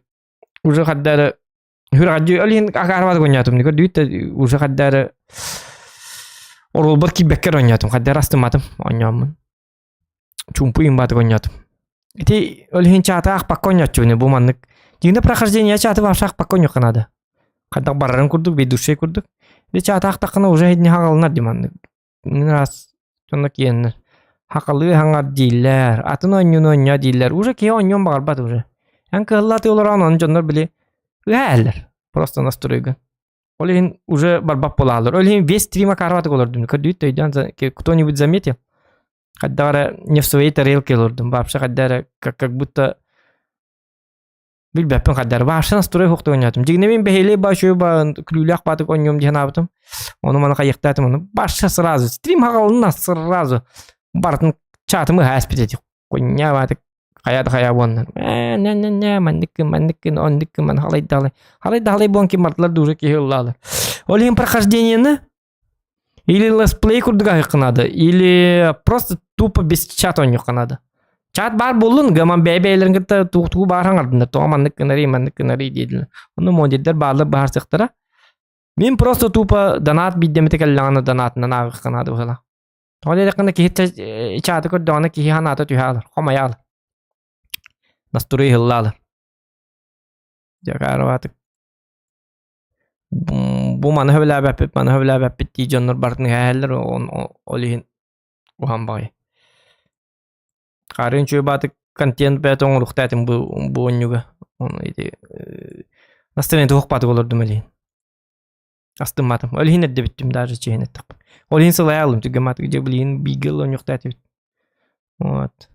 Уже каддар Хюраджи алин агарвад гонятым. Нико дүйт уже каддар оролбар кибеккер гонятым. Каддар астыматым. Онямын. Чумпу имбат гонятым. Эти олин чата ах паконячуны бу маннык. Дигне прохождение чаты вашак паконю канада. Каддар баррын курдук, бедуше курдук. Де чата ах такына уже хедни хагалнар диманнык. Раз сонна киеннер. Хакалы хаңар дилер. Атын ойнюн ойня дилер. Уже ки ойнюн барбат уже. Янка хыллаты оларан он жоннор били. Гәлер. Просто настройган. Олин уже барбап болалар. Олин весь стрима карваты олардым. Көрдүйт тойдан кто-нибудь заметил? Каддара не в своей тарелке олардым. Вообще каддара как будто билбеппен каддара. Вообще настрой хокта ойнятым. Жигнемен бехеле башой ба клюлях батык ойнём диган абытым. Оны мана кайыктатым оны. Баша сразу. Стрим хагалына сразу. Бартын чатымы хаспитетик. Коня батык. Хая воннар. Не, мандыкын, ондыкын, ман халайдалы. Халайдалы бонки мартлар дуже кихыллалар. Олин прохождениені или летсплей курдыга хыкынады, или просто тупо без чат ойню канады. Чат бар болун, гаман бәйбәйлерін кітті туғ барған ардында. Тоға мандыкынари дейділі. Оны модельдер барлы бар сықтыра. Мен просто тупо донат биддеметі кәліліғаны донатынан ағы канады бұғыла. Тоға дейдіқында кихи чаты көрдіғаны кихи ханаты түйхалар. Хомаялар. Настрой хыллалар. Жакарватык. Бу маны хөвләбәп бит жоннор бартын хәлләр олихин ухан багы. Карын чөй батык контент бәтон рухтатым бу онюга. Оны иде. Настроение тух батык олордум элин. Астыматым. Олихин эдде биттим даже чейне так. Олихин сылаялым түгематык же билин бигел онюктатып. Вот.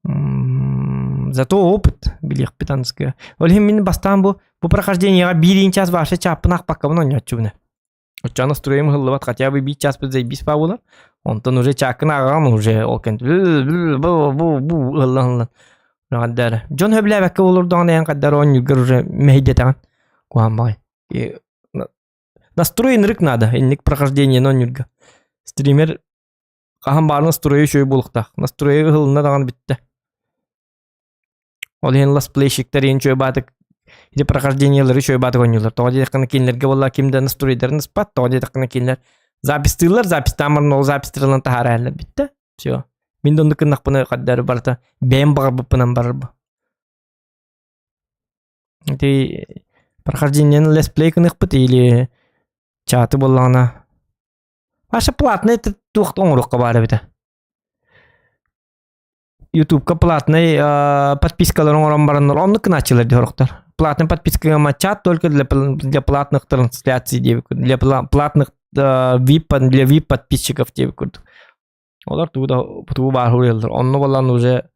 Зато опыт билих питанская. Олхим мен бастан бу прохождениега 1 час ваше чапнак паккабын ойнатчубуна. Оча настроим хыллыбат хотя бы 1 час бизей бис пабулар. Онтон уже чакын аган уже окент. Бу хыллан. Раддар. Жон хөбләбәккә булырдан ян каддар ойнугар уже мейдетан. Куамбай. Настроен рык надо, инник прохождение ойнуга. Стример кахан бар настрою шөй булыкта. Настрою хылына даган битте. Олин летсплейщиктер чөй батык. Иде прохождениелери чөй батык ойнуйлар. Тоға дейдіққаны кейінлерге болла кимді настройдарын спат. Тоға дейдіққаны кейінлер запистыйлар. Запис тамырын ол запистырылын тахар әлі бітті. Все. Мен донды кыннақ бұны қаддары барыта. Бәйім бағыр бұппынан барыр бұ. Иде прохождениені летсплей кынық бұт. Или чаты боллағына. Ваша платный туқты оңырыққа бары біті. YouTube'ка платный подпискалар оңыран барыныр. Онны кыначылар дёрықтар. Платный подписка чат только для платных трансляций. Для платных для VIP подписчиков тебе курдук. Олар туу бар хуйлар. Онны болан уже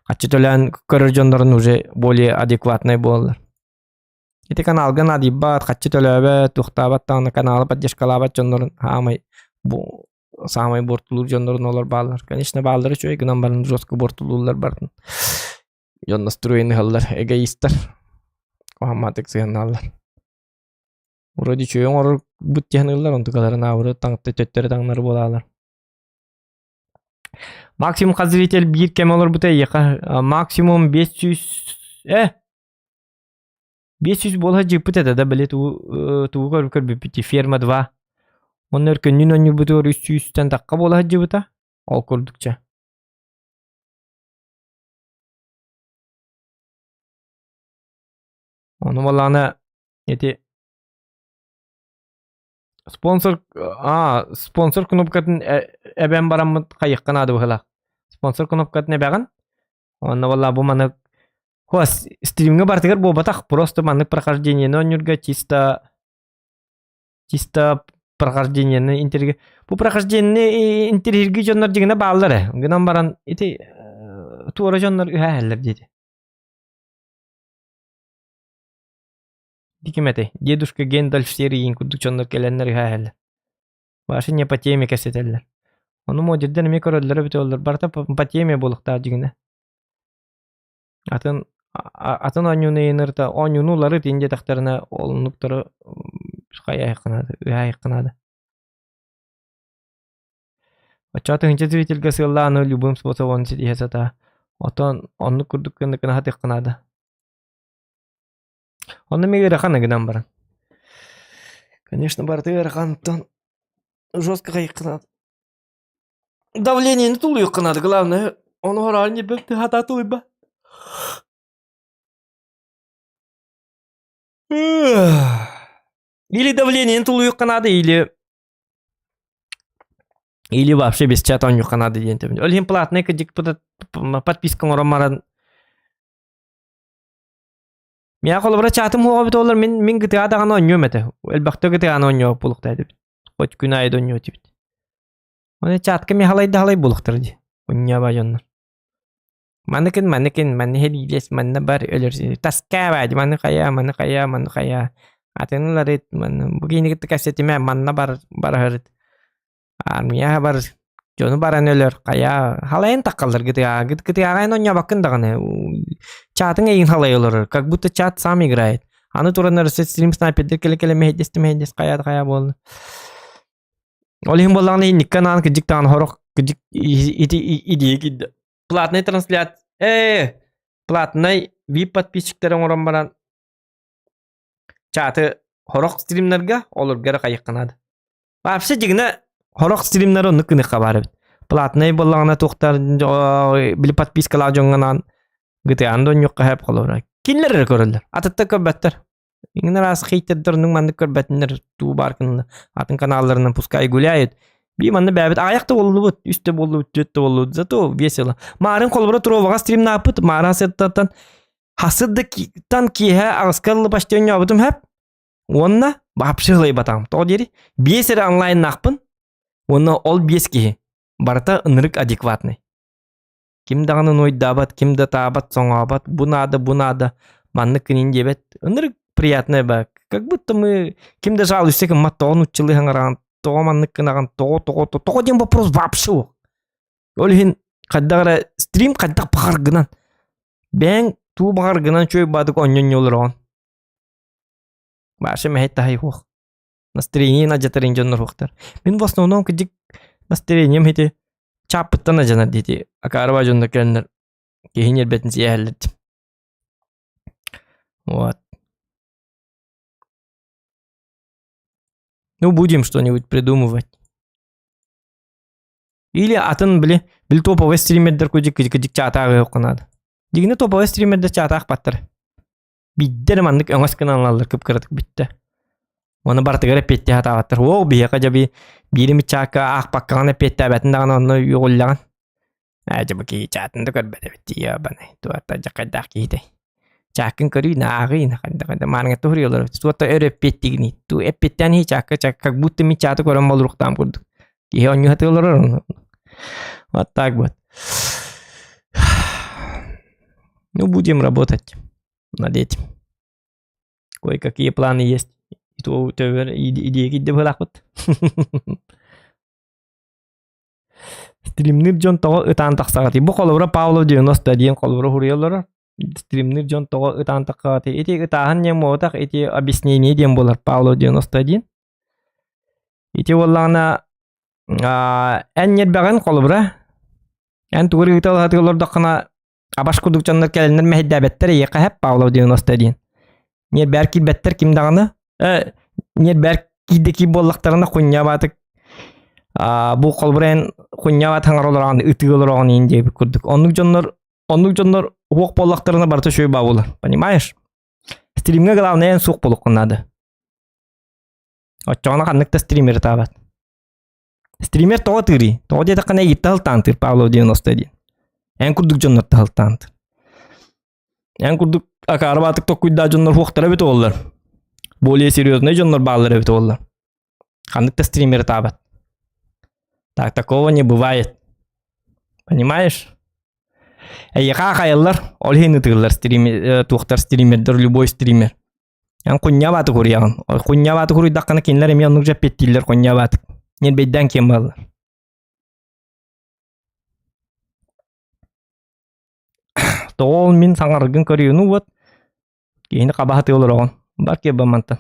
качытылан көрөржөндөрүн уже более адекватный болдулар. Эти каналга надибат качытылабы тухтабаттан каналы поддержкалабат жөндөрүн хамай бу самый бортулур жөндөрүн олар баалар. Конечно, баалары чөй гынан барын жестко бортулулар бардын. Жон настроены халлар, эгоисттер. Кохаматык сыяналар. Вроде чөйөн орор бут технологиялар онтукаларын авыры таңытты төттөрү таңнары болалар. Максимум зритель 1 кем олар бута яка максимум 500 500 болha жыпыт да билет туу көрбүпти ферма 2. Оннор күнүн оню бутор 300 такка болha жыпыта ол көрдүкчө. Onu баланы эти спонсор кнопкатын эбен бараммыт кайыккан ады быхала. Спонсор кнопкатын эбеган. Onu валла бу маны хос стримге бартыгар бобатак просто маннык прохождение нонюрга чисто прохождение интерге. Бу прохождение интерге жоннор дигине баалары. Гынан баран эти туора жоннор үһәлләр диде. Дикимете, дедушка Гендальф серийин курдукчоннор келеннер үһәлләр. Башы не по теме кәсетелләр. Оны модерден ми көрөлләр бит олар. Барта по теме булыкта дигине. Атын онюны енерта, онюнулары тинде тактарына олнуктары каякынады. Очаты хинче зрительге сылланы любым способом сидесата. Отон онну курдукканы хатыкканады. Онны мегере ханы гынан баран. Конечно, бартыгар хантан жестко кайыкканады. Давление не тулуйкканады, главное, он орал не бекти хата тулуйба. Или давление не тулуйкканады, или вообще без чата он юкканады дейін тебін. Өлген платный кадик подпискан орамаран. Мен қолыбыра чатым хуға бит олар мен гыты адаған оньо мәті. Әлбақты гыты аны оньо бұлықтай деп. Хоть күн айды оньо деп. Оны чатқа мен халай бұлықтыр де. Оньо ба жонлар. Манны хелилес, манны бар өлір. Таска бәді, манны қая. Атынылар ет, бұгейні гыты кәсетіме манна бар хырыт. Армия бар, жону баран өлір. Қая, халайын таққалдар гыты ағайын оньо бақын дағаны. Чатын эйин халай олар, как будто чат сам играет. Аны туранар стрим снайпердер келе мехедес кая болды. Олихим болағын эйин канан кыдиктан хорок кыдик идея кидді. Платный трансляция. Платный VIP подписчиктерин оран баран чаты хорок стримнерге олар гары кайыкканады. Вообще дегіне хорок стримнер онны кыны хабары бит. Платный болағына тоқтар били подпискалар жоңганан гыты андон юкка хеп колора. Кинлер көрөлөр. Атытта көбөттөр. Иңнер ас хейтердернең манны көрбөтнер туу баркын атын каналларынан пускай гуляют. Би манны бәбит аякта болду, үстө болду, төттө болду. Зато весело. Марын колбора туровага стрим напыт, мара сеттан хасыддыктан кие аскарлы баштын ябытым хеп. Онна бапшылай батам. То дери бесер онлайн накпын. Онна ол бески. Барта ынрык адекватный. Ким дағаны нойдабат, кимді табат, соңабат, бунада, манны кінен дебет. Ыныр приятный ба. Как будто мы кимді жал үстекім маттоғын ұтчылы хаңараған, тоға манны кінаған, тоға ден вопрос вообще оқ. Олхин қаддағыра стрим қаддақ бағар гынан. Бәң ту бағар гынан чөй бадық оньон олыр оған. Башы мәхет тахай оқ. Настроение наджатарын жоннар оқтар. Мен в основном кедік настроением хеті чапыттан ажана дейті. Акарыба жонда кәлінер кейін ербетін сияхәлдерді. Вот. Ну, будем что-нибудь придумывать. Или атын біл топовый стримердер көдік чатағы оқынады. Дегіне топовый стримердер чатағы баттыр. Биддер мандық өңес каналалар көп кірдік бітті. Оны бартыгара петте хатаваттыр. О, бияқа жаби бирими чака ақ баққағана петте әбәтіндағын оны үйғыллаған. Әжібі кей чатынды көрбәді бітті ебаны. Туатта жақайдақ кейді. Çakın körü nağıyın. Hadi manıga tuhriyorlar. Suata öğretpettigini. Tu epetten hiç çakka buttu mi çatı koran baluruktan kurduk. Ki onu hatırlar onu. Вот так вот. Ну, будем работать над этим. Кое-какие планы есть. И то идея гидде былак вот. Стримнер жон того ытан таксагаты. Бу колбура Павлов 90 дейин колбура хуруялар. Стримнер жон того ытан таксагаты. Эти ытахан не мотак, эти объяснения дем болар Павлов 91. Эти воллана эннер баган колбура. Эн тугур ытал хатылар дакына абаш кудук жандар келендер мехдебеттер яка хеп Павлов 90 дейин. Нер берки беттер ким даганы? Нер беркидеки боллактарына кунья батык. Бу колбурен кунья батаңар олорган ытыгылорган инде курдук. Онук жоннор хук боллактарына барты шөй бабулар. Понимаешь? Стримге главное сук болук надо. Оччона каныкта стример табат. Стример того тыри. Того дете кана иттал тантыр Павлов 91. Эн курдук жоннор тал тантыр. Эн курдук акары батык токуйда жоннор хуктара бет олар. Более серьезные жоннор баллары бет олар. Каныкта стример табат. Так такого не бывает. Понимаешь? Яка хайаллар, олхейны тыгылар стример, тухтар стримердер, любой стример. Эн кунья баты курьян. Кунья баты курьдаккана кинлер эми онук жеп петтилер кунья баты. Нен бейден кем баллар. Тоол мин саңаргын көрүнү вот. Кейини кабахаты олор огон. Бар ке бамантан.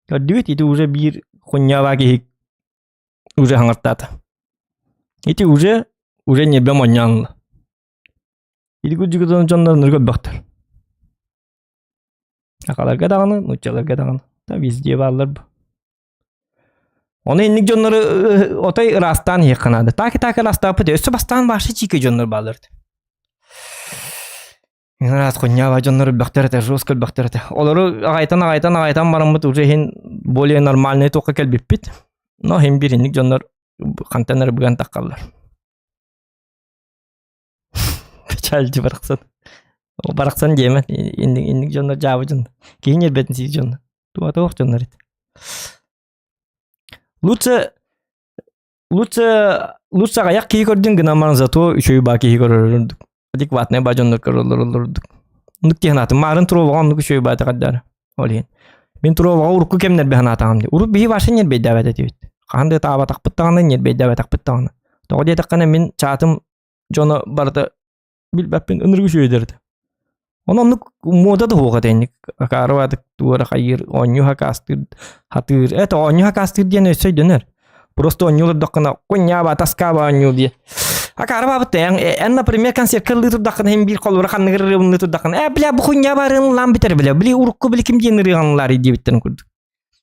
Кадыт это уже бир хуйнява ки уже хангартата. Эти уже не бемоньян. Или гуджигдон жондар ныргат бактар. Акаларга даганы, нучаларга даганы. Та везде баллар. Оны инник жоннору отай растан якынады. Таки растапы өсө бастан башы чике жоннор баллар. Раз хуйнява жоннор бактар это жестко бактар это. Олору агайтан барамыт уже хин более нормальный тока келбиппит. Но хин бир инник жоннор кантанар буган таккаллар. Печальчи бараксан деме. Инник жоннор жабы жон. Кейин эрбетин сиз жон. Туа тоок жоннор эт. Лучше аяк кий көрдүн гына марза то үчөй ба кий көрөрдүк. Адекватный бажоннор көрөлөрдүк. Нук технаты марын туровган нук үчөй ба тагаддар. Олин. Мен туровга урку кемнер беханатам ди. Уруп бии башын нер бейдабат этибит. Кандай таба такпыттаганы нер бейдабат такпыттаганы. Тоге таккана мен чатым жоно барды билбеппин ыныргы шөйдерди. Ононук мода да хога тенник. Акарват туара хайыр оню хакастыр хатыр. Это оню хакастыр диен өсөйдөнөр. Просто онюлар доккана куньяба таскаба оню ди. Акарва бутен например концерт кылды даккана хем бир колбура ханныгырыбны даккана. Бля бу куньябарын лам битер бля. Бли урукку били ким денирганлар иди биттен курдук.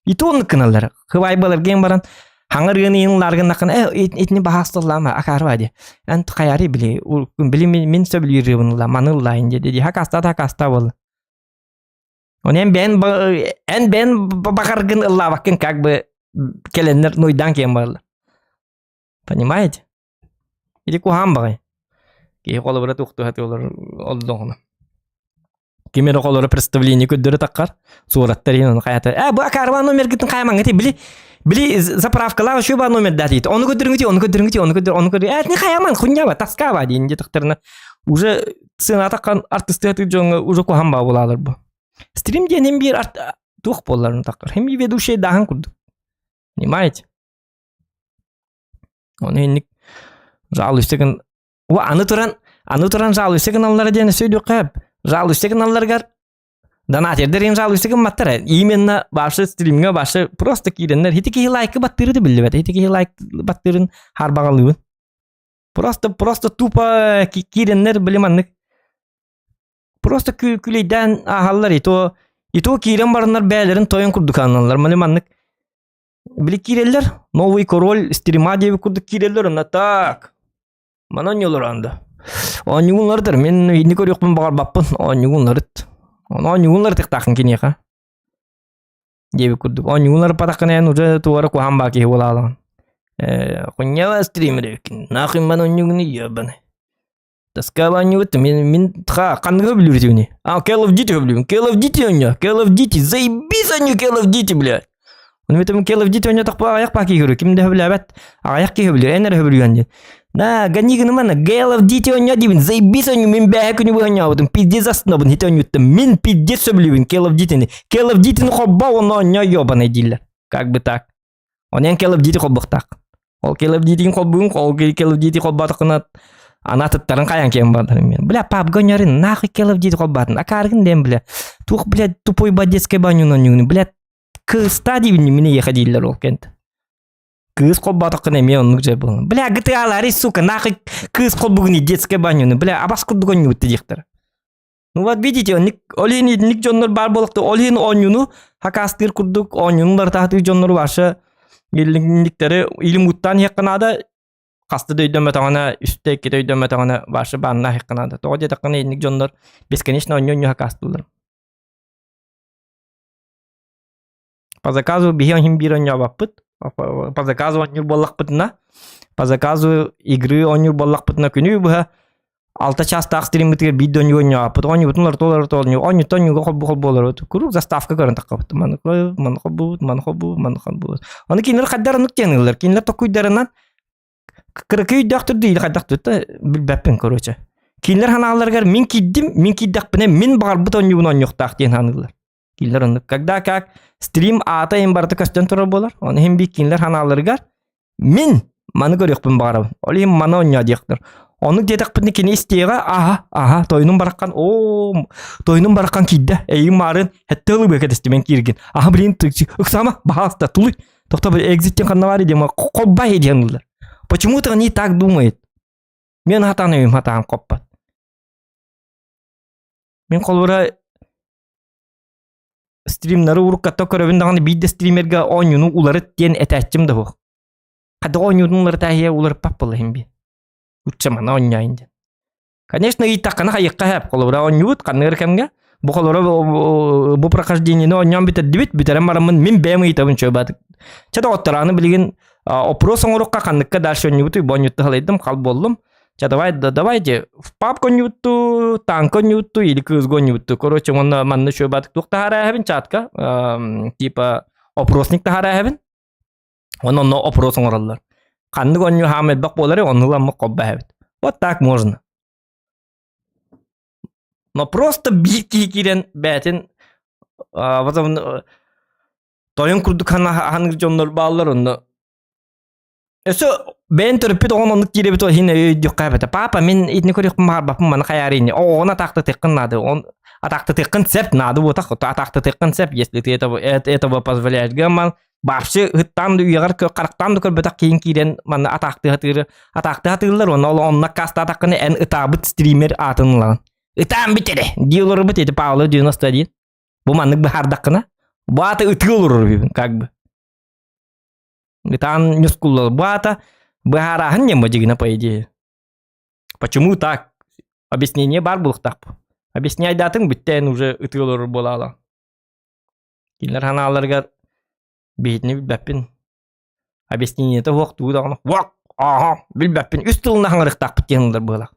Итон кыналар. Хыбай балар ген баран хаңыргын ларгын даккана этни бахастылама акарва ди. Ант каяри били урукку били мен сөбүлүрүбүн ла манылла инде ди. Хакаста бол. Онен бен бакаргын ла бакын как бы келенер нойдан кем бар. Понимаете? Или кухам багай. Ки колобра тухту хатылар олдоңна. Кемер колобра представление көдөрө таккар. Сураттарын каята. Бу карван номер гитин кайман гити били заправкалар шу ба номер датит. Оны көдөрүңүти. Не кайман хуйняба таскаба дейинде тактырына. Уже сына таккан артисттер жонго уже кухам ба болалар бу. Стрим денем бир тух болларын таккар. Хем ведущий дахан курду. Понимаете? Он инник жалуйстыгын аны туран жалуйстыгын аллар дени сөйдүк кап. Жалуйстыгын алларга донатердерин жалуйстыгын маттар. Именно башы стримге башы просто киренер хитики лайк баттырды билбет. Хитики лайк баттырын харбагалыбын. Просто тупо киренер билеманнык. Просто күлейден ахаллар ито кирен барынар бәлерин тоyun курдук аналар билеманнык. Били киреллер новый король стрима деп курдук киреллер на так. Мана нёлоранда. Онюлардыр мен ини көрөкмүн багар баппын. Онюлар тактакын кинека. Деп курдук. Онюлар патаканы уже туара кухам баки болалан. Куньява стример экен. Нахим мен онюгуны ебаны. Тоскованию-то мен қанға білуір не. Call of Duty білуін. Call of Duty ойна. Call of Duty. Заебись ойна Call of Duty, блядь. Он метем Call of Duty ойна тақпа аяқ паки көрі. Кімді білі әбәт? Аяқ ке білі. Әнер білуін. На, ганигіні мана Call of Duty ойна дейбін. Заебись ойна. Мен бәе күні бұл ойна бұдың. Пиздец астына бұдың. Хет ойна өттім. Мен пиздец сөбілуін Call of Duty-ні. Call of Duty-ні қобба оны ойна ебаны дейілер. Как бы так. Онен Call of Duty қоббық так. Ол Call of Duty-ні қоббығын. Ол Call of Duty қобба тақынат. Ана тұттарын қаян кем бадырым мен. Бля, пап гонярын, нахуй Call of Duty қоббатын. Акаргын дем, бля. Тух, бля, тупой бадетскай банюнан югны. Бля, кыста дейбін мені еқадейлер ол кент. Кыз қоббатықын еме оның же болын. Бля, GTA-лары, сука, нахуй кыз қоббығыны детскай банюны. Бля, абас күрдігін өтті дектір. Ну вот видите, олені ник жонлар бар болықты. Олені онюну, хакастыр күрдік, онюнлар тахты жонлар башы. Еліңдіктері илім ұттан еқінада. Қасты да өйден бәтағана, үсті кет өйден бәтағана башы бағына хеққанады. Тоғы де таққана едінік жонлар бесконечно ойнёйнёға қастылар. По заказу бейон хим бір ойнёға баппыт. По заказу ойнёр боллақ бұтына. По заказу игры ойнёр боллақ бұтына күні бұға 6 частақ стримітіге бейді ойнёға баппыт. Ойнё бұтынлар толар толар. Ойнё тоньёға қол бұқыл болар. Күрік заставка көрін таққа бұтты. Маны қол бұт. Оны кейінлер қаддарын нүктенілер. Кейінлер тоқуйдарынан Кыркый доктор değil kadakты da bilbepin короче. Кинлер ханаларгар мен киддак біне мен бар бутон юбун жоктак ден ханылар. Кинлер оны когда как стрим ата им барты көстөн тура болар. Оны хем би кинлер ханаларгар мен маны көрөкпүн барабын. Ол эми мана ойна дектор. Оны дедак біне кене истега ага тойнун бараккан тойнун бараккан кидде. Эйим марын хеттелы бекетести мен кирген. Брин ыксама баста тулуй. Токто экзиттен канавари дема коббай дегенлер. Почему-то они так думают. Мен хатаныйым хатаан коппат. Мен колура стримнары уруккатта көрөбүн даганы бидде стримерге ойнуну улары тен этәчим да бу. Када ойнунлар тахия улар паппылы химби. Уччамана ойнайын. Конечно, и такана хайыкка хап колура ойнут каныр кемге. Бу колура бу прохождениени ойнам битер дибит битерем барамын мен бэми итабын чөбат. Чада оттараны билген опрос оңорукка каныкка дальше ойнуту бонютты халайдым кал болдум. Давайте в папку нюту, танко нюту или кызго нюту. Короче, манны шөбат тухта харахабин чатка. Типа опросник харахабин. Он опрос оңораллар. Канны гоню хамед бак болары онылам коббахабит. Вот так можно. Но просто битки кирен бәтин тойын курдук ханыр жоннор баалар онны. Өсө бен төрпүт онны киребит хине өйдүк кайбата. Папа мен итни көрөк мар бапым маны каярыйны. Она такты теккын нады. Он атакты теккын сеп нады вот так. Атакты теккын сеп, если ты этого позволяешь. Гаман бапшы хыттан уягар карактан көрбөтак кийин кирен маны атакты хатырлар. Онна каста атакны эн ытабыт стример атынлан. Итам битере. Диолор битеди Павло 91. Бу маннык бахардакына. Бу аты ытылыр как бы. Итан нюскуллар. Бу ата бахарахан не мадигина по идее. Почему так? Объяснение бар был так. Объясняй датын биттен уже ытылыр болала. Кинлер ханаларга бейтни билбеппин. Объяснение это вакту дагына. Вак. Ага, билбеппин. Үст тылына хаңырыктак биттенлер бола.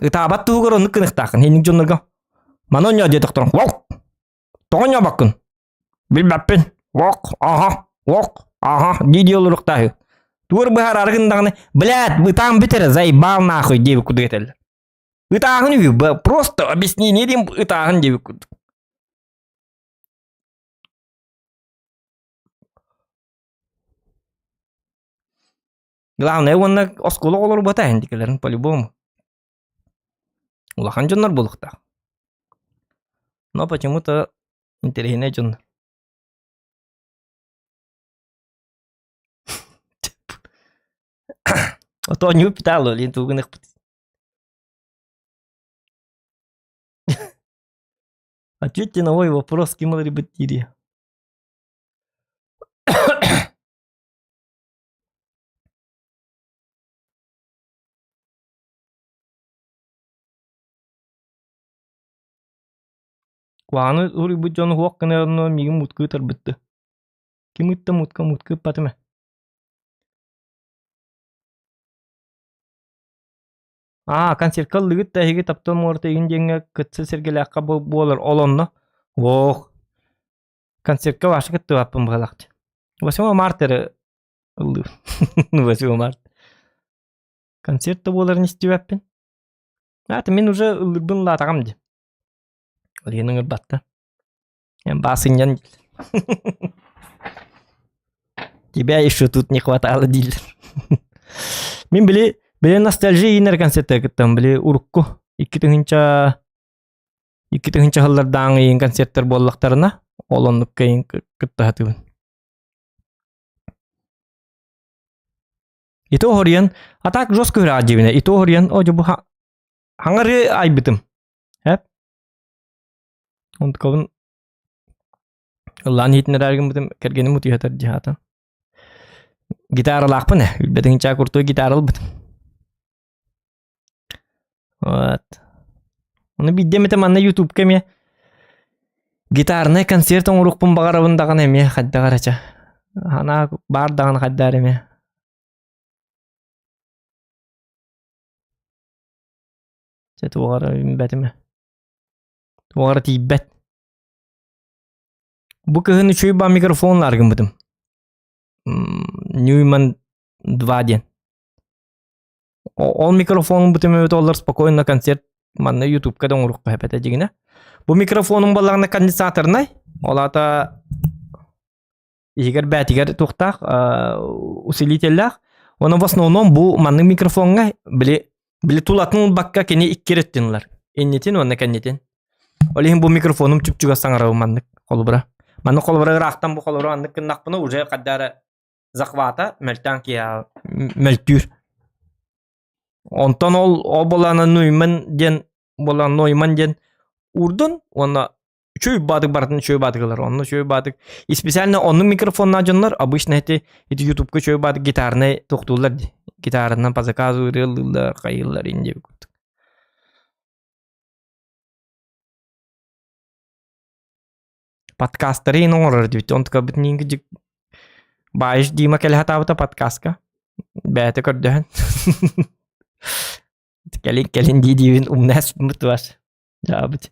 Итабат тугор оны кынықтақын, хенің жонларға. Мана ойна деді қтұрын. Вок! Тоғын бақын. Білбәппен. Вок! Ага! Дейді олырықтағы. Туғыр бұхар арғындағыны. Блядь, бұтағын бітері, зайбал нахуй, дебі күдік етелі. Бұтағын үйі, просто объяснение дейм бұтағын дебі күдік. Главное, оны осколы олар бұтағын декелерін, по-любому. Улахан жоннар болықта. Но почему-то интересный жоннар. То не упитало, лин тугных пути. Ответьте на мой вопрос, кем ребятири. Куаны ури бу жон хуаккана но миги мутку тарбытты. Кимитта мутка патыме. Концерт кыллыгыт да хиги таптан морта индеңе кытсы сергелакка болар олонно. Ох. Концертка башы кытты баппын балакчы. 8 марта 8 марта. Концертта болар не истебаппын. Мен уже ылырбын латагам ди. Ленин ырбатта. Басыньян. Тебя еще тут не хватало, дилер. Мен биле ностальжия инер концертта кыттым, биле урукку. 2000 жылдардан кийин концерттер боллактарына олоннук кийин кыттатыбын. Ито хориен атак жос көрө ажыбына. Ито хориен ожо бу хаңары айбытым. Хеп. Онткабын Лан хитнераргын бутым кергеним мутуятар жихата. Гитара лакпын, бетин чакурту гитара албытым. Вот. Оны биддемете манна YouTube кеме гитарны концерт оңрукпун багарабындаган эме хадда карача. Ана бардаган хаддар эме. Тугара бетиме. Тугара тибет. Bu kıhın üçüyü ba mikrofonlargın bıdım. Neumann 2 ден. Ол микрофонun bıdım evet olur спокойно концерт манна YouTube-ка да оңрук хепете дигине. Bu mikrofonun балагына конденсаторнай. Олата егер бәтигер туктак усилителлер. Оны в основном bu манны микрофонга биле тулатын бакка кене иккереттинлер. Эннетин оны кеннетин. Олихин bu mikrofonum чүпчүгө саңарабы маннык колбура. Манны колбура рахтан bu колбура аннык накпына уже каддары захвата мелтан кия мелтүр. Онтон ол боланы Neumann ден урдун, оны чөй бадык бардын чөй бадыгылар. Оны чөй бадык. И специально onun mikrofonuna jonlar обычно эти YouTube-ка чөй бадык гитарны токтулар. Гитарынан по заказу рылылар, кайылар инде. Подкастеры норар дибит. Он така бит нинги байш дима келе хатабыта подкастка. Бәте көрдөһөн. Келин дидивин умнас мутвас. Жабыт.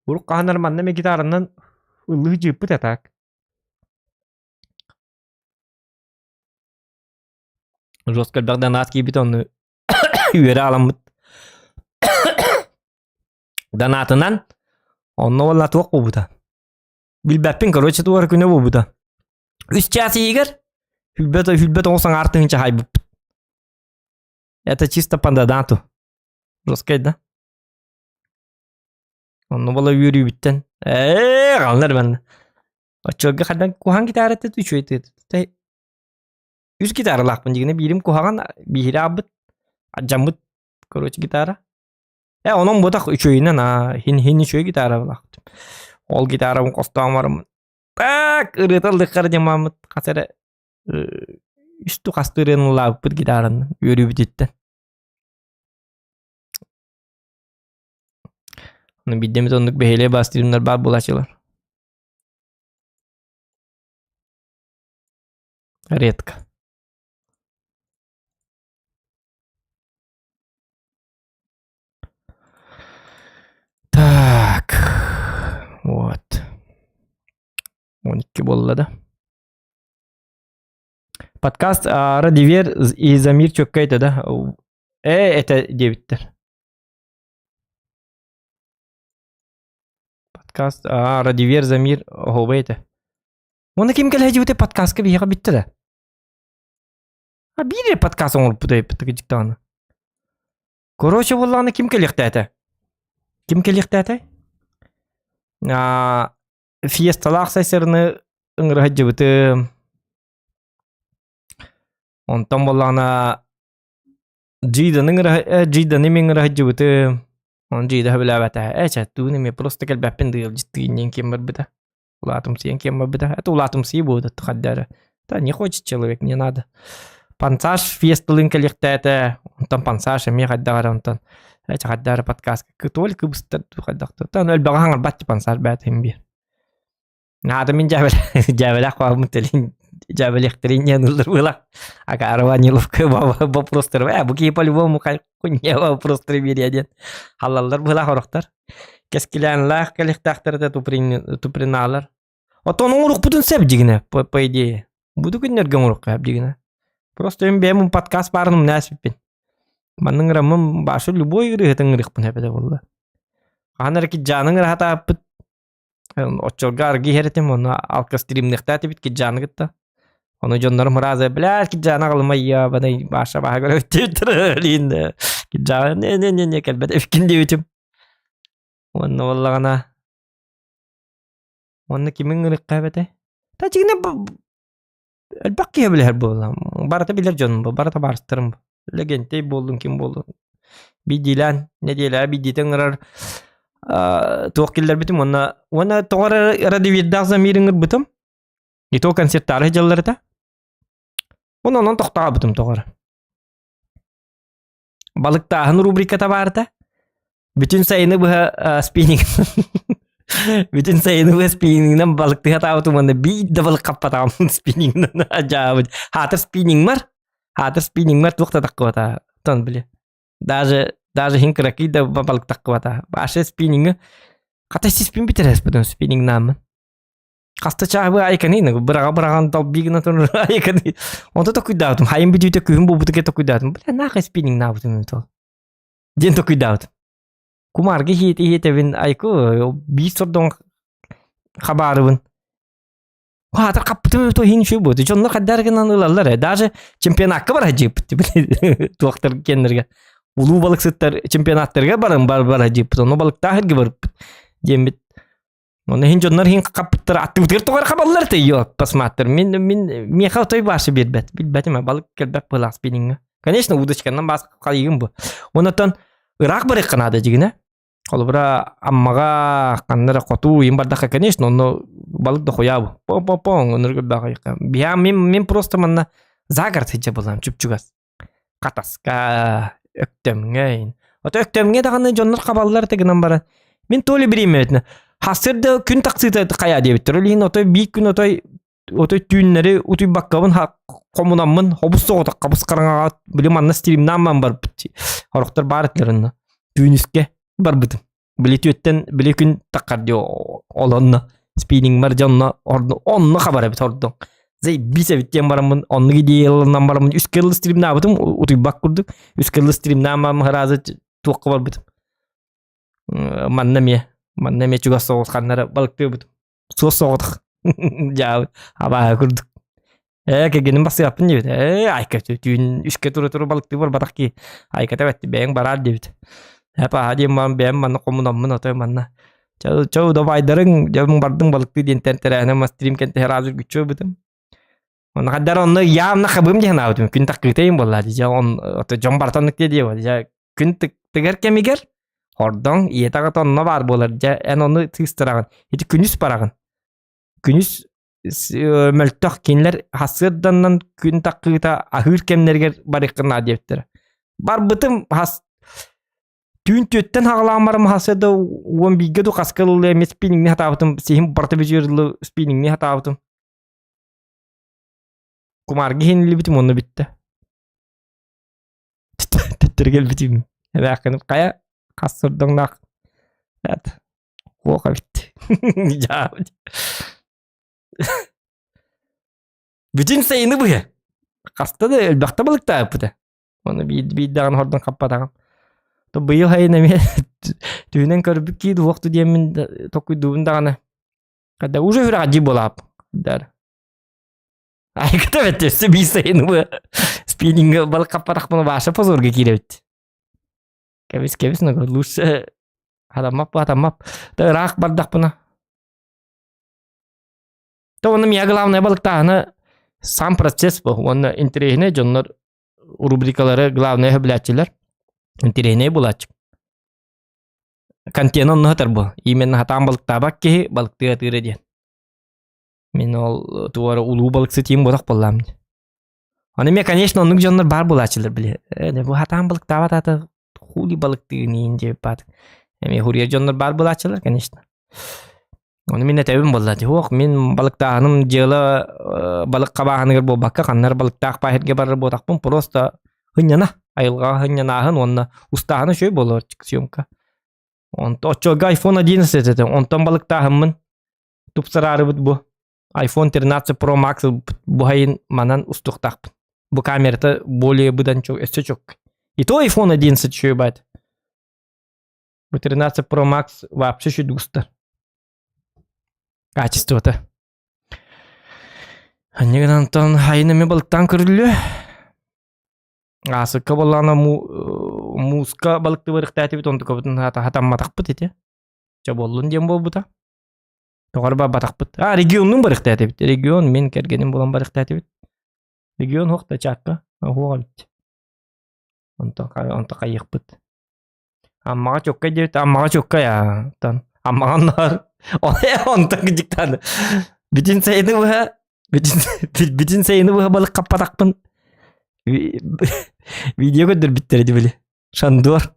Урук канар манна ме гитарынан ыллы жыппыт атак. Жостка берден атки бит onu üyeri alamıt. Danatından onu valla tuğuk bu buda. Bilbepin короче tuğar küne bu buda. Üst çası yiger. Hülbet olsan artınca haybıp. Это чисто пандаданту. Жосткай да. Onu valla üyeri bitten. Kalınır ben. Açığa kadar kuhan gitar etti tüçü etti. Üst gitar lakpın jigine birim kuhan bihira abıt. Jambut короче гитара. Onun bu da üçüyünden hin üçüyü gitara bıraktım. Ol gitarımın kostan varım. Tak ırıtıldık karıcamamı kasere üstü kastırın lapıt gitarını yürü bititti. Onu bildiğimiz onluk beheleye bastırımlar bal bulaşıyorlar. Редко. Так, вот. 12 болды. Подкаст Радивер и Замир чөккейді да. Это 9-тер. Подкаст Радивер Замир хобейті. Оны кем келе жібіте подкастқа бейға бітті да. Бире подкаст оңыр бұдай бітті жіктағаны. Короче болағаны кем келіқті әті? Ким келиктәтә? Фиесталар сәсерне ыңгыры җибете. Онтан болана җидан ыңгыры җибете. Он җида беләбәтә. Әчәтү неме просто келбәпен дигән җиттигән кем бар бит. Улатым сен кем бар бит. Это улатым си буде тхаддара. Та не хочет человек, не надо. Пансаж фиесталын келиктәтә. Онтан пансаж эме хаддара онтан. Это хаддара подкаст. Только быстро хаддакта. Та нөл баган батти пансаж бәтем бир. Nada min jabel akwa telin jabel ektrinya nulur bula. Aka arwanilov ke вопрос bu ki по-любому kunya вопрос один. Halallar bula horoktar. Keskilanlar kelihtahtırda tuprinalar. Отон урук бүтүн себжигине по идее. Буду күннерге урук кабдигине. Просто мен подкаст барным насиппин. Манның рамым башы любой игры тыңрык бу небеде болду. Анар ки жаның рахата аппыт. Очолгар гихеретим оны алка стримнехтати бит ки жаны гытта. Оны жоннорум разы блядь ки жаны кылмай я бадай баша бага көрөп өттүрүлин. Ки жаны не келбет эфкинде өтүм. Оны воллагана. Оны кимин ырык кабете? Та жигине элбакки билер болам. Барата билер жонум бу, барата барыстырым. Легендей болдун ким болду. Бидилан, не дела бидитен ырар. Туокиллер битим оны тоғар радивиддағза мириңір бітім. Ито концерттары жалларыда. Онан тоқтаға бітім тоғар. Балықтағын рубриката барыда. Bütün sayını bu spinning. Bütün sayını bu spinning'den balıktığa tavutum bir de balık kapatam spinning'den acayip. Hatır spinning var. Hatır spinning var tuğta takvata. Ton bile. Даже hinkraki da balık takvata. Başa spinning'ı katası spin biteres bütün spinning namı. Kasta çağbı aykanı bırakan dal bigna ton aykanı. Onda da cuidado. Hayım bir düğüte kuyum bu butuke da cuidado. Bile naha spinning na butum tol. Diyen da cuidado. Kumarga hite bin ayku bir sordon habarın. Hatar kaptım to hin şu bu. Jonlar kadar genan ılarlar. Даже чемпионатка бар ajib. Tuaqtar kenlerge. Ulu balık sıtlar çempionatlarga бар ajib. Onu balık tahirge var. Jembit. Onu hin jonlar hin kaptır attı togar habarlar te yok. Посмотр. Min xatoy başı bilbet. Bilbetim balık kelbek balık spinning. Конечно, удочкадан басқа калыгым бу. Онотон Irak barık kanada jigine. Kolbura ammaga kanlara qotu yimbarda конечно, но balık da koyabı. Pom onurga da koyka. Biya min просто manna zagart hece bolam çupçugas. Kataska öktemge. Ota öktemge dagаны jonlar kaballar teginan bara. Min toli birim etne. Hasırda gün taksita kaya diye bitir. Olin otoy bir gün otoy tünleri utuy bakkabın komunamın hobus soğuda kabus karanga bilim anna stream namman bar bitti. Horoktar baritlerin tüniske bar bitim. Bileti bile gün takar diyor olanna spinning marjanna onna haber bit ordon. Zey bise bitken baramın onnu gidiyelan baramın üskelli stream na bitim utuy bak kurduk. Üskelli stream namman harazı tuqqa bar bitim. Mannemiye juga soğuk kanlara balık diyor bitim. Soğuk jauh apa kurduk. Kegenim bası yapın diyor. Ayka tüyün üçke turu balık diyor batak ki. Ayka evet ben barar diyor. Apa hadi ben mana komunamın atay mana. Çoğu da baydarın jabın bardın balık diyor internetlere ama stream kente herazır güçü bitim. Ona kadar onu yağımna kabım diye naudum. Gün takıtayım vallahi diye on atay jombartanlık diyor. Diye gün tıgar kemiger. Oradan iyi takat onunla var bolar. Diye en onu tıstırağın. Hiç günüs parağın. Günüs möltök kinler hasırdan gün takıta ahır kemlerger barıkına diyeptir. Bar bıtım has tün tütten hağlamarım hasırda on bilge do kaskalı emes spinning ni hatavatım sehim bartavijirli spinning ni hatavatım. Kumargi hinli bitim onu bitti. Tettirgel bitim. Bakın kaya hasırdan nak. Evet. Oka bitti. Cevap. Bütün sayını bu ya. Kasta da elbette balık da yapıda. Onu bir dağın oradan kapatağım. To bu yıl hayır nemi düğünen körbük ki vakti diyemin tokuyduğun dağına. Kada uca hüra acı bolap. Der. Ay kata vetesi bir sayını bu. Spinning balık kapatağım bunu başa pozorga kirevit. Kevis ne kadar lus hadamap. Da rak bardak buna. То он меня главное балыктаны сам процесс был. Он интересный, jonlar рубрикалары главное хеблячилер. Интересный булач. Контент он хатар был. Именно хатам балыкта бак ки балыкты атыры ден. Мен ол туара улуу балык сетим бодак болам. Аны мен конечно оннук jonlar бар булачылар биле. Бу хатам балыкта бат хули балыкты нинде бат. Эми хурия jonlar бар булачылар конечно. Onu minne tebim bolladı. Yok min balıktağınım jığla balık kabağını bu bakka kanlar balıktağ pahirge barır bu takpın prosta hınyana ayılga hınyanahın onna ustahını şöy bolor çıksıyonka. Onta oçoga iPhone 11 dedi. Ontan balıktağımın tupsararı bu. iPhone 13 Pro Max bu hayın manan ustuk takpın. Bu kamerada более быдан çok öse çok. И то iPhone 11 şöy baydı. Bu 13 Pro Max вообще şöy gustar. Качество-то. Неган Антон хайнами балыктан көрүлү. Асы кабалана муска балыкты барыктаты бит онту кабытын хатамматак бит эти. Жаболлун дем болбута. Тогарба батак бит. Регионнун барыктаты бит. Регион мен кергеним болон барыктаты бит. Регион хокта чакка. Хуалт. Онто кайык бит. Аммага чокка дебит. Аммага чокка я. Аммагандар. Онта гыжыктады. Бүтүн сайыны буга балык каппатакпын. Видео көдөр биттерди биле. Шандор.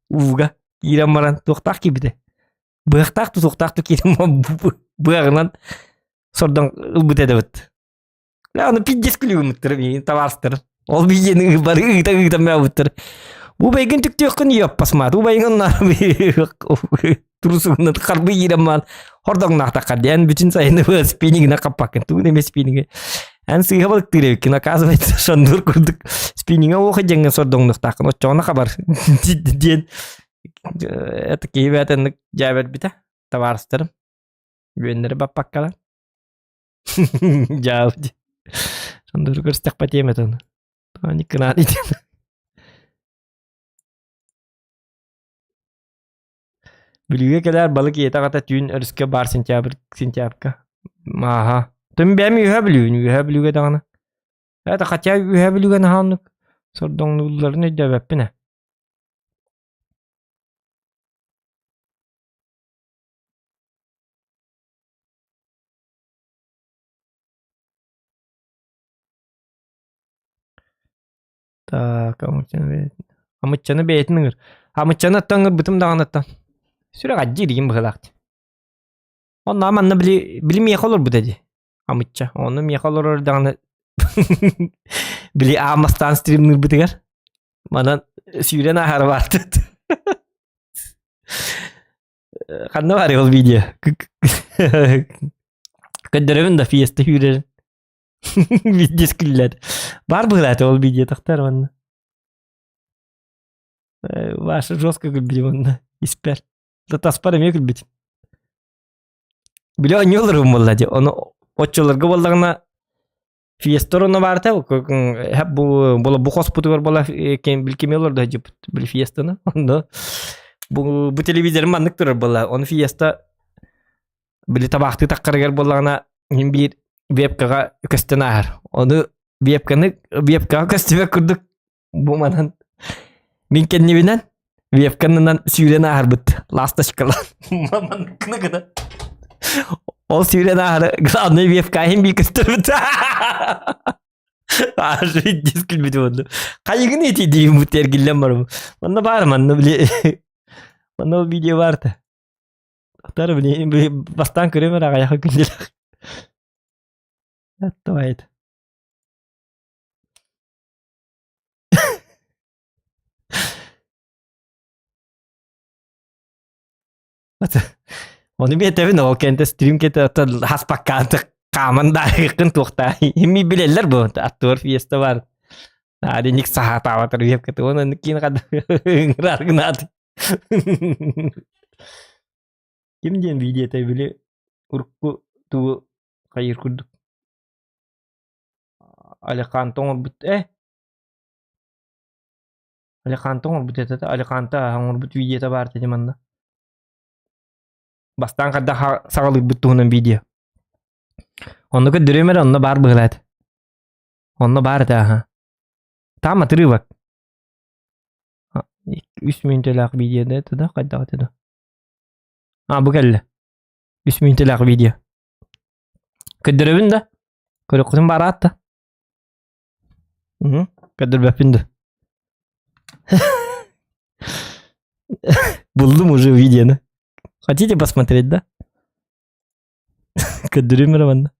Уга. Кирем маран токтак кибиде. Быктак токтак кирем быгынан сордон ылбыт эдебит. Аны 50 километр мен таварстыр. Ол бидени бары ыгта мабыттыр. Bu baygın tük tükün yok pasmat. Bu baygın turusunu karbi yiramal. Hordong nak takadian bütün sayını bu spinning nak kapakan. Tu ne spinning. An sih balik tirek kena kasus itu sandur kurduk. Spinning aku jangan sordong nak takan. Ocona kabar. Dian itu kibatan jawab bita. Tawarster. Güvenleri bapak kalan. Jauh. Sandur kurstak pati meton. Ani kena itu. Bilgiye kadar balık yete kata tüyün örüske bar sentyabka. Aha. Tüm ben yuha biliyor dağına. Hata katya yuha biliyor ne hanlık. Sordong nullarını dövepine. Tak, amıçanı beyetiniz. Amıçanı attanır bıtım dağınattan. Süre gacı diyeyim bıhlaktı. Ondan manna bilim yakalır bu dedi. Amıtça. Onu yakalır oradan. Bili amastan streamler bitiger. Bana süren ahar vardı. Kanna var ya o video. Kaderemin da fiesta hürer. Video skiller. Var bıhlaktı o video taktar bana. Ваша жестко губили испер. Да таспара мекил бит. Биле аньолар умаллади. Onu очоларга боллагына фиестороно барта. Hep bu hospital var bola bilkemiyorlar da cip bil fiestana. Onda bu televizyon mandık durur bola. Onu fiesta bili tabaktı takkargar bollagına bir webkaga köstenar. Onu webkaga köstebe kurduk. Bu manan min kendibinden webkanından süyrene harbıt. Lasta çıkalan. Maman kına kına. O süyrene harbıt. Anne webka hem bir kıstırıbıt. Ağrı diskil bitti oldu. Kayıgın eti diyeyim bu tergillen var mı? Bana var mı? Bana bile. Bana o video vardı. Aktar bile. Bastan kırıyorum. Ayağa gündeler. Hatta ayet. Onu bir tabii no kente stream kete haspakkatı kaman dahikin tuhta. Himi bileler bu. Atur fiesta var. Ada nik sahat awat terbiak kete. Onu nikin kad ngargnat. Kim diyen video tabii bile urku tu kayır kurduk. Ali kantong orbut Ali kantong orbut eta Ali kanta orbut video ta var dedi manda. Bastan kadda sağlık bütünün video. Onu da dürümer onu bar bıglat. Onu bar da ha. Tam atırı bak. 3 minutlik videoda da kadda atdı. Ha bu geldi. 3 minutlik video. Kadırın da. Korkutun barat da. Kadır bapindi. Buldum уже videonu. Хотите посмотреть, да? Ködürüm bana.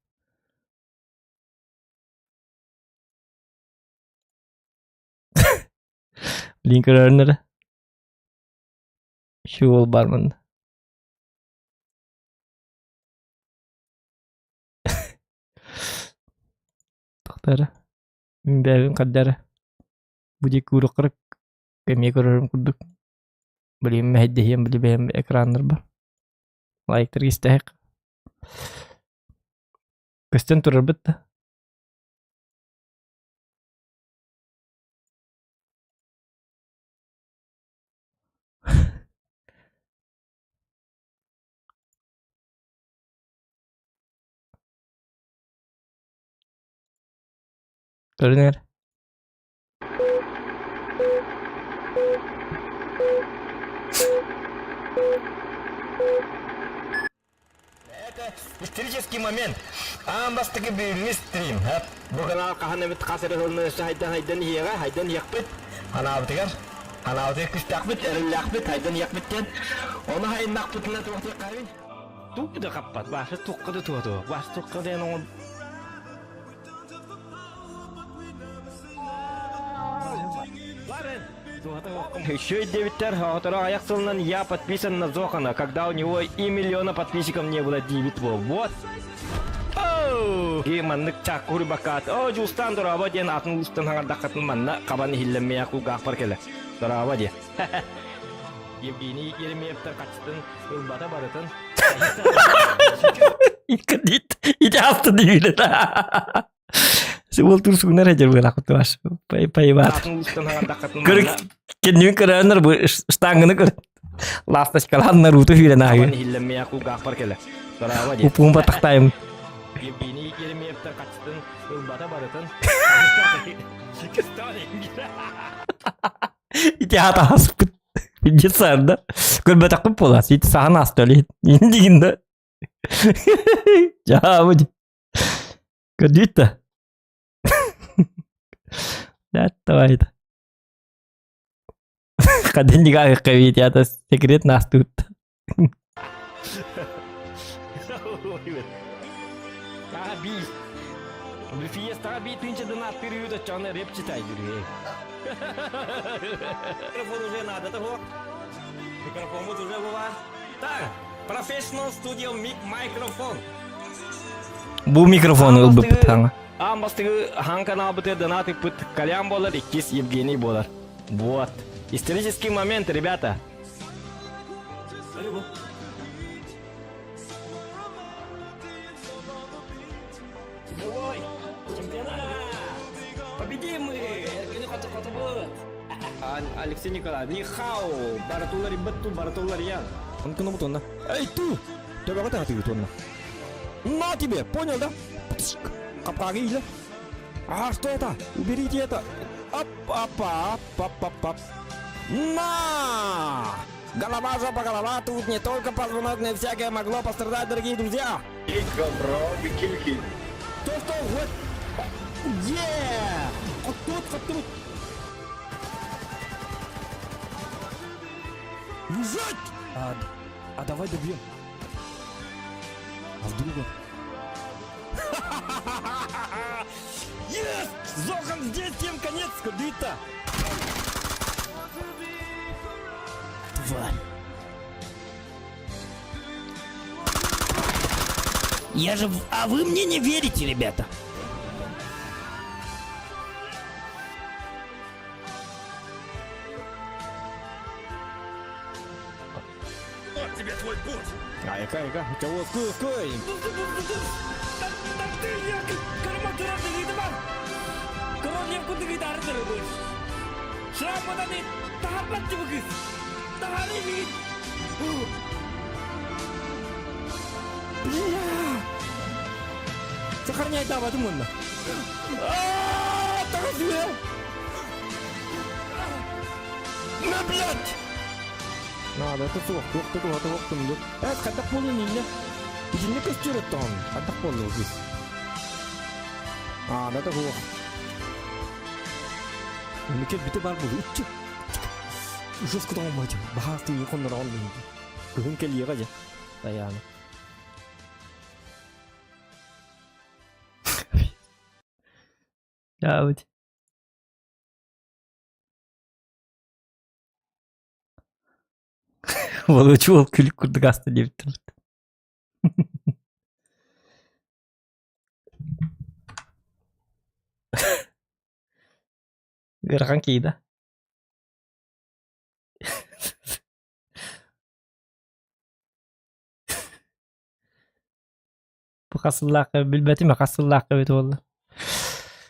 Lincoln Runner. Şu ol barman. Doktor. Benim kadar. Bu dik kuru kırık. Kemiğe kırarım kurduk. Bileyim mehdiyem bileyim ekranlar var. Like'lar istehek. Kösten turur bitti. Görünür. Это исторический момент. Амбастыгы бүйрүнү стрим. Бу канал каханабит касыры хөлмөсү хайдан хиега, хайдан якпыт. Анабытыгар. Анабытыгар күстакпыт, эрилякпыт, хайдан якпыттен. Оны хайнак путуна туакты кайбын. Туккыды каппат, башы туккыды туату. Башы туккыды энон. Еще и Девитер, второй Аяксонан, я подписан на Зохана, когда у него и миллиона подписчиков не было Девитво. Вот. Оу! Гейманнык чак урбакат. О, жустан дораба ден атын устан хаңардақатын манна қабан хиллемей ақу гақпар келе. Дораба де. Евгений Еремеевтер қачтын ылбата барытын. Икадит. Ите асты дейілі. Ол турсугунар хажар буган акыты баш. Пай бат. Көрүк кеннүн көрөнөр бу штангыны көр. Ласташкаланнар уту филен агы. Хиллемей аку гақпар келе. Дораба де. Упун батактайм. Евгений Еремеевтер качтын ылбата барытын. Ите ата аспыт. Жесарда. Көрбөтөк болас. Ите сахан астөлү. Индигинде. Жабы. Көрдүттө. Давай это. Когда не как ковид, это секрет нас тут. Таби. В фиеста таби тынче дына периода чаны рэп читай жүрү. Микрофон уже надо того. Микрофон уже была. Так, Professional Studio Microphone. Бу микрофон ылбы пытаңа. Амбастыгы ханкана быты донаты пыт Колян болар, икис Евгений болар. Вот. Исторический момент, ребята. Ой, чемпионат! Победим мы! Алексей Николаевич, нихао! Баратулари батту, баратулариян. Он кому бутонна? Эй, ты! Тебя куда ты бутонна? На тебе, понял, да? Капкагиля. А что это? Уберите это. Оп. На! Голова, жопа, голова. Тут не только позвоночное, всякое могло пострадать, дорогие друзья. Что? Вот. Вот тут. Лежать! А давай добьем. А вдруг? Yes! Зохан здесь, тем конец, кудыта! Тварь! Я же... А вы мне не верите, ребята? Вот тебе твой путь! Ай-ка, чего, стой! Сохраняй давай, думаю. На, блядь! Надо, это сок, тук. Это когда полунили. Иди не костюры там, это полный здесь. Это гух. Микет бите бар бу. Ужас куда он мать. Бахасту юхон раун. Күн келиега же. Таяны. Чаут. Болучу ол күлік күрдік асты деп тұрды. Гырған кейді. Бұл қасыллақы, білбәті ме қасыллақы беті олды.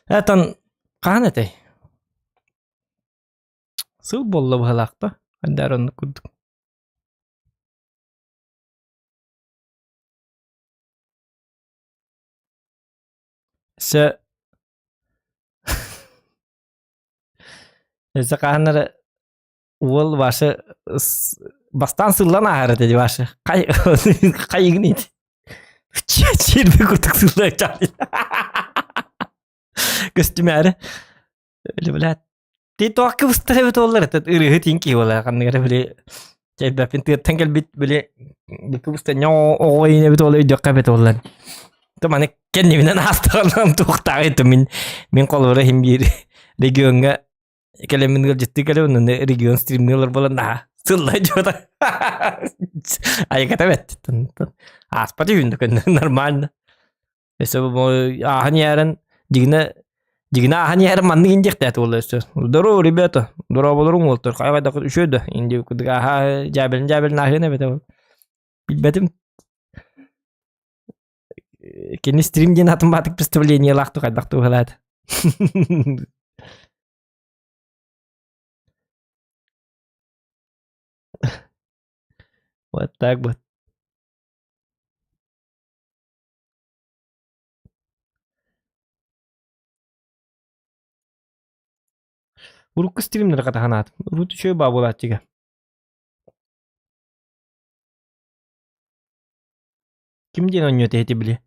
Әтін, қан әтей? Сыл болы бұғалақты. Әддәр оны күрдік. Эсэ қаныр ол башы бастан сыллан ағыры деді башы. Қайығын еді. Чербе күрдік сыллан чады. Көстім әрі. Өлі біләді. Дейді оқы бұстары бөт олар. Үрігі теңкей олар. Қанығары біле чербәпін тырттан кәл бет біле бүкі бұстар оғайыны бөт олар өйдіққа бет олар. Тұманы кәннемінен астығынан тұқтағы еді. Мен қолыры хем бір регионға кәлемін ғылжетті кәлі оның регион стримнелер болан сыллай жода. Айқата бәтті. Аспаты үйінді кәнді нормально. Өсі ағын ярын дегіна ағын ярын манны кендекті әті олы өсі. Дұру, ребята, дұру болырың олтыр. Қайғайда үшөді. Енді күдік аға жабілін ағын әбеті ол. Білбәтім. Кені стримден атын батық представление лақты қайдақты ұғылады. Вот так вот. Урукку стримдер қатағанат. Уруту чөй ба болады жеге. Кімден он өте еті біле?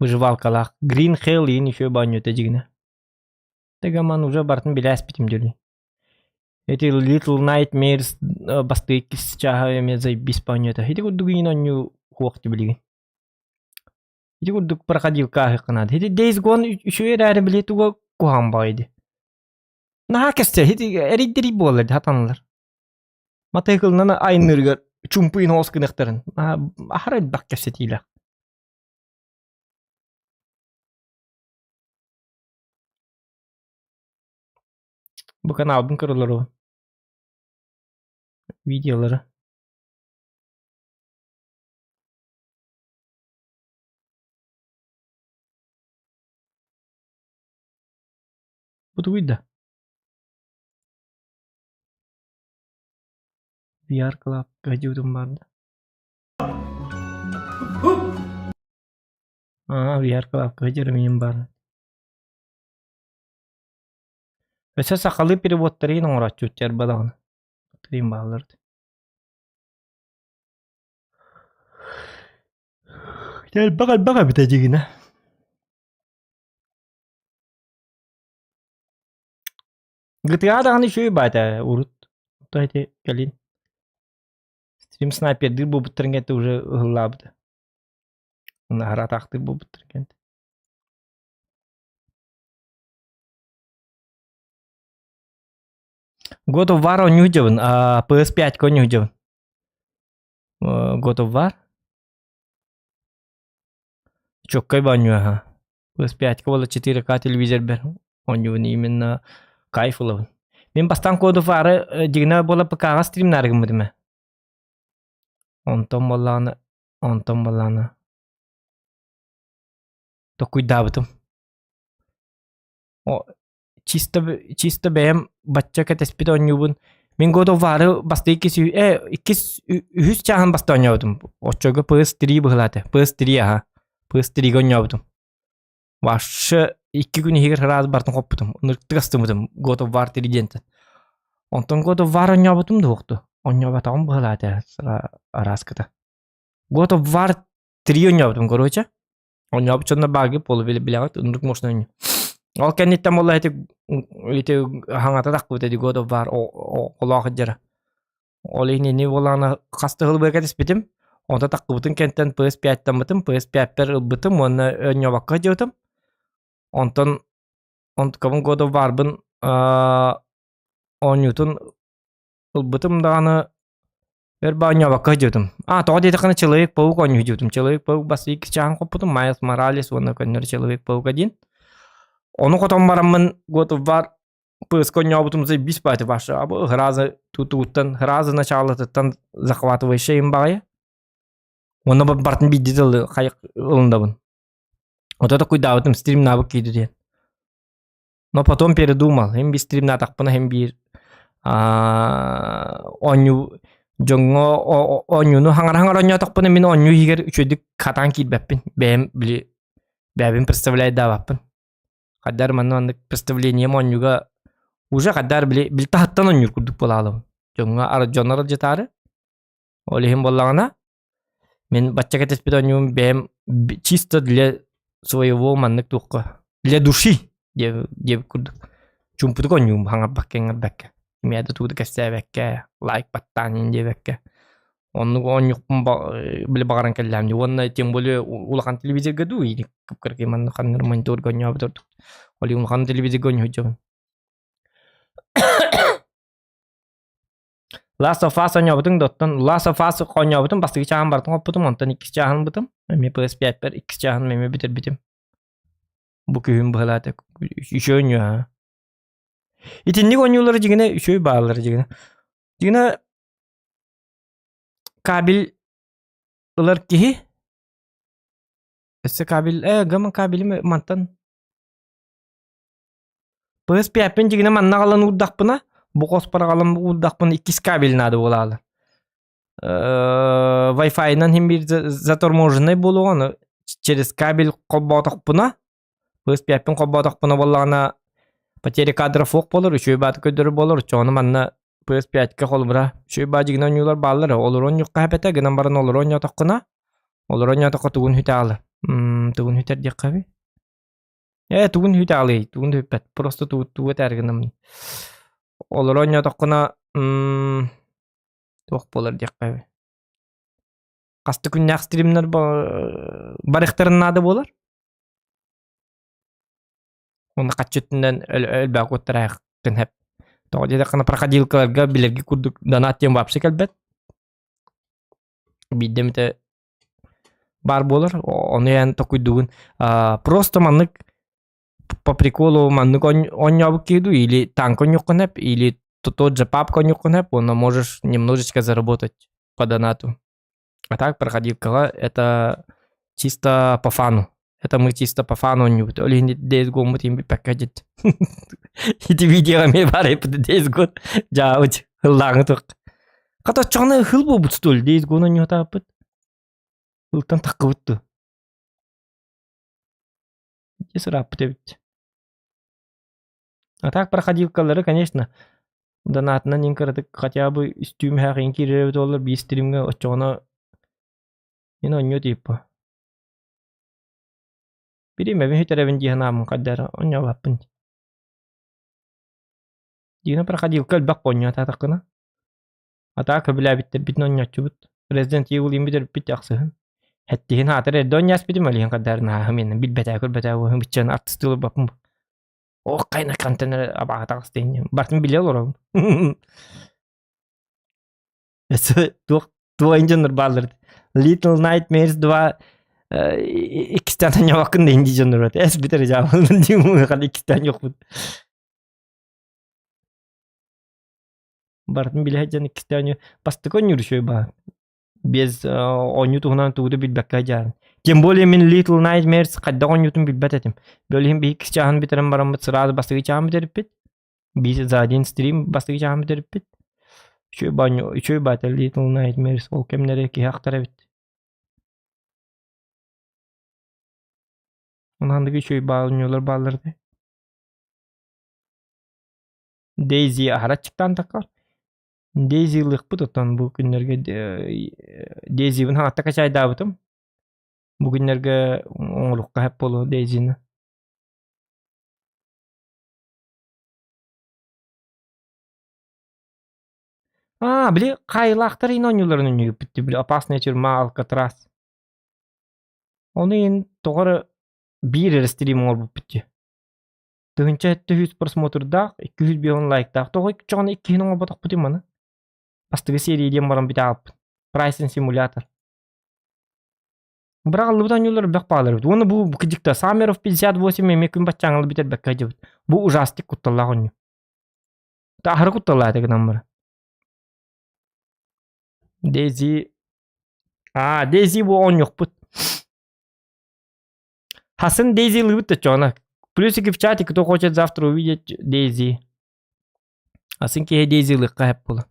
Выживалкалақ. Green Hell ең еще ба он өте жегіне. Тегаман уже бартын біле әспетім дөлі. Эти Little Nightmares басты кис чаға емезай биспаньета. Эти күрдік ең оню хуақты білеген. Эти күрдік проходилка ағы қанады. Эти Days Gone үшуер әрі біле туға куған байды. Наға кәсте, эти әрейдері боларды хатанылар. Матайқылынан айнырға чумпыйын оскынықтарын. Ахарайды бақ кәсте тейлі. Bu kanalın kırılır videoları. Bu da video. VR Club kaçıyordum vardı. VR Club kaçırmayayım bari. Өсі сақалы переводтарын оңыра чөттер бадағын. Тұрейін бағылырды. Дәл баға біті дегені. GTA дағаны шөй байды ұрыт. Ұтайды кәлін. Стрим снайпердір бұл бұттырын уже ұғылабды. Нағыра тақтыр бұл бұттырын кәнті. God of War онюдевын, PS5 онюдевын. God of War? Чоккай баню, ага. PS5 кола 4К телевизор бер. Онюдевын именно кайфылывын. Мен бастан God of War дегіне бола ПК-ға стримнарығым бұдыма. Онтон баланы. Токуй дабытым. Чисто бәйім бачча кәтеспет онюбын. Мен God of War басты иккис үз чағын басты онюбын. Очоға PS3 бұғылады. PS3 аға. PS3 онюбын. Башы 2 күн егер раз бартын қоппытым. Нұрттығыстымытым God of War 3-денті. Онтон God of War онюбытым да оқты. Онюбатағым бұғылады араскыта. God of War 3 онюбытым, короче. Онюбыт сонна багы полы білағыт. Нұрт мошна оню. Ол кәнеттен болла әте хаңата таққы өтеді God of War олағы жара. Ол не болағына қасты ғыл бөргәт іспетім. Онда таққы бұтын кәнттен PS5-тен бұтым, PS5-пер бұтым, оны өнне баққа жеутім. Онтан он кабын God of War'ın oynutun ылбытым даганы бер баня бакка жутум. То деди кана Человек-паук ойну жутум. Человек-паук басы 2 чаан коппутум. Майлз Моралес оны көннөр Человек-паук один. Onu koton baramın God of War пыс конёбутум за бис пати башы. Абы гразы тутуттан, гразы началатыттан захватывающий им багая. Оны бартын биддил хайык ылындабын. Вот это куйдабытым стрим набык кейді ден. Но потом передумал. Hem bir stream nataqpına hem bir onyu jongo onyunu hangar onyu taqpına men onyu higer üçödük katan kiybeppin. Бәбин представляет даваппын. Каддар манны представление онюга уже каддар бил тахаттан онюр курдук болалым. Jongo jonor jetары. Олехим боллагана мен баччака теспит онюм бэм чисто для своего маннык тухка. Для души. Деп курдук. Чумпутук онюм хангар баккенгер бакка. Меда тууда кэсэ бакка. Лайк баттанин де бакка. Оннук онюкпун биле багаран келлам. Онна тем более улахан телевизор гаду и кыпкырки манны ханнар монитор гонья бутурдук. Оли улахан телевизор гонья жабын. Last of Us oynabıtın dottan. Last of Us oynabıtın bastığı çağın bartın opputum. Ondan 2 çağın bıtım. Meme PS5 ber 2 çağın meme bitir. Bu köyün bıhlatı. Üçü oynuyor ha. İtinlik oynuyorlar jigine üçü bağlar jigine. Jigine kabil ılar kihi. Esse kabil gaman kabili mantan. PS5 jigine manna kalan uddaqpına. Bu kospara kalan uddaqpına 2 kabelin adı bolalı. Wi-Fi'dan hem bir zatorможенный болу onu через кабель кобботақпына. PS5-пен кобботақпына боллағына потери кадров оқ болыр, үшөй баты көдірі болыр. Чоны манна PS5-ке қолбыра. Үшөй баты жігін ойнулар балыр. Олар он юққа әпеті, гынан барын олар он ятаққына. Олар он ятаққа туғын хүті алы. Туғын хүтер дек қаби? Туғын хүті алы. Туғын хүппет. Просто туғыт әргінім. Олар он ятаққына тоқ болыр дек қаби. Қасты күннәқ стримнер барықтарын ады болар? Оны қатчөттінден өлбәк өттірәқ күн әп. Тоғы деді қана проходилкаларға білерге күрдік донаттен бапсы кәлбәт. Биддемді бар болар. Оны ян тоқуйдығын. Просто маннык по приколу маннык онябык кейду или танк онюқын әп, или тот же папка онюқын әп, оны можешь немножечко заработать по донату. А так проходилкала это чисто по фану. Это мы чисто по фану не будем. Или не 10 год мы им покажет. Эти видео мы барай под 10 год. Жауть лаңтық. Ката чаны хыл болбут стол 10 год не тапыт. Хылтан такыбытты. Есрап бит. А так проходилкалары, конечно, донатынан инкардык хотя бы стюм хагын киреп доллар би стримге очоно. Мен оньо типа. Biri mi hüterevin cihanamın kadar onyo vapın. Dina проходил kalbak onyo tatakına. Ata kabila bitti bitno onyo çubut. Resident Evil 21 bit aksın. Hettihin hatır donyas bitim alihan kadar na hemen bil beta o bitchan artist ol bapım. O kaynak kantener aba takstın. Bartın biliyor oram. Ese tu engineer balır. Little Nightmares 2 2 tane yakın değil canım. Es bitir cevabını diyeyim kan 2 tane yok bu. Бартын биле жан 2 tane пастык ойнур ба. Без ойну тугунан тугуду билбекке жан. Тем более мен Little Nightmares кадда ойнутум билбет этим. Бөлем би 2 чахан битерем барам сразу бастыгы чахан битерип бит. Би за один стрим бастыгы чахан битерип бит. Шөйбаню, шөйбаты Little Nightmares ол кемнере ки хактара бит. Onandaki şöyle bağlanıyorlar bağlardı. Daisy'ye haraç çıktan takar. Daisy'lik bu tutan bu günlerge Daisy'nin hatta kaç ay dağıtım. Bu günlerge onlukka hep bolu Daisy'ni. Bile kaylaklar inanıyorlar oynuyor bitti bile опасная тюрьма Алькатрас. Onu en doğru bir sтрим oldu bitti. Тыгынча 200 просмотрдах, 200 бион лайктах. Тогой чоғаны 200 батақ бұтым маны. Астығы серияден барам біте алып. Прайсын симулятор. Бірақ алыбыдан елер бәк бағалар бит. Оны бұл кедікті Самеров 58 мекін батчаңылы бітер бәк кәде бит. Бұл ужастик құтталла ғоню. Тахыры құтталла әтігінен бары. Дейзи. Дейзи бұл он yok бұт. Хасын Дейзи лыбытты чоғына. Плюсики в чате, кто хочет завтра увидеть Дейзи. Хасын кеге Дейзи лыққа әп бұлы.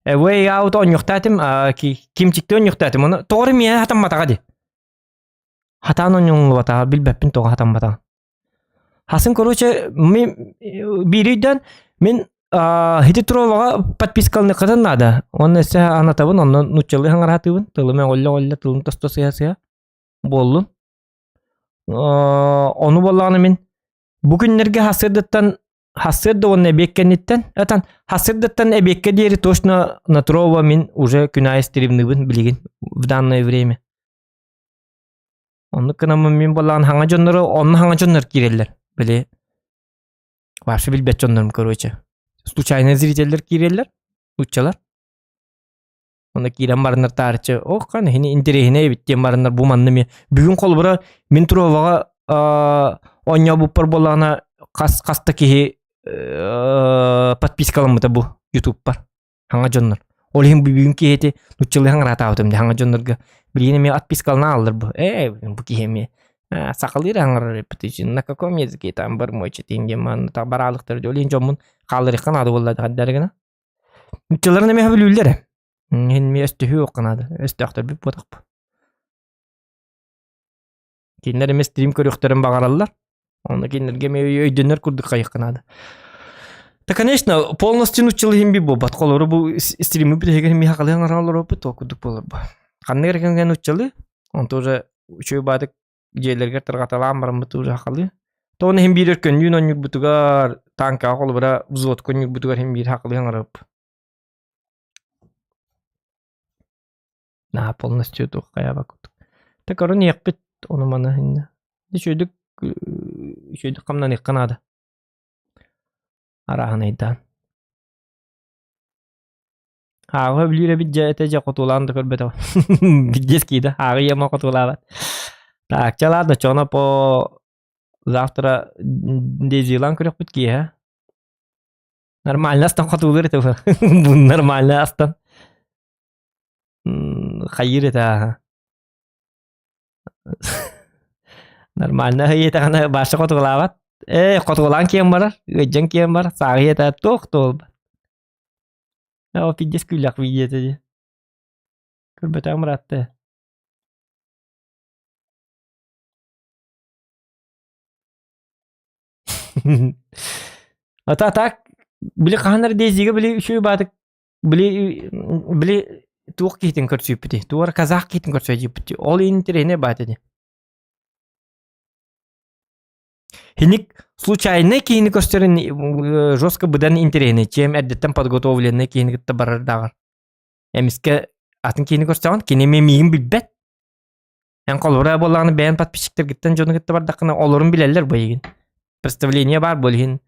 Way out on юқтатым, кимчикті он юқтатым. Оны тоғыры мен хатам батаға де. Хатан он юңғы батаға, білбәппін тоға хатам батаға. Хасын, короче, мен бірейден, мен хити тұроваға подпискалыны қыдын нада. Оны әсі анатабын, оны нұтчылы хаңар хатыбын. Тылы мен олла, тылын тосты болдым. Оны болағаны мен бүгінлерге Хасырды он эбеккенниттен, атан хасырдыттан эбекке дери точно на Трова мен уже күнай стримныбын билеген в данное время. Оны кынамы мен болған хаңа жоннары, оны хаңа жоннар киреллер. Біле, варшы билбет жоннарым, короче. Случайный зрительдер киреллер, учалар. Оны кирен барынар тарычы, қан, хini интерехіне ебіттен барынар бұманны мен. Бүгін қолбыра мен Троваға оня бұппар болғана қасты кеге подпискалым бұта бұ YouTube бар. Хаңа жоннар. Ол ең бүгін кеге нұтчылы хаңа рата аутымды. Хаңа жоннарға білгені мен отпискалына алыр бұ. Бұ кеге мен сақалыр хаңа репетиtion. На каком языке там бар мой четенге ман та баралықтарды. Ол ең жомын қалыр еқан ады болады қаддарығына. Нұтчыларына мен білулері. Мен өстіхі оқын ады. Өсті ақтар бүп бұтақ бұ. Кейінлер еме стрим көріқтерін бағаралылар. Он кинерге ме өйдөнөр курдук кайыкканады. Да, конечно, полностью нучылы химби бу батколору бу стримы билеген ми хакалын аралары бу токудук болор бу. Каннер кенген нучылы, он тоже үчөй бадык жерлерге тыргаталам барым бу тоже хакалы. Тоны химби өркөн юнон бутугар танка колбара взвод көн бутугар химби хакалын арап. На полностью ток кая бакут. Так орун якпит оны мана хинде. Дишөдүк шөйді қамнан еққанады. Арағын айдан. Ағы білері біт жәйті жа құтуланды көрбет ау. Бидес кейді. Ағы ема құтулабат. Так, чалады. Чона по завтра Дейзилан көрек біт кей, Нормально астан құтулыр еті. Бұл нормально астан. Қайыр еті. Нормально хыйетағаны башы қотығылабат. Қотығылан кем барар, өджен кем бар, сағы ета тоқ тол бар. О, пидес күліқ видеті де. Көрбет ағымыратты. Ата так, білі қағанар Дейзиге білі үші бадық, білі туық кейтін көрсүйіп біті. Туғар қазақ кейтін көрсүйіп біті. Ол интерене бады де. Хиник случайно кейіні көстерін жестко бұдан интерене, чем әдеттен подготовленный кейіні күтті барар дағар. Әміске атын кейіні көстерін, кейіне мейін білбет. Ән қолыра болағаны бәйін подписчиктер күттен жоны күтті бар дақына олырын білелер бойығын. Представление бар болығын.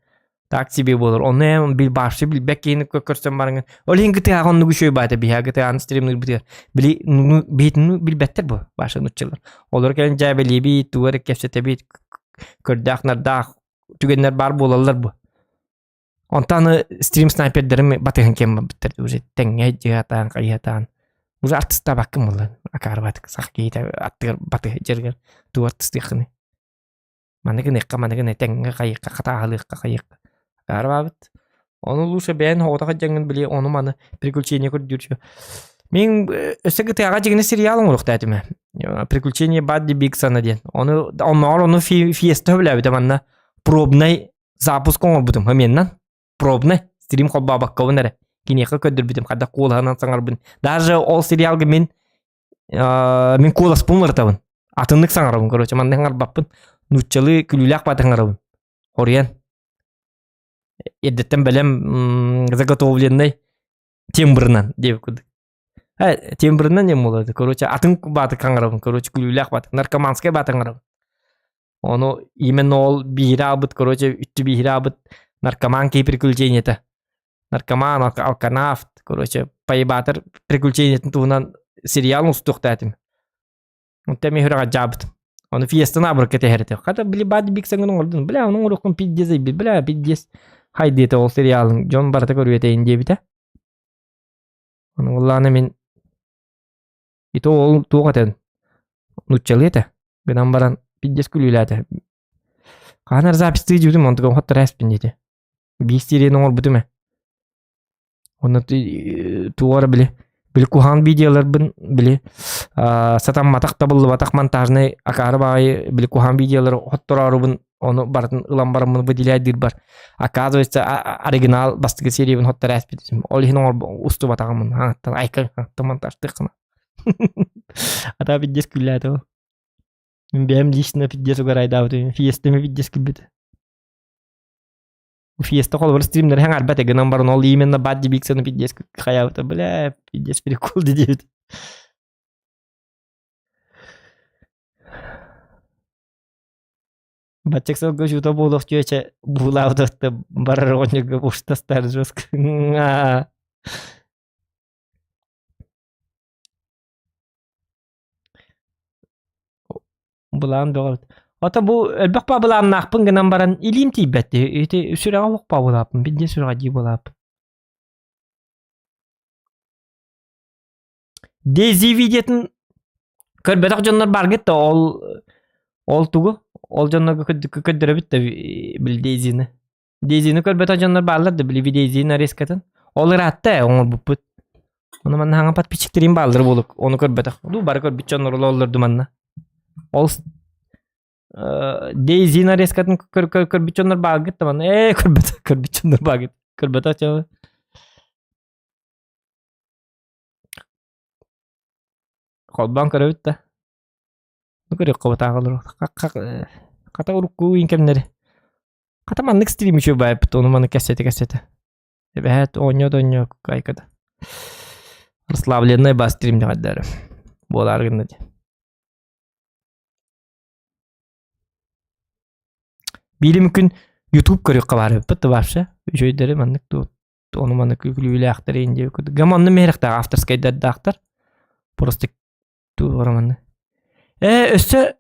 Так себе болыр. Оны әм баршы білбәк кейіні көстерін барыңын. Олығын күті ағынны күшөй байды бейі, күті ағын стримнер бітер. Бейтіні білбәттер бұл, башы нүтчілер. Олар кәлін жай білі бейт, туғары кәпсеті бейт. Көрдәқнардақ түгенлер бар болалар бу. Онтаны стрим снайпердерім батыған кем бітірді. Уже тәңе жиғатан, қайғатан. Уже артыста бақым олар. Акар батық, сақ кейті аттығыр батығы жергер. Ту артысты қыны. Манығын тәңе қайыққа, қатағылыққа қайыққа. Акар бабыт. Оны лучше бәйін хоғытаға жаңын біле, оны маны приключение көрдірші. Мен өсігі тыяға жегіне сериалың ұрықты әтіме. Приключение Бадди Бигсона ден. Оны фиеста өбілі әбіді манна пробнай запуск оңыр бұдым. Меннан пробнай стрим қолба баққауын әрі. Кенеқі көдір бідім, қадда қолағынан саңар бұдым. Даже ол сериалғы мен қолас бұлын ұртабын. Атынлық саңарабын, короче, манны хаңар баппын. Нұтчалы күліләқ баты хаңарабын. Ориян. Еддеттен бәлем заготовленной тембрынан деп күдік. тембрынан ем болады. Короче, атын баты каңырабын. Короче, күлүләк баты. Наркоманская баты каңырабын. Onu именно ол бихирабыт, короче, үтті бихирабыт наркоман кей приключениеті. Наркоман, алканавт, короче, поебатыр приключениетін туынан сериалын ұстуқты әтім. Онта мен хүріға жабыт. Оны фиестана бір кете хәрті. Қата білі бады бик саңының ордын. Біля, оның ұрықын пиддезі бі. Біля, пиддез. Хайды еті ол сериалын. Жон барыта көру етейін дебіті. Оның олағына мен ито ол туға тән. Нұтчалы еті. Гынан баран пиддес күліләді. Қанар записты жүдім, онтыға хоттыр әспін деді. Бейік серияның ол бұды ме? Оны туғары білі. Білі кухан видеолар білі. Сатан матақ табылы батақ монтажны акары бағай білі кухан видеолар хоттыр арубын. Оны барын ылан барымын выделяйдыр бар. Оказывается, оригинал бастығы сериябын хоттыр әспін дедім. Ол ехін ол ұсты батағымын. Аңыттан айқы монтаж тықсына. Ата пиддес күліләді ол. Мен бәм лично пиддес угарайды ауды. Фиестеме пиддес күлбеді. Фиеста қол бір стримдер хәң арбәті гынан барын ол именно бадди биксаны пиддес қаяуды. Бля, пиддес прикол дедеді. Батчек сылғы жута болуқ жөйче бұлауды барыр оңығы бұштастар жөскі. Бұлан доғырды. Ота бұл әлбәқ ба бұлан нақпын гынан баран илим тейбәтті. Өте сүріға оқ ба болапын. Бидде сүріға дей болапын. Дейзи видетін көрбәтіқ жонлар бар кетті. Ол тұғы. Ол жонларға көддірі бітті біл Дейзіні. Дейзіні көрбәтіқ жонлар барларды білі Дейзіні арескатын. Ол ұратты оңыр бұппыт. Оны манна хаңа подписчиктерін балдыр болық. Оны көрбәтіқ. Ду бары көрбәт жонлар олырды манна. Ол Дейзи нарезкатын көрбүчөнөр багыт таман. Көрбүчөнөр багыт. Көрбөт ачабы. Колбан көрөбүт да. Көрөк кобата калыр. Ката урукку инкемнери. Ката маннык стрим үчө байып, ону маны кассети. Эбет оньо кайкада. Расслабленный бас стрим дегендер. Болар гында. Били мүмкін YouTube көрек қабары бітті бапшы. Жөйдері маннык оны маны күлгілі ақтар ейінде өкіді. Гаманны меріқтағы авторскайдарды ақтар. Просто туғыры манны. Өсі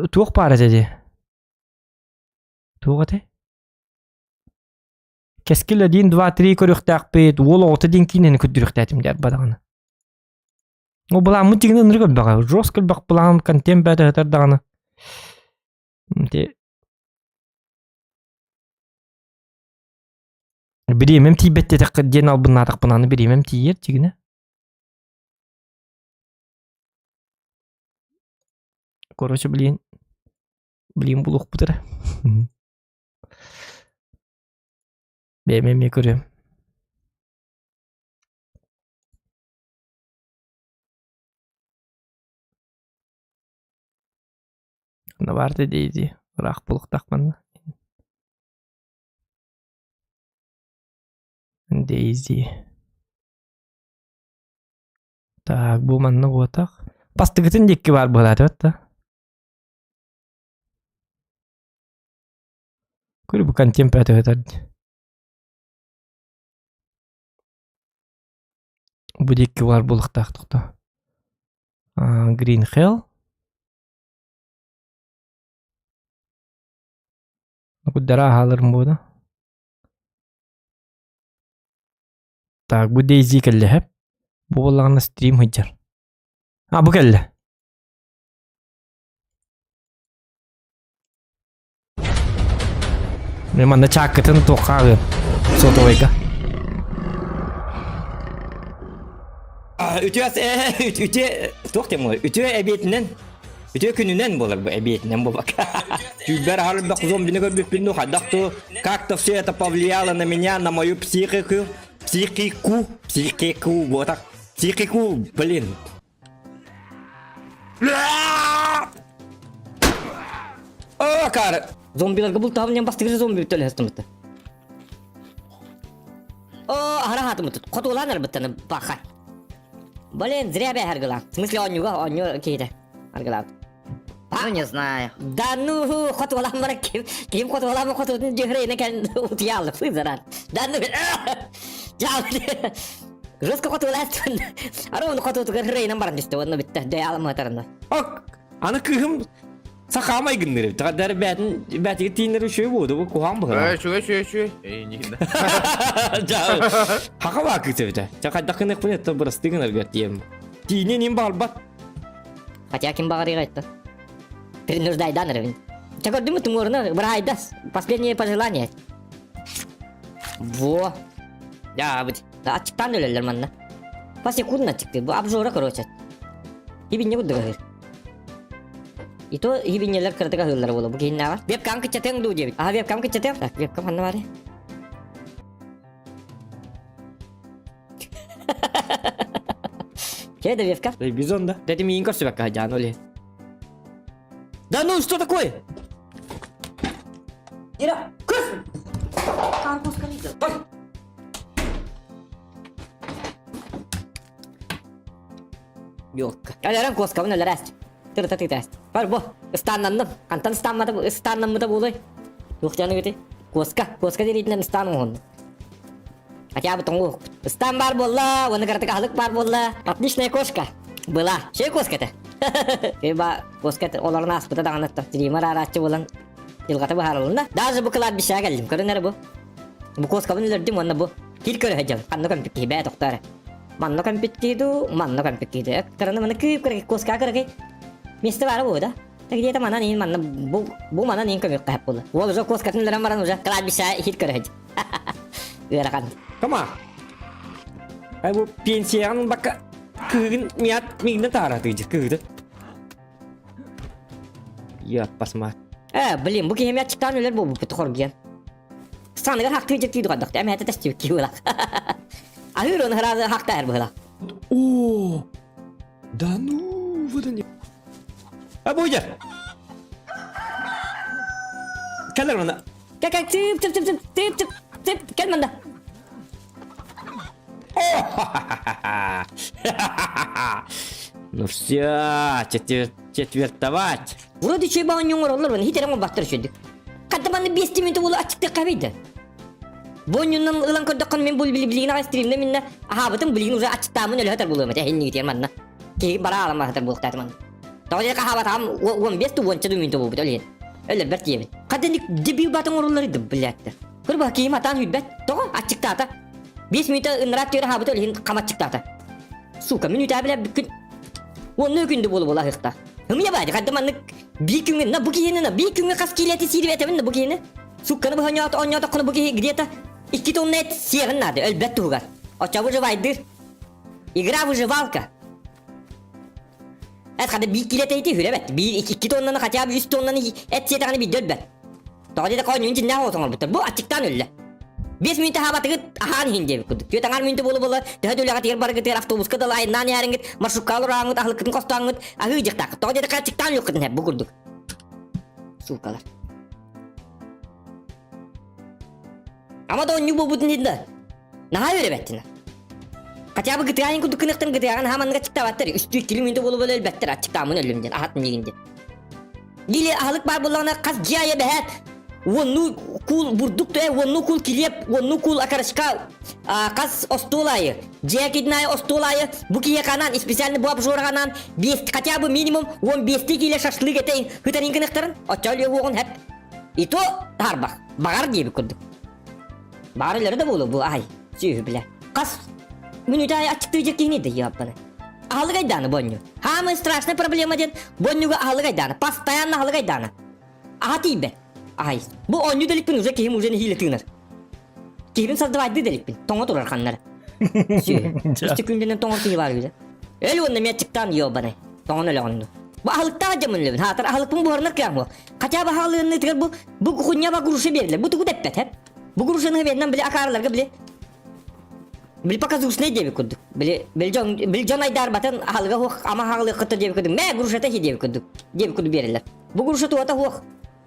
туық бары деді. Туға де? Кескілі дейін 2-3 көректі ақпет, ол 6 дейін кейінені күддіректі әтімдер бадағаны. О бұлан мұтигінің нұргіл баға. Жоскіл бақ бұлан контент бәді ғытардағаны. Біремем тейбетте тақы ден албын атақ бұнаны біремем тейер тегіне. Короче, білейін бұл ұқ бұтыр. Бәймем ме көрем. Ана барды дейді. Рақ бұлық тақманна. Дейзи. Так, бұл манны бұлатақ. Пастығытын декке бар болады өтті. Көрі бұл контент бәті өтірді. Бұл декке бар бұлық тақтықты. Green Hell. Куддара халырым болды. Так, бұл Дейзи кәлі әп. Бұл болағына стрим хыджар. Бұл кәлі. Мен манда чаккатын тоқағы. Сотовайға. Үте тоқтем ғой. Үте әбетінен. Үте күнінен болар бұл әбетінен болбақ. Тюбер халбақ зомбіні көрбіп білну қаддақты. Как-то все это повлияло на меня, на мою психику. Психику, вот так. Психику, блин. О, кар! Зомбиларға бұл табылнен бастығыры зомби бүттелі әстімітті. О, харахатымы тут. Котулан арбыттаны баха. Блин, зря бе аргылан. В смысле, он кейді. Аргылан. Ну, не знаю. Да ну, котулан бара ким котулан котулан жегрейне кен утиялы фызаран. Да ну, жал. Жестко котулан. Арон котулан грейне баран дисте, оны битте. Дей аламатарында. Ак, аны кыгым сақамай гыннырып. Тағдар бәтігі тейінері шөй болды, бұл қоған бұға. Чуй. Хақа бақы сөйті. Жақайда қынық бұл етті бұрысты гыныр гөттейім. Тейінен ең бағыл бат. Хотя ким багарыга айтты. Принуждайдан ревен. Чакорды мы туморна, брайдас. Последнее пожелание. Во. Я быть. Ачыктан өлелер манна. По секундна чыкты. Бу обжора короче. Ибин не буду говорить. И то ибинелер кыртыга хыллар болу. Бу кейин нава. Вебкам кычатен ду дебит. Ага, вебкам кычатен. Так, вебкам ханна бары. Чейда вебкам? Эй, бизон, да? Да ты мне инкор себя каджан, оли. Да ну, что такое? Ира, кус! Карпус камидо. Yok. Alarım koskavın öyle rast. Tırta tırtast. Var bu. Istanlandım. Antan istanlanmı da bulay. Yok canı götü. Koska deriydinden istanım onu. Хотя бы тому. Истан бар болла, оны картыга халык бар болла. Отличная кошка. Была. Şey koska-то? Еба коска-то оларны аспыта дағанатты. Дримар аратчы болан. Илгаты бу харылында. Даже bu kılar bir şey geldim. Көрінер bu. Bu koskavın öldürdüm onu bu. Kil körü hecam. Kanlı kompikti be doktor. Manno kompikti. Karena mana kıyıp kırık koska kırık. Mesti var bu da. Tak dia mana nih mana bu mana nih kami kahap pula. Wal jo koskatın dalam maran uja. Kılar bir şey hit körü hecam. Gerakan. Kama? Ay bu pensiyan baka kığın miyat migna tara tıycı kığdı. Ya pasmat. Блин, bu kiyim çıktan öler bu petkor giyen. Sanıga hak tıycık tıydı kadar. Ama hata testi ki ula. Ahır onu herhalde hakta er böyle. О, да ну, вот они. А Бодя! Келер бана. Gel tip gel bana. Ну все, четвертовать. Vurdu şey bağın yungur olur bana. Hiç erama baktır şöyle. Kadın bana 5 minute bulu açıkta kahveydi. Bonyundan ılan kodakon men bul bilgiğine streamde minne. Aha batın bilgiğini uza açıktamın öyle hatar buluyor. Henni gidiyor manna. Ki bara alama hatar buluk tatman. Tawde kahava tam 15 tu 12 minute bu öyle. Öyle bert yemin. Kadın debi batın orulları bilattır. Kır bakayım atan hübbet. Toğa açıkta ata. 5 minute ınrat diyor ha öyle kamat çıktı ata. Suka minute bile bir gün. Onu günde bulu bula hıkta. Hım ya bari kadın manlık bir gün na bu kiyene na bir gün kas kileti sirvetemin na bu kiyene. Sukkanı bu hanyat onyat konu bu kiye gidiyata. 2 тонны et севен надо, эльбет тугар. Оча выживайдыр. Игра выживалка. Et kadar 1 kilo eti hürebet. 2 tonnanı hatta 100 tonnanı et siyetağını bir dölbet. Doğru da koyun için ne olsun oldu. Bu açıktan öyle. 5 minute habatı ahan hindi kuduk. Yo tangar minute bolu daha döle katır bar gıtır avtobus kadar ayın nani yarın git. Marşukalı rağıngut ahlıkın kostangut. Ahıcık tak. Doğru da açıktan yok hep bu kurduk. Sukalar. Ama da onu bu budun dedi. Naha öyle bettin. Kaça bu gıtırayın kudu kınıktın gıtırayın hemen açıkta battır. Üstü 2 minute bolu böyle elbettir açıkta amın ölümden. Ahatın yiyince. Dili ahlık bar bulağına kas cihaya behet. Onu kul burduk da onu kul kilip onu kul akarışka kas ostolayı. Ciha kidnayı ostolayı. Bu kiye kanan ispesialini bu apşora kanan. Kaça bu minimum 15 kilo şaşlık eteyin. Hıtanın kınıktırın. Açalıyor bu hep. İto harbak. Bağır diye bir kurduk. Bağırları da bulu bu ay. Sühü bile. Kas. Minutayı açıklayacak yine de yap bana. Ahlı gaydanı bonyu. Hamı страшная проблема diyet. Bonyu ahlı gaydanı. Pastayanlı ahlı gaydanı. Aha tibe. Ay. Bu onyu delik bin uzak kihim uzak hile tığınır. Kihim sazdavaydı delik bin. Tonga durar kanları. Sühü. İşte gündenen tonga kihim var güzel. Öyle onu me çıktan yiyor bana. Tonga öyle onu. Bu ahlıkta acamın levin. Hatar ahlıkın bu hornak kıyam bu. Kaça bu ahlıkını tıkır bu kunya bak guruşu verirler. Bu tıkı deppet hep. Bu guruşunu verilen bile akarlarga bile. Bile pakaz ne diye kurduk. Bile John Aydar batın halga hoq ama halga kıtır diye kurduk. Me guruşata hi diye kurduk. Diye kurduk verirler. Bu guruşu tuğata hoq.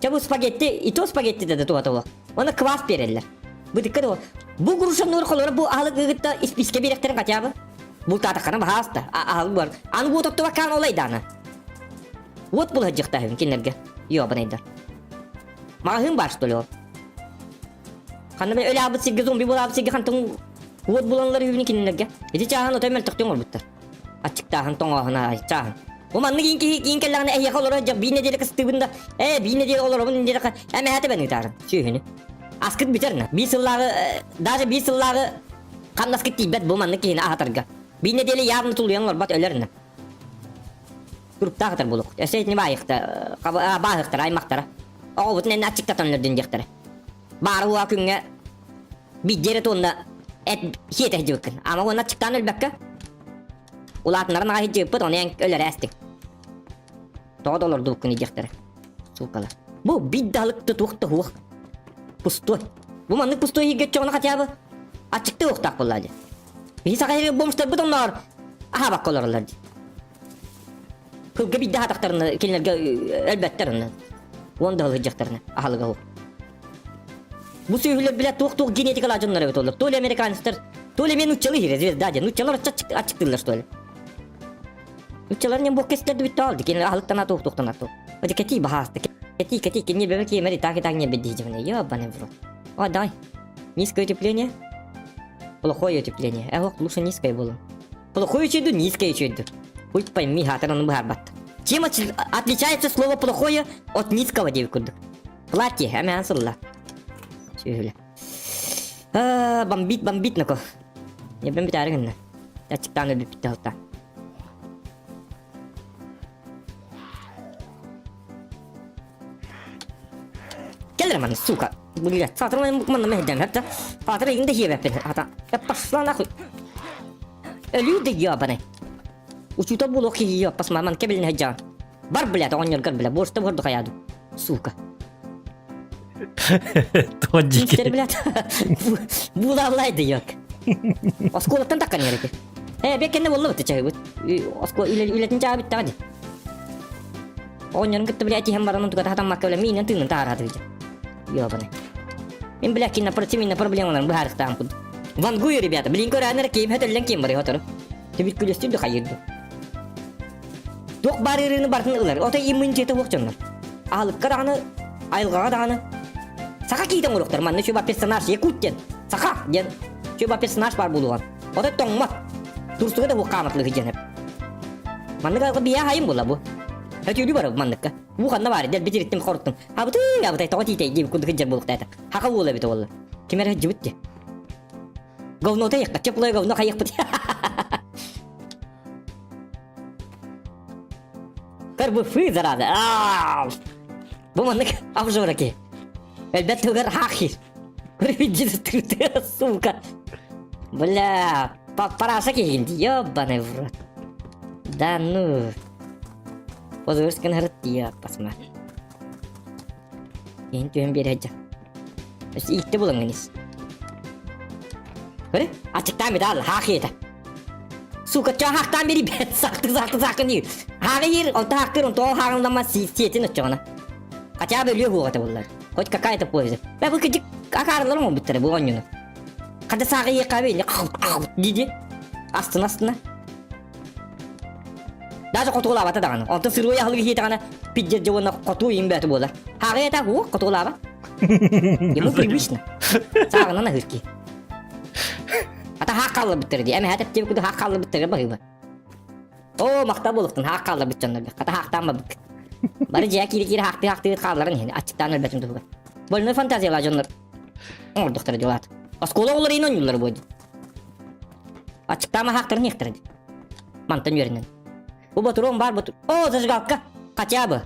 Çabu spagetti, ito spagetti dedi tuğata hoq. Ona kıvas verirler. Bu dikkat o. Bu kuruşun nur kolora bu ahlı gıgıtta ispiske birekterin kaçabı. Bu tatakana bahasta. Ahlı var. Anı bu tuttu bakan olaydı ana. Ot bul hıcıkta hüm kinlerge. Yo bana Mahım başlıyor o. Kanı ben öyle abıt sigge zombi bul abıt sigge kantın ot bulanları hüvni kinlerge. Edi çağın otoymel tıktın olbuttar. Açık dağın ton ağına çağın. O manlı giyin kellağına ehyak olur hocam. Bir nedeli kıstıbında. Bir nedeli olur. Bunun nedeli kıstıbında. Ama hati ben yutarım. Şühünü. Askıt biter ne? Bir sılları, daha bir sılları kan askıt tibet bu manlı kiyine ahatarga. Bir nedeli yarını tuluyan var bat öler ne? Grupta ahatar buluk. Eseytini bayıkta, bağıktara, aymaktara. O bütün en açık tatanlar dönecektere. Bağır huğa künge bir deri tonda et hiyete hicivkın. Ama ona çıktan ölbekke. Ulatınların ağa hicivkıt onu en öler estik. Doğru olur duvkun yiyecektere. Sukalar. Bu biddalıkta tuğukta huğuk. Pustoy. Bu manlık pustoy geç çoğuna kaçabı. Açıkta uğuktak bulladı. Bir sakayı bulmuşlar bu donlar. Aha bak kolorlar. Hılgı bir daha taktarını kelinlerge elbetlerini. Onda hılgıcaklarını. Ahalıga huğuk. Bu suyuhlar bile tuğuk genetik alacınlar evet olur. Tole Amerikanistler. Tole men uçalı hirez. Dağca. Uçalar açıktırlar tole. Uçaların yan bu kestlerde bitti aldı. Kelinler ahalıktan atı tuğuktan atı. Hadi keti bahastı. Keti не бывает мери так не бедить мне. Ёбаный в рот. О, дай. Низкое утепление. Плохое утепление. Вот лучше низкое было. Плохое чуду, низкое чуду. Хоть пойми, хатер он бахарбат. Чем отличается слово плохое от низкого девкуда? Платье, амянсалла. Şöyle. Bambit nako. Ya ben bir tane günle. Açıktan öyle bitti hatta. Gel lan suka. Bu ne? Satırma bana mehden hatta. Fatırı yine hiye yapın hatta. Ya paslan akı. Ölüyor da ya bana. Uçuta bu loki ya pas maman kebilin hacca. Bar bile de onyor gar bile. Borçta vurdu hayadu. Suka. Тоджики. İşte bile. Bu lavlaydı yok. Askolatan takkan yarık. Bekende vallahi bitti çay bu. Askol iletin çay bitti hadi. Onyor gitti bile ati hem baranın tukata hatam makka bile minen tının tar hadi. Yo bana. Мен блядь, на противно проблемалар бу харыктан куд. Ван гуй ребята, блин, коранер кем хаталлан кем бар хатар. Тебит күлөстү дө хайырды. Док барырыны бартын ылар. Ота иммунитети окчондар. Алып караны, айылга даны. Сака кийден уруктар, манны шуба персонаж якуттен. Сака ден. Шуба персонаж бар булуган. Ота тоңма. Турсуга да бу каматлыгы женеп. Манны га бия хайым була бу. Хатюрү бар манныкка. Bu kanna var del bitirittim korktum. Abi tawti tay gibi kudu hijjar buluk tayta. Haka wala bito wala. Kimera hijjibitti. Gavno tay yakka play gavno kayak pati. Kar bu fi zarada. Bu mannak afjora ki. Elbette gar hakir. Hijjit tirte suka. Bala parasa ki hindi ya bana vur. Danu. Pozorskın hırt diye pasma. Yeni tüyüm bir hacca. İşte ilk de bulanınız. Öyle? Açıktan bir daha hakiyete. Su kaçağı haktan biri bet sakın diyor. Hayır, o da hakkır, o da hakkından siyetin uçağına. Kaçağı bölüyor bu kadar bunlar. Koç kakaya da poyuz. Ve bu küçük akarlar mı bitir bu onyunu? Kada sakı yıkabıyla dedi. Aslında. Даже котулава та дагана. Онто сырой ахлыг хийтагана пиджер жогона коту юм бат бола. Хагаа та хуу котулава. Ему привычно. Сагана на хырки. Ата хакалла биттерди. Эми хатап теб куду хакалла биттерге багыба. О, макта болуктун хакалла битчандар. Ката хактанма бит. Бары жа кири хакты калларын хени ачыктан элбетим дуга. Больной фантазиялар жонлар. Ордуктар жолат. Аскола олар инон юллар бойду. Ачыктама хактарын ектирди. Мантан йөрүнөн. Bu baturum var batur. O zajgalka. Kaçabı.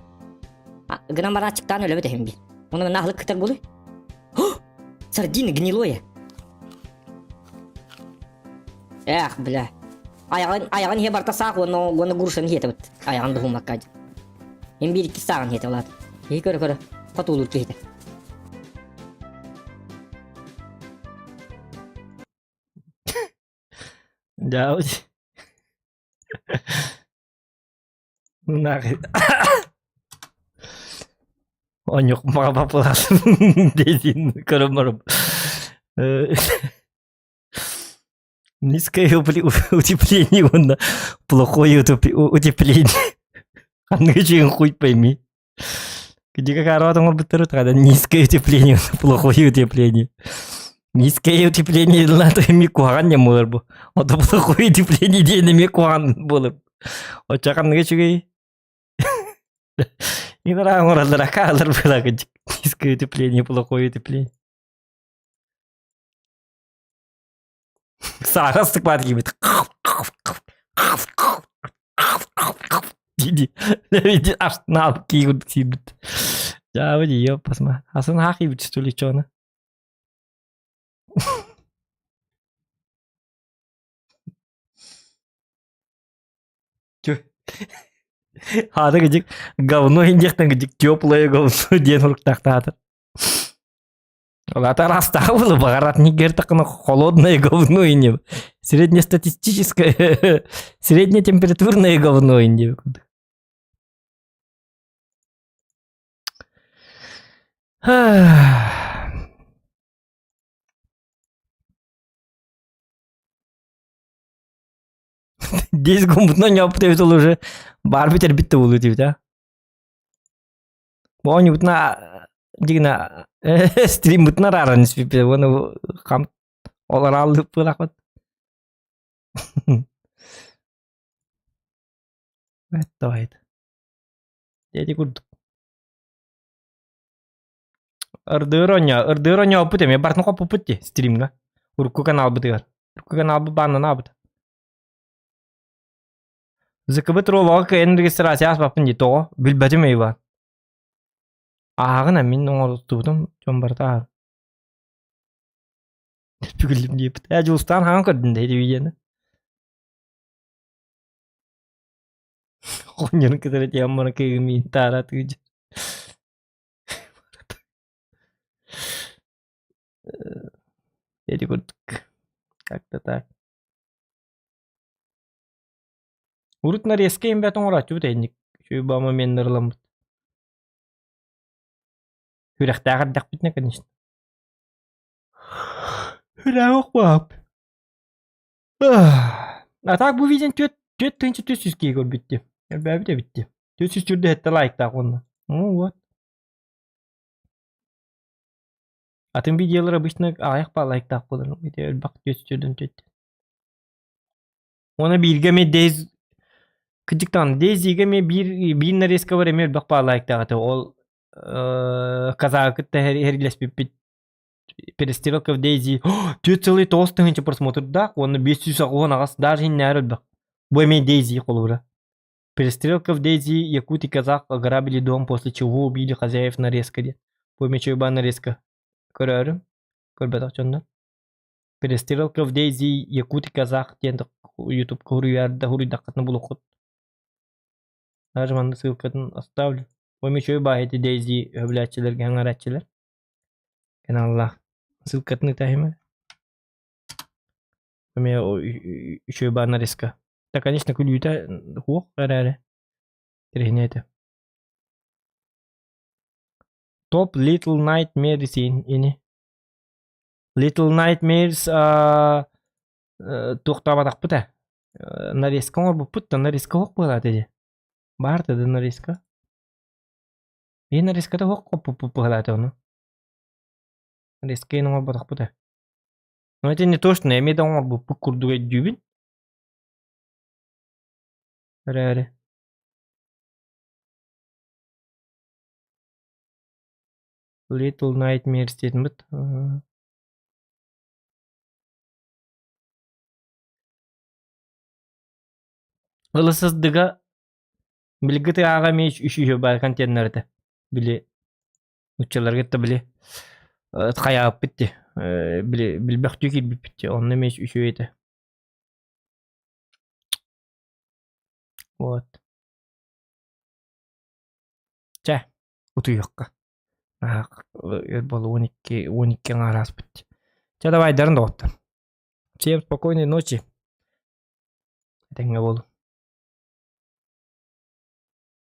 Гномар açıktan öyle bir bir. Onun nahlık kıtar buluyor. Сардина гнилое. Эх, бля. Ayağın he barta sağ onu guruşan he tabut. Ayağın da humak kaç. Hem bir iki sağın he tabut. İyi kore. Katı olur ki he. Jauh. Menarik. Onyok makapapulasan. Desin, karım. Низкое утепление, он плохое утепление. Англичан хуй пойми. Где как оротом обутерут, когда низкое утепление, плохое утепление. Низкое утепление надо иметь куан не может быть. Вот плохое утепление день иметь куан было. Вот так англичан. И нравится раздрака, было низкое утепление, плохое утепление. Сара стыкмат гибит. Диди. Диди аж на киют сибит. Ja, weet je, pas maar. Als een haakje moet je toch Ады гыжик говно инжектен гыжик теплое говно ден урктактаатыр. Лата растагы было багарат нигер такына холодное говно ине. Среднестатистическое среднетемпературное говно ине. Здесь гумбутно не оптывал уже. Барбитер битте болу дейт, а? Бони бутна дигна стрим бутна раран спипе. Оны кам олар алып пылакат. Это вайт. Деди гуд. Ырдыроня опыте, мен бартын копу путти стримга. Урку канал бытыгар. Урку канал банна набыт. Закабыт ровага кайын регистрация аспапын дито, билбәтім эйва. Ағына мен оңыртудым, жон барта. Түгілім дейпіт. Әжілстан хан көрдін дейді видені. Қонжының кітірі тем мұны кегімейін тара түгіжі. Dedi kurduk. Как-то так. Урут на резко им бетон орачу тенник. Şu бама мен нырламыт. Хүрәхтәгәр дәк битне, конечно. Хүрәк бап. А так bu видео төт тынчы төсүзгә гөр битти. Бәбі де битти. Төсүз түрдә хәтта лайк та қонды. Вот. Атын видеолар обычно аяқ па лайк та қылыр. Видео бак төсүз түрдән төт. Оны бирге ме дез Кыдыктан Дейзиге ме бир нарезка бар эмер бак па лайк та гаты. Ол казакытта херлес бит перестрелка в Дейзи. Тет целый толстый просмотр, да? Он 500 агон агас даже не народ бак. Бу эме Дейзи колура. Перестрелка в Дейзи, якут и казак ограбили дом, после чего убили хозяев нарезка. Бу эме чойба нарезка. Көрөрүм. Көрбөт чонда. Перестрелка в Дейзи, якут и казак тендик YouTube хуруярда хуридакатны булукут. Нажманды ссылкасын оставлю. Бу эме чойба эти Дейзи өблячилерге аңаратчылар. Каналла ссылкасын тахима. Бу эме чойба нарезка. Да, конечно, кулюта хух караре. Трехнете. Top Little Nightmares ini. Little Nightmares тоқтамадақ бұта. Нарезка оңыр бұл бұтта нарезка хоқ бұла деді. Бар деді нарезка. Нарезкада хоқ қоп бұла деді оны. Нарезка ең оңыр бұтақ бұта. Но это не точно, я имею оңыр бұл бұқ күрдіге дүйбін. Рәре. Little Nightmares дедім бұт. Ылысыздыға білгіті аға меш үші бар контейнерді. Біле ұтчалар кетті біле қаяғып бітті. Білбәқ түйкел бітті. Онны меш үші еті. Вот. Ча, ұты yoqqa. Было 12 раз бітті. Ча, давай, дарын доғыттар. Всем спокойной ночи. Тәңе болу.